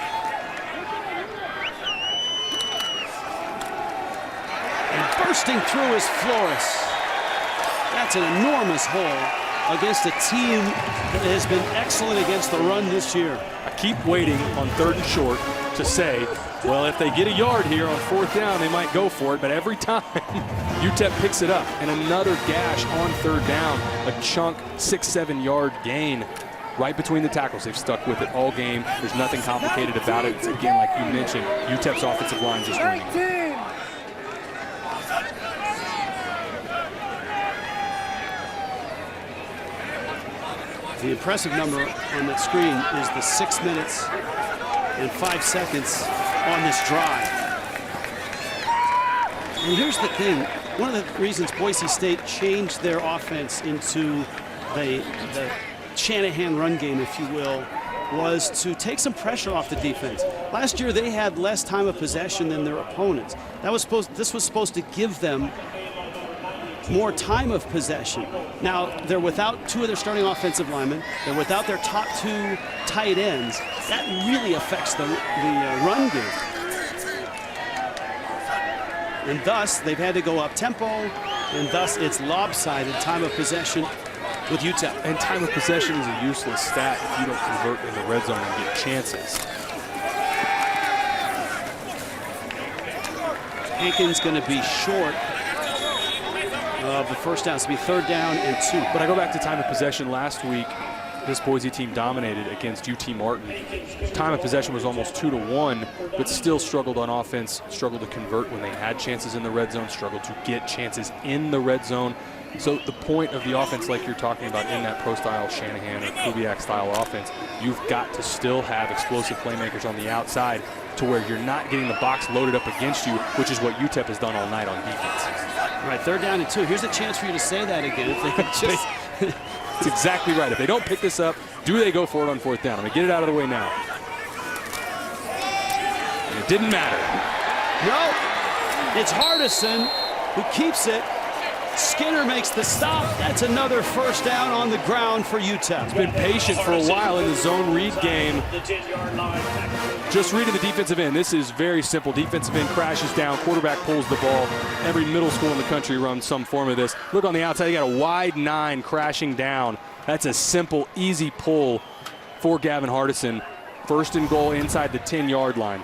And bursting through is Flores. That's an enormous hole against a team that has been excellent against the run this year. I keep waiting on 3rd and short to say, well, if they get a yard here on 4th down, they might go for it. But every time, UTEP picks it up. And another gash on 3rd down, a chunk 6-7 yard gain. Right between the tackles. They've stuck with it all game. There's nothing complicated about it. It's, again, like you mentioned, UTEP's offensive line just winning. The impressive number on that screen is the 6 minutes and 5 seconds on this drive. And here's the thing. One of the reasons Boise State changed their offense into the Shanahan run game, if you will, was to take some pressure off the defense. Last year they had less time of possession than their opponents. This was supposed to give them more time of possession. Now they're without 2 of their starting offensive linemen. They're without their top 2 tight ends. That really affects the run game. And thus they've had to go up tempo, and thus it's lopsided time of possession with UTEP. And time of possession is a useless stat if you don't convert in the red zone and get chances. Hankins going to be short of the first down. It's going to be 3rd down and 2. But I go back to time of possession last week. This Boise team dominated against UT Martin. Time of possession was almost 2-1, but still struggled on offense, struggled to convert when they had chances in the red zone, struggled to get chances in the red zone. So the point of the offense, like you're talking about in that pro-style Shanahan or Kubiak-style offense, you've got to still have explosive playmakers on the outside to where you're not getting the box loaded up against you, which is what UTEP has done all night on defense. All right, 3rd down and 2. Here's a chance for you to say that again. If they could just... That's exactly right. If they don't pick this up, do they go for it on 4th down? I'm going to get it out of the way now. And it didn't matter. No, it's Hardison who keeps it. Skinner makes the stop. That's another 1st down on the ground for UTEP. It's been patient for a while in the zone read game. Just reading the defensive end. This is very simple. Defensive end crashes down. Quarterback pulls the ball. Every middle school in the country runs some form of this. Look on the outside. You got a wide 9 crashing down. That's a simple, easy pull for Gavin Hardison. 1st and goal inside the 10-yard line.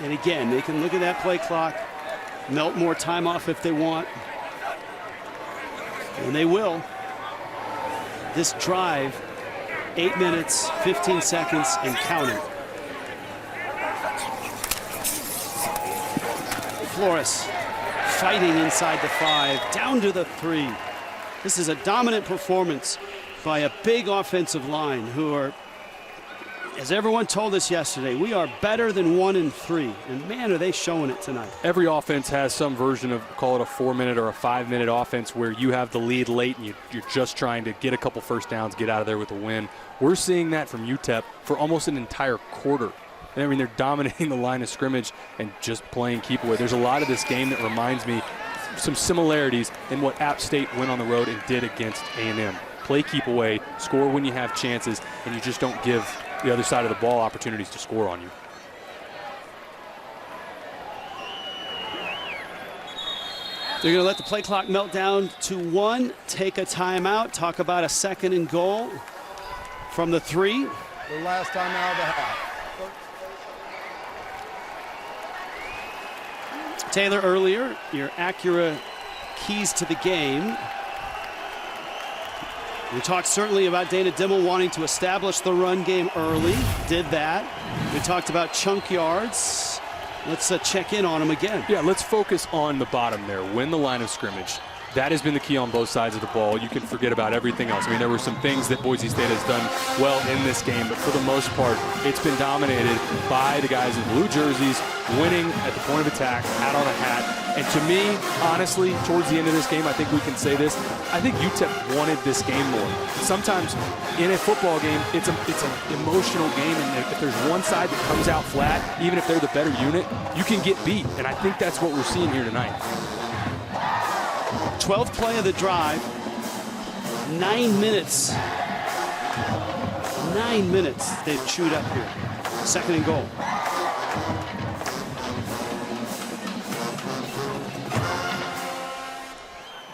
And again, they can look at that play clock, melt more time off if they want. And they will. This drive, 8 minutes, 15 seconds, and counting. Flores fighting inside the 5, down to the 3. This is a dominant performance by a big offensive line who are, as everyone told us yesterday, we are better than 1 and 3. And man, are they showing it tonight. Every offense has some version of, call it a 4-minute or a 5-minute offense where you have the lead late and you're just trying to get a couple 1st downs, get out of there with a win. We're seeing that from UTEP for almost an entire quarter. I mean, they're dominating the line of scrimmage and just playing keep away. There's a lot of this game that reminds me some similarities in what App State went on the road and did against A&M. Play keep away, score when you have chances, and you just don't give the other side of the ball opportunities to score on you. They're going to let the play clock melt down to 1, take a timeout, talk about a 2nd and goal from the 3. The last time out of the half. Taylor, earlier, your Acura keys to the game. We talked certainly about Dana Dimel wanting to establish the run game early. Did that. We talked about chunk yards. Let's check in on them again. Yeah, let's focus on the bottom there. Win the line of scrimmage. That has been the key on both sides of the ball. You can forget about everything else. I mean, there were some things that Boise State has done well in this game, but for the most part, it's been dominated by the guys in blue jerseys, winning at the point of attack, hat on a hat. And to me, honestly, towards the end of this game, I think we can say this, I think UTEP wanted this game more. Sometimes in a football game, it's an emotional game, and if there's one side that comes out flat, even if they're the better unit, you can get beat. And I think that's what we're seeing here tonight. 12th play of the drive. 9 minutes. 9 minutes they've chewed up here. 2nd and goal.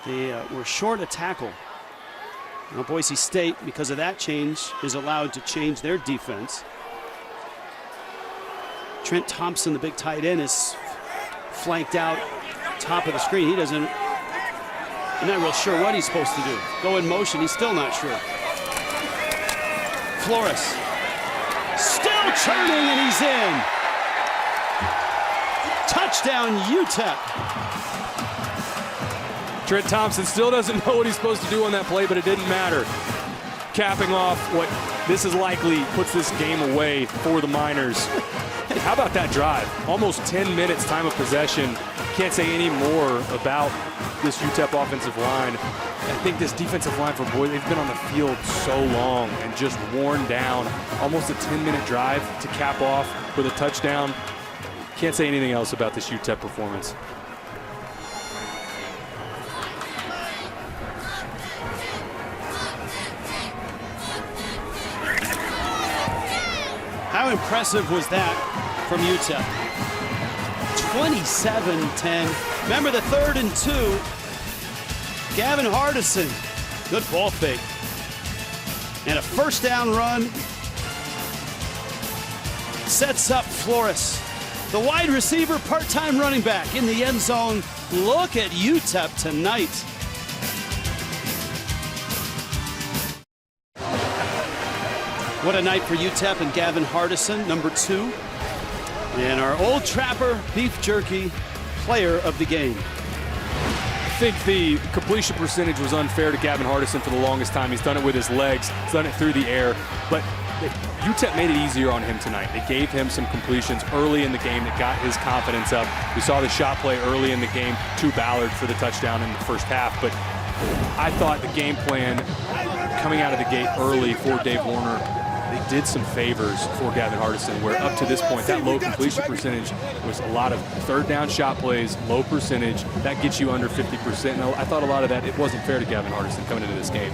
They were short a tackle. Now Boise State, because of that change, is allowed to change their defense. Trent Thompson, the big tight end, is flanked out top of the screen. He doesn't. I'm not real sure what he's supposed to do. Go in motion, he's still not sure. Flores, still churning, and he's in. Touchdown, UTEP. Trent Thompson still doesn't know what he's supposed to do on that play, but it didn't matter. Capping off what this is likely puts this game away for the Miners. How about that drive? Almost 10 minutes time of possession. Can't say any more about this UTEP offensive line. I think this defensive line for Boise, they've been on the field so long and just worn down. Almost a 10-minute drive to cap off with a touchdown. Can't say anything else about this UTEP performance. How impressive was that from UTEP? 27-10. Remember the 3rd and 2. Gavin Hardison, good ball fake. And a first down run. Sets up Flores. The wide receiver, part-time running back in the end zone. Look at UTEP tonight. What a night for UTEP and Gavin Hardison, number 2. And our old trapper, beef jerky, player of the game. I think the completion percentage was unfair to Gavin Hardison for the longest time. He's done it with his legs, he's done it through the air, but UTEP made it easier on him tonight. They gave him some completions early in the game that got his confidence up. We saw the shot play early in the game to Ballard for the touchdown in the first half, but I thought the game plan coming out of the gate early for Dave Warner, they did some favors for Gavin Hardison, where up to this point, that low completion percentage was a lot of 3rd down shot plays, low percentage. That gets you under 50%. And I thought a lot of that, it wasn't fair to Gavin Hardison coming into this game.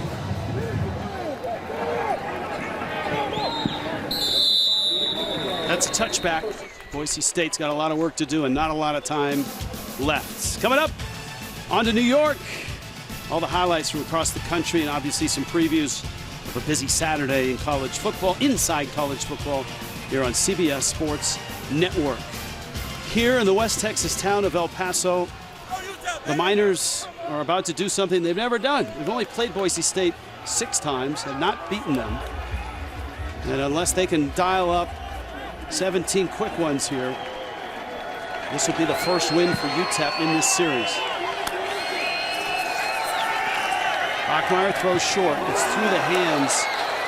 That's a touchback. Boise State's got a lot of work to do and not a lot of time left. Coming up, on to New York. All the highlights from across the country and obviously some previews of a busy Saturday in college football, inside college football, here on CBS Sports Network. Here in the West Texas town of El Paso, the Miners are about to do something they've never done. They've only played Boise State 6 times, have not beaten them. And unless they can dial up 17 quick ones here, this will be the first win for UTEP in this series. Bachmeier throws short. It's through the hands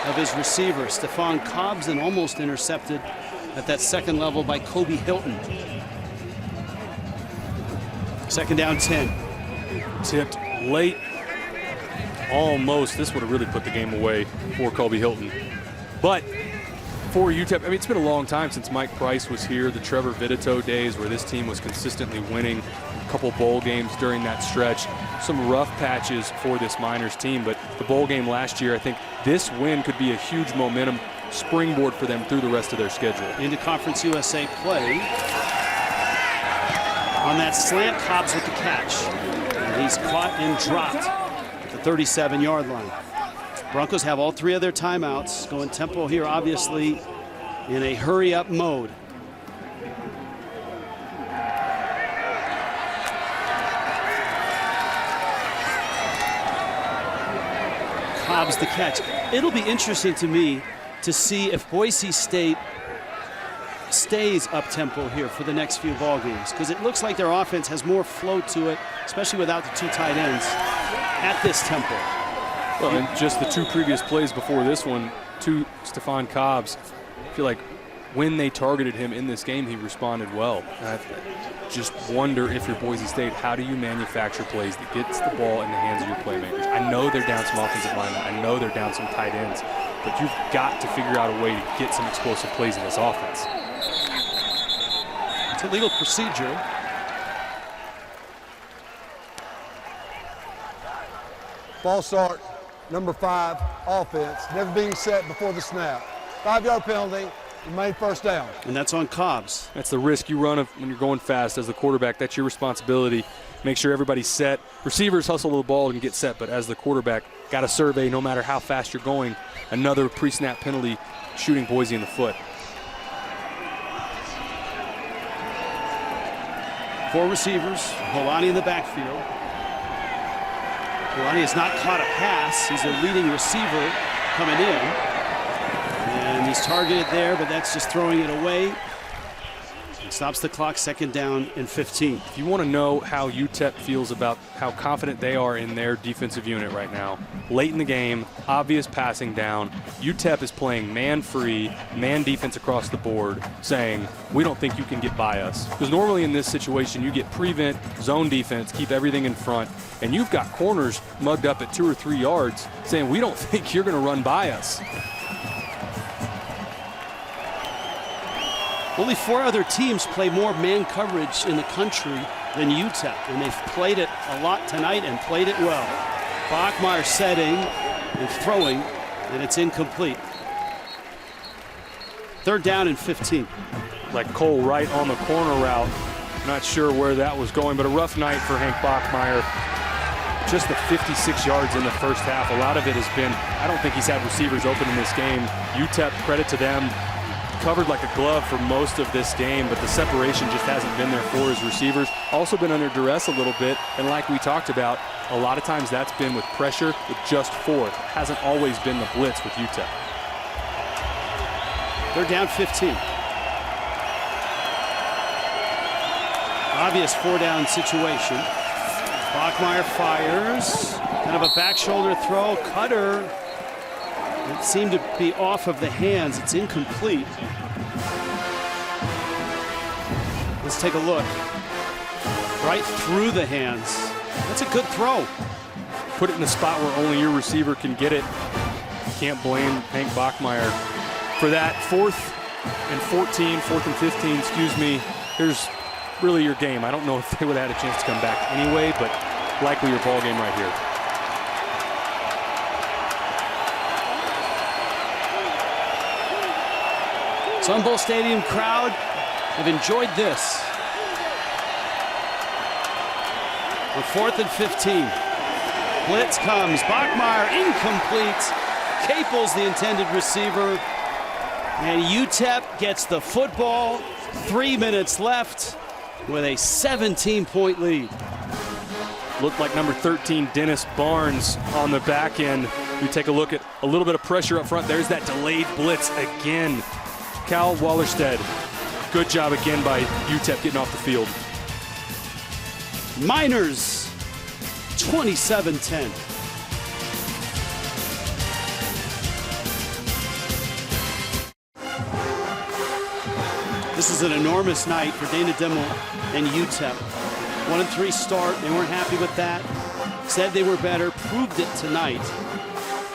of his receiver, Stephon Cobbs, and almost intercepted at that second level by Kobe Hilton. 2nd down 10. Tipped late. Almost. This would have really put the game away for Kobe Hilton. But for UTEP, I mean, it's been a long time since Mike Price was here, the Trevor Vitito days where this team was consistently winning, a couple bowl games during that stretch. Some rough patches for this Miners team, but the bowl game last year, I think this win could be a huge momentum springboard for them through the rest of their schedule. Into Conference USA play. On that slant, Cobbs with the catch. And he's caught and dropped at the 37-yard line. Broncos have all 3 of their timeouts, going tempo here, obviously, in a hurry-up mode. Cobbs the catch. It'll be interesting to me to see if Boise State stays up-tempo here for the next few ball games? Because it looks like their offense has more flow to it, especially without the two tight ends at this tempo. Well, and just the two previous plays before this one, to Stephon Cobbs, I feel like when they targeted him in this game, he responded well. I just wonder if you're Boise State, how do you manufacture plays that gets the ball in the hands of your playmakers? I know they're down some offensive linemen. I know they're down some tight ends. But you've got to figure out a way to get some explosive plays in this offense. It's a legal procedure. Ball start, number 5, offense, never being set before the snap. 5-yard penalty, remain first down. And that's on Cobbs. That's the risk you run when you're going fast as the quarterback. That's your responsibility. Make sure everybody's set. Receivers hustle the ball and get set, but as the quarterback, got to survey no matter how fast you're going. Another pre-snap penalty shooting Boise in the foot. 4 receivers, Holani in the backfield. Holani has not caught a pass. He's a leading receiver coming in. And he's targeted there, but that's just throwing it away. He stops the clock, 2nd down and 15. If you want to know how UTEP feels about how confident they are in their defensive unit right now, late in the game, obvious passing down, UTEP is playing man-free, man defense across the board, saying, we don't think you can get by us. Because normally in this situation, you get prevent, zone defense, keep everything in front, and you've got corners mugged up at 2 or 3 yards saying, we don't think you're going to run by us. Only 4 other teams play more man coverage in the country than UTEP, and they've played it a lot tonight and played it well. Bachmeier setting and throwing, and it's incomplete. 3rd down and 15. Like Cole right on the corner route. Not sure where that was going, but a rough night for Hank Bachmeier. Just the 56 yards in the first half. A lot of it has been, I don't think he's had receivers open in this game. UTEP, credit to them, covered like a glove for most of this game, but the separation just hasn't been there for his receivers. Also been under duress a little bit, and like we talked about, a lot of times that's been with pressure with just 4. It hasn't always been the blitz with UTEP. 3rd down, 15. Obvious 4-down situation. Bachmeier fires, kind of a back shoulder throw, cutter. It seemed to be off of the hands. It's incomplete. Let's take a look. Right through the hands. That's a good throw. Put it in a spot where only your receiver can get it. Can't blame Hank Bachmeier for that. 4th and 14, 4th and 15, excuse me. Here's really your game. I don't know if they would have had a chance to come back anyway, but likely your ball game right here. Sun Bowl Stadium crowd have enjoyed this. On 4th and 15. Blitz comes. Bachmeier incomplete. Capel's the intended receiver. And UTEP gets the football. 3 minutes left with a 17-point lead. Looked like number 13, Dennis Barnes, on the back end. We take a look at a little bit of pressure up front. There's that delayed blitz again. Cal Wallerstedt, good job again by UTEP getting off the field. Miners, 27-10. This is an enormous night for Dana Dimel and UTEP. 1-3 start, they weren't happy with that. Said they were better, proved it tonight.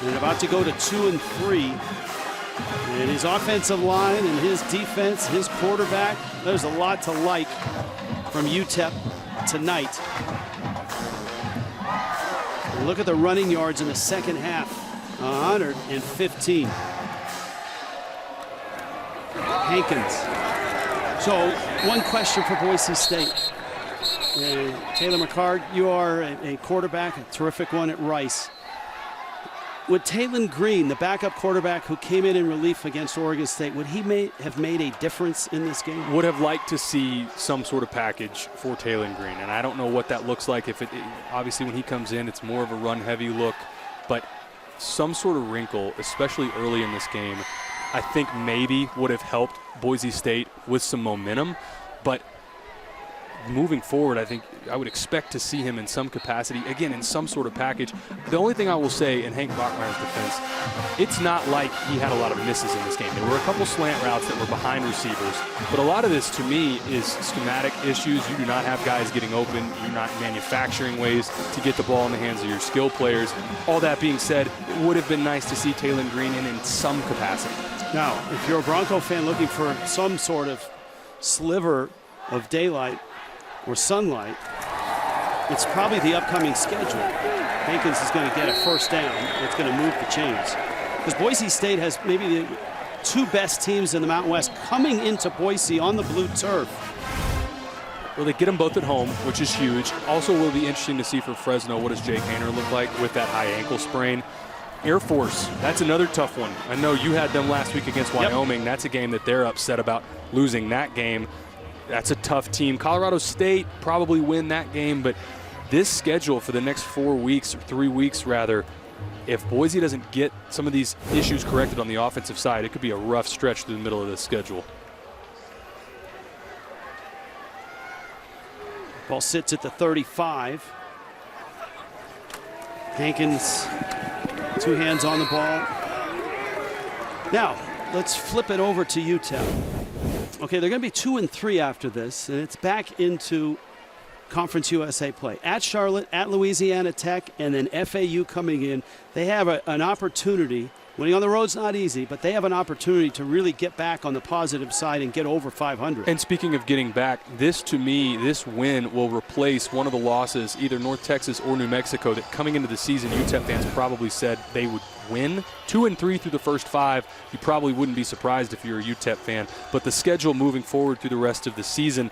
And about to go to 2-3. And his offensive line and his defense, his quarterback, there's a lot to like from UTEP tonight. And look at the running yards in the second half, 115. Hankins. So one question for Boise State. Taylor McCart, you are a quarterback, a terrific one at Rice. Would Taylon Green, the backup quarterback who came in relief against Oregon State, would he have made a difference in this game? Would have liked to see some sort of package for Taylon Green, and I don't know what that looks like. Obviously when he comes in, it's more of a run-heavy look, but some sort of wrinkle, especially early in this game. I think maybe would have helped Boise State with some momentum. But moving forward, I think I would expect to see him in some capacity, again, in some sort of package. The only thing I will say in Hank Bachmeier's defense, it's not like he had a lot of misses in this game. There were a couple slant routes that were behind receivers, but a lot of this, to me, is schematic issues. You do not have guys getting open. You're not manufacturing ways to get the ball in the hands of your skill players. All that being said, it would have been nice to see Taylon Green in some capacity. Now, if you're a Bronco fan looking for some sort of sliver of daylight or sunlight, it's probably the upcoming schedule. Hankins is going to get a first down. It's going to move the chains. Because Boise State has maybe the two best teams in the Mountain West coming into Boise on the blue turf. Well, they get them both at home, which is huge. Also will be interesting to see for Fresno, what does Jake Haener look like with that high ankle sprain. Air Force, that's another tough one. I know you had them last week against Wyoming. Yep. That's a game that they're upset about losing that game. That's a tough team. Colorado State probably win that game, but this schedule for the next 4 weeks, or 3 weeks rather, if Boise doesn't get some of these issues corrected on the offensive side, it could be a rough stretch through the middle of this schedule. Ball sits at the 35. Hankins, 2 hands on the ball. Now, let's flip it over to UTEP. Okay, they're going to be 2-3 after this, and it's back into Conference USA play. At Charlotte, at Louisiana Tech, and then FAU coming in. They have an opportunity. Winning on the road's not easy, but they have an opportunity to really get back on the positive side and get over 500. And speaking of getting back, this to me, this win will replace one of the losses, either North Texas or New Mexico, that coming into the season, UTEP fans probably said they would win. 2-3 through the first 5. You probably wouldn't be surprised if you're a UTEP fan. But the schedule moving forward through the rest of the season,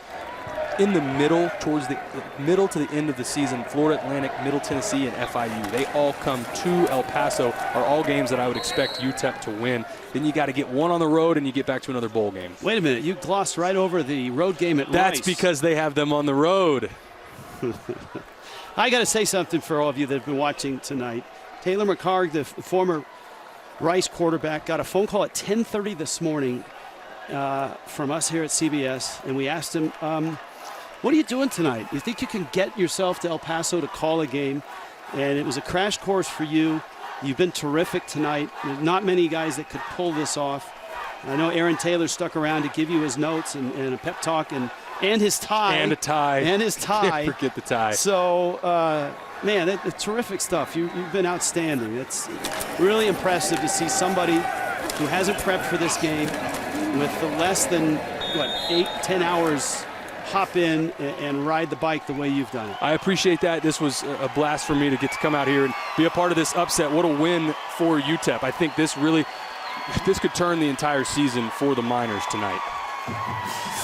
in the middle, towards the middle to the end of the season, Florida Atlantic, Middle Tennessee, and FIU, they all come to El Paso, are all games that I would expect UTEP to win. Then you got to get one on the road and you get back to another bowl game. Wait a minute, you glossed right over the road game at Rice. That's because they have them on the road. I got to say something for all of you that have been watching tonight. Taylor McHargue, the former Rice quarterback, got a phone call at 10:30 this morning from us here at CBS, and we asked him, what are you doing tonight? You think you can get yourself to El Paso to call a game? And it was a crash course for you. You've been terrific tonight. There's not many guys that could pull this off. I know Aaron Taylor stuck around to give you his notes and a pep talk and his tie. And a tie. And his tie. Can't forget the tie. So, man, that's terrific stuff. You've been outstanding. It's really impressive to see somebody who hasn't prepped for this game with the less than, 8-10 hours hop in and ride the bike the way you've done it. I appreciate that. This was a blast for me to get to come out here and be a part of this upset. What a win for UTEP. I think this could turn the entire season for the Miners tonight.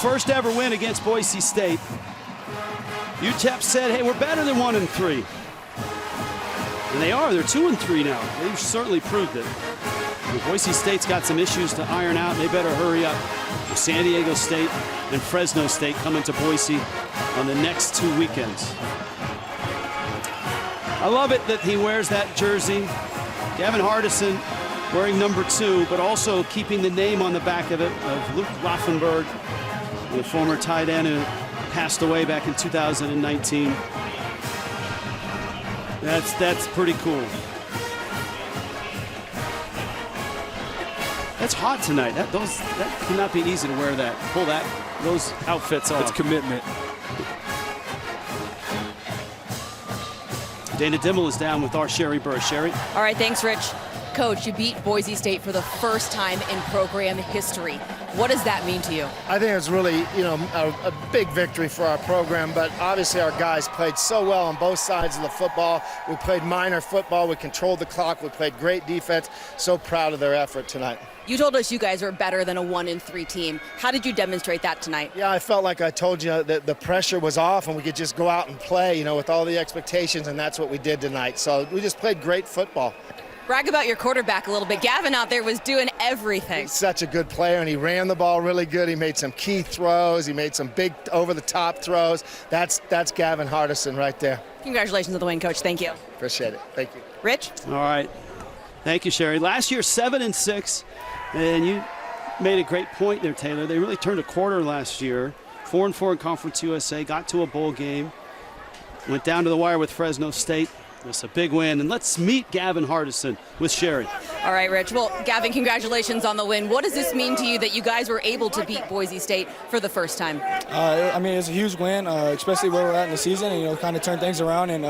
First ever win against Boise State. UTEP said, hey, we're better than 1-3. And they are. They're 2-3 now. They've certainly proved it. And Boise State's got some issues to iron out. They better hurry up. San Diego State and Fresno State coming to Boise on the next 2 weekends. I love it that he wears that jersey. Gavin Hardison wearing number 2, but also keeping the name on the back of it of Luke Laufenberg, the former tight end who passed away back in 2019. That's pretty cool. That's hot tonight. That cannot be easy to wear that. Pull those outfits off. It's commitment. Dana Dimmel is down with our Sherry Burr. Sherry? All right, thanks, Rich. Coach, you beat Boise State for the first time in program history. What does that mean to you? I think it's really, a big victory for our program, but obviously our guys played so well on both sides of the football. We played Miner football. We controlled the clock. We played great defense. So proud of their effort tonight. You told us you guys are better than a 1-3 team. How did you demonstrate that tonight? Yeah, I felt like I told you that the pressure was off and we could just go out and play, with all the expectations, and that's what we did tonight. So we just played great football. Brag about your quarterback a little bit. Gavin out there was doing everything. He's such a good player, and he ran the ball really good. He made some key throws. He made some big over-the-top throws. That's Gavin Hardison right there. Congratulations on the win, Coach. Thank you. Appreciate it. Thank you. Rich? All right. Thank you, Sherry. Last year, 7-6, and you made a great point there, Taylor. They really turned a quarter last year. 4-4 in Conference USA, got to a bowl game, went down to the wire with Fresno State. It's a big win. And let's meet Gavin Hardison with Sherry. All right, Rich. Well, Gavin, congratulations on the win. What does this mean to you that you guys were able to beat Boise State for the first time? I mean, it's a huge win, especially where we're at in the season, and, kind of turn things around and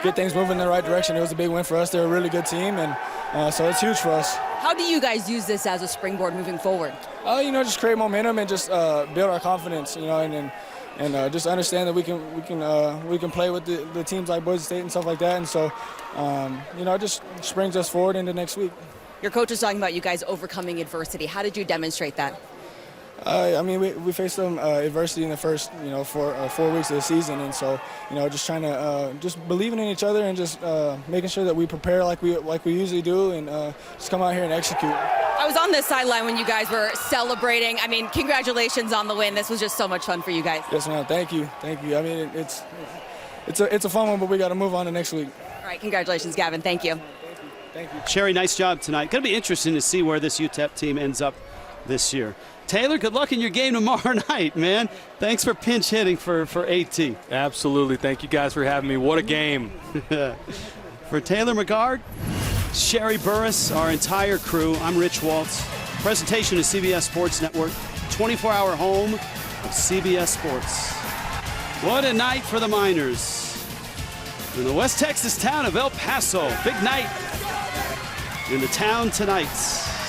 get things moving in the right direction. It was a big win for us. They're a really good team, and so it's huge for us. How do you guys use this as a springboard moving forward? Just create momentum and just build our confidence, and just understand that we can play with the teams like Boise State and stuff like that. And so, it just brings us forward into next week. Your coach is talking about you guys overcoming adversity. How did you demonstrate that? We faced some adversity in the first, 4 weeks of the season, and so, just trying to just believing in each other and just making sure that we prepare like we usually do, and just come out here and execute. I was on this sideline when you guys were celebrating. I mean, congratulations on the win. This was just so much fun for you guys. Yes, ma'am. Thank you. I mean, it's a fun one, but we got to move on to next week. All right, congratulations, Gavin. Thank you. Thank you. Sherry, nice job tonight. Going to be interesting to see where this UTEP team ends up this year. Taylor, good luck in your game tomorrow night, man. Thanks for pinch hitting for AT. Absolutely. Thank you guys for having me. What a game. For Taylor McGard, Sherry Burris, our entire crew, I'm Rich Waltz. Presentation of CBS Sports Network, 24-hour home of CBS Sports. What a night for the Miners. In the West Texas town of El Paso, big night in the town tonight.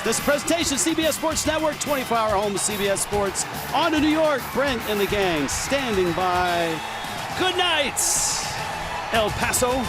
This presentation, CBS Sports Network, 24-hour home of CBS Sports. On to New York, Brent and the gang standing by. Good night, El Paso.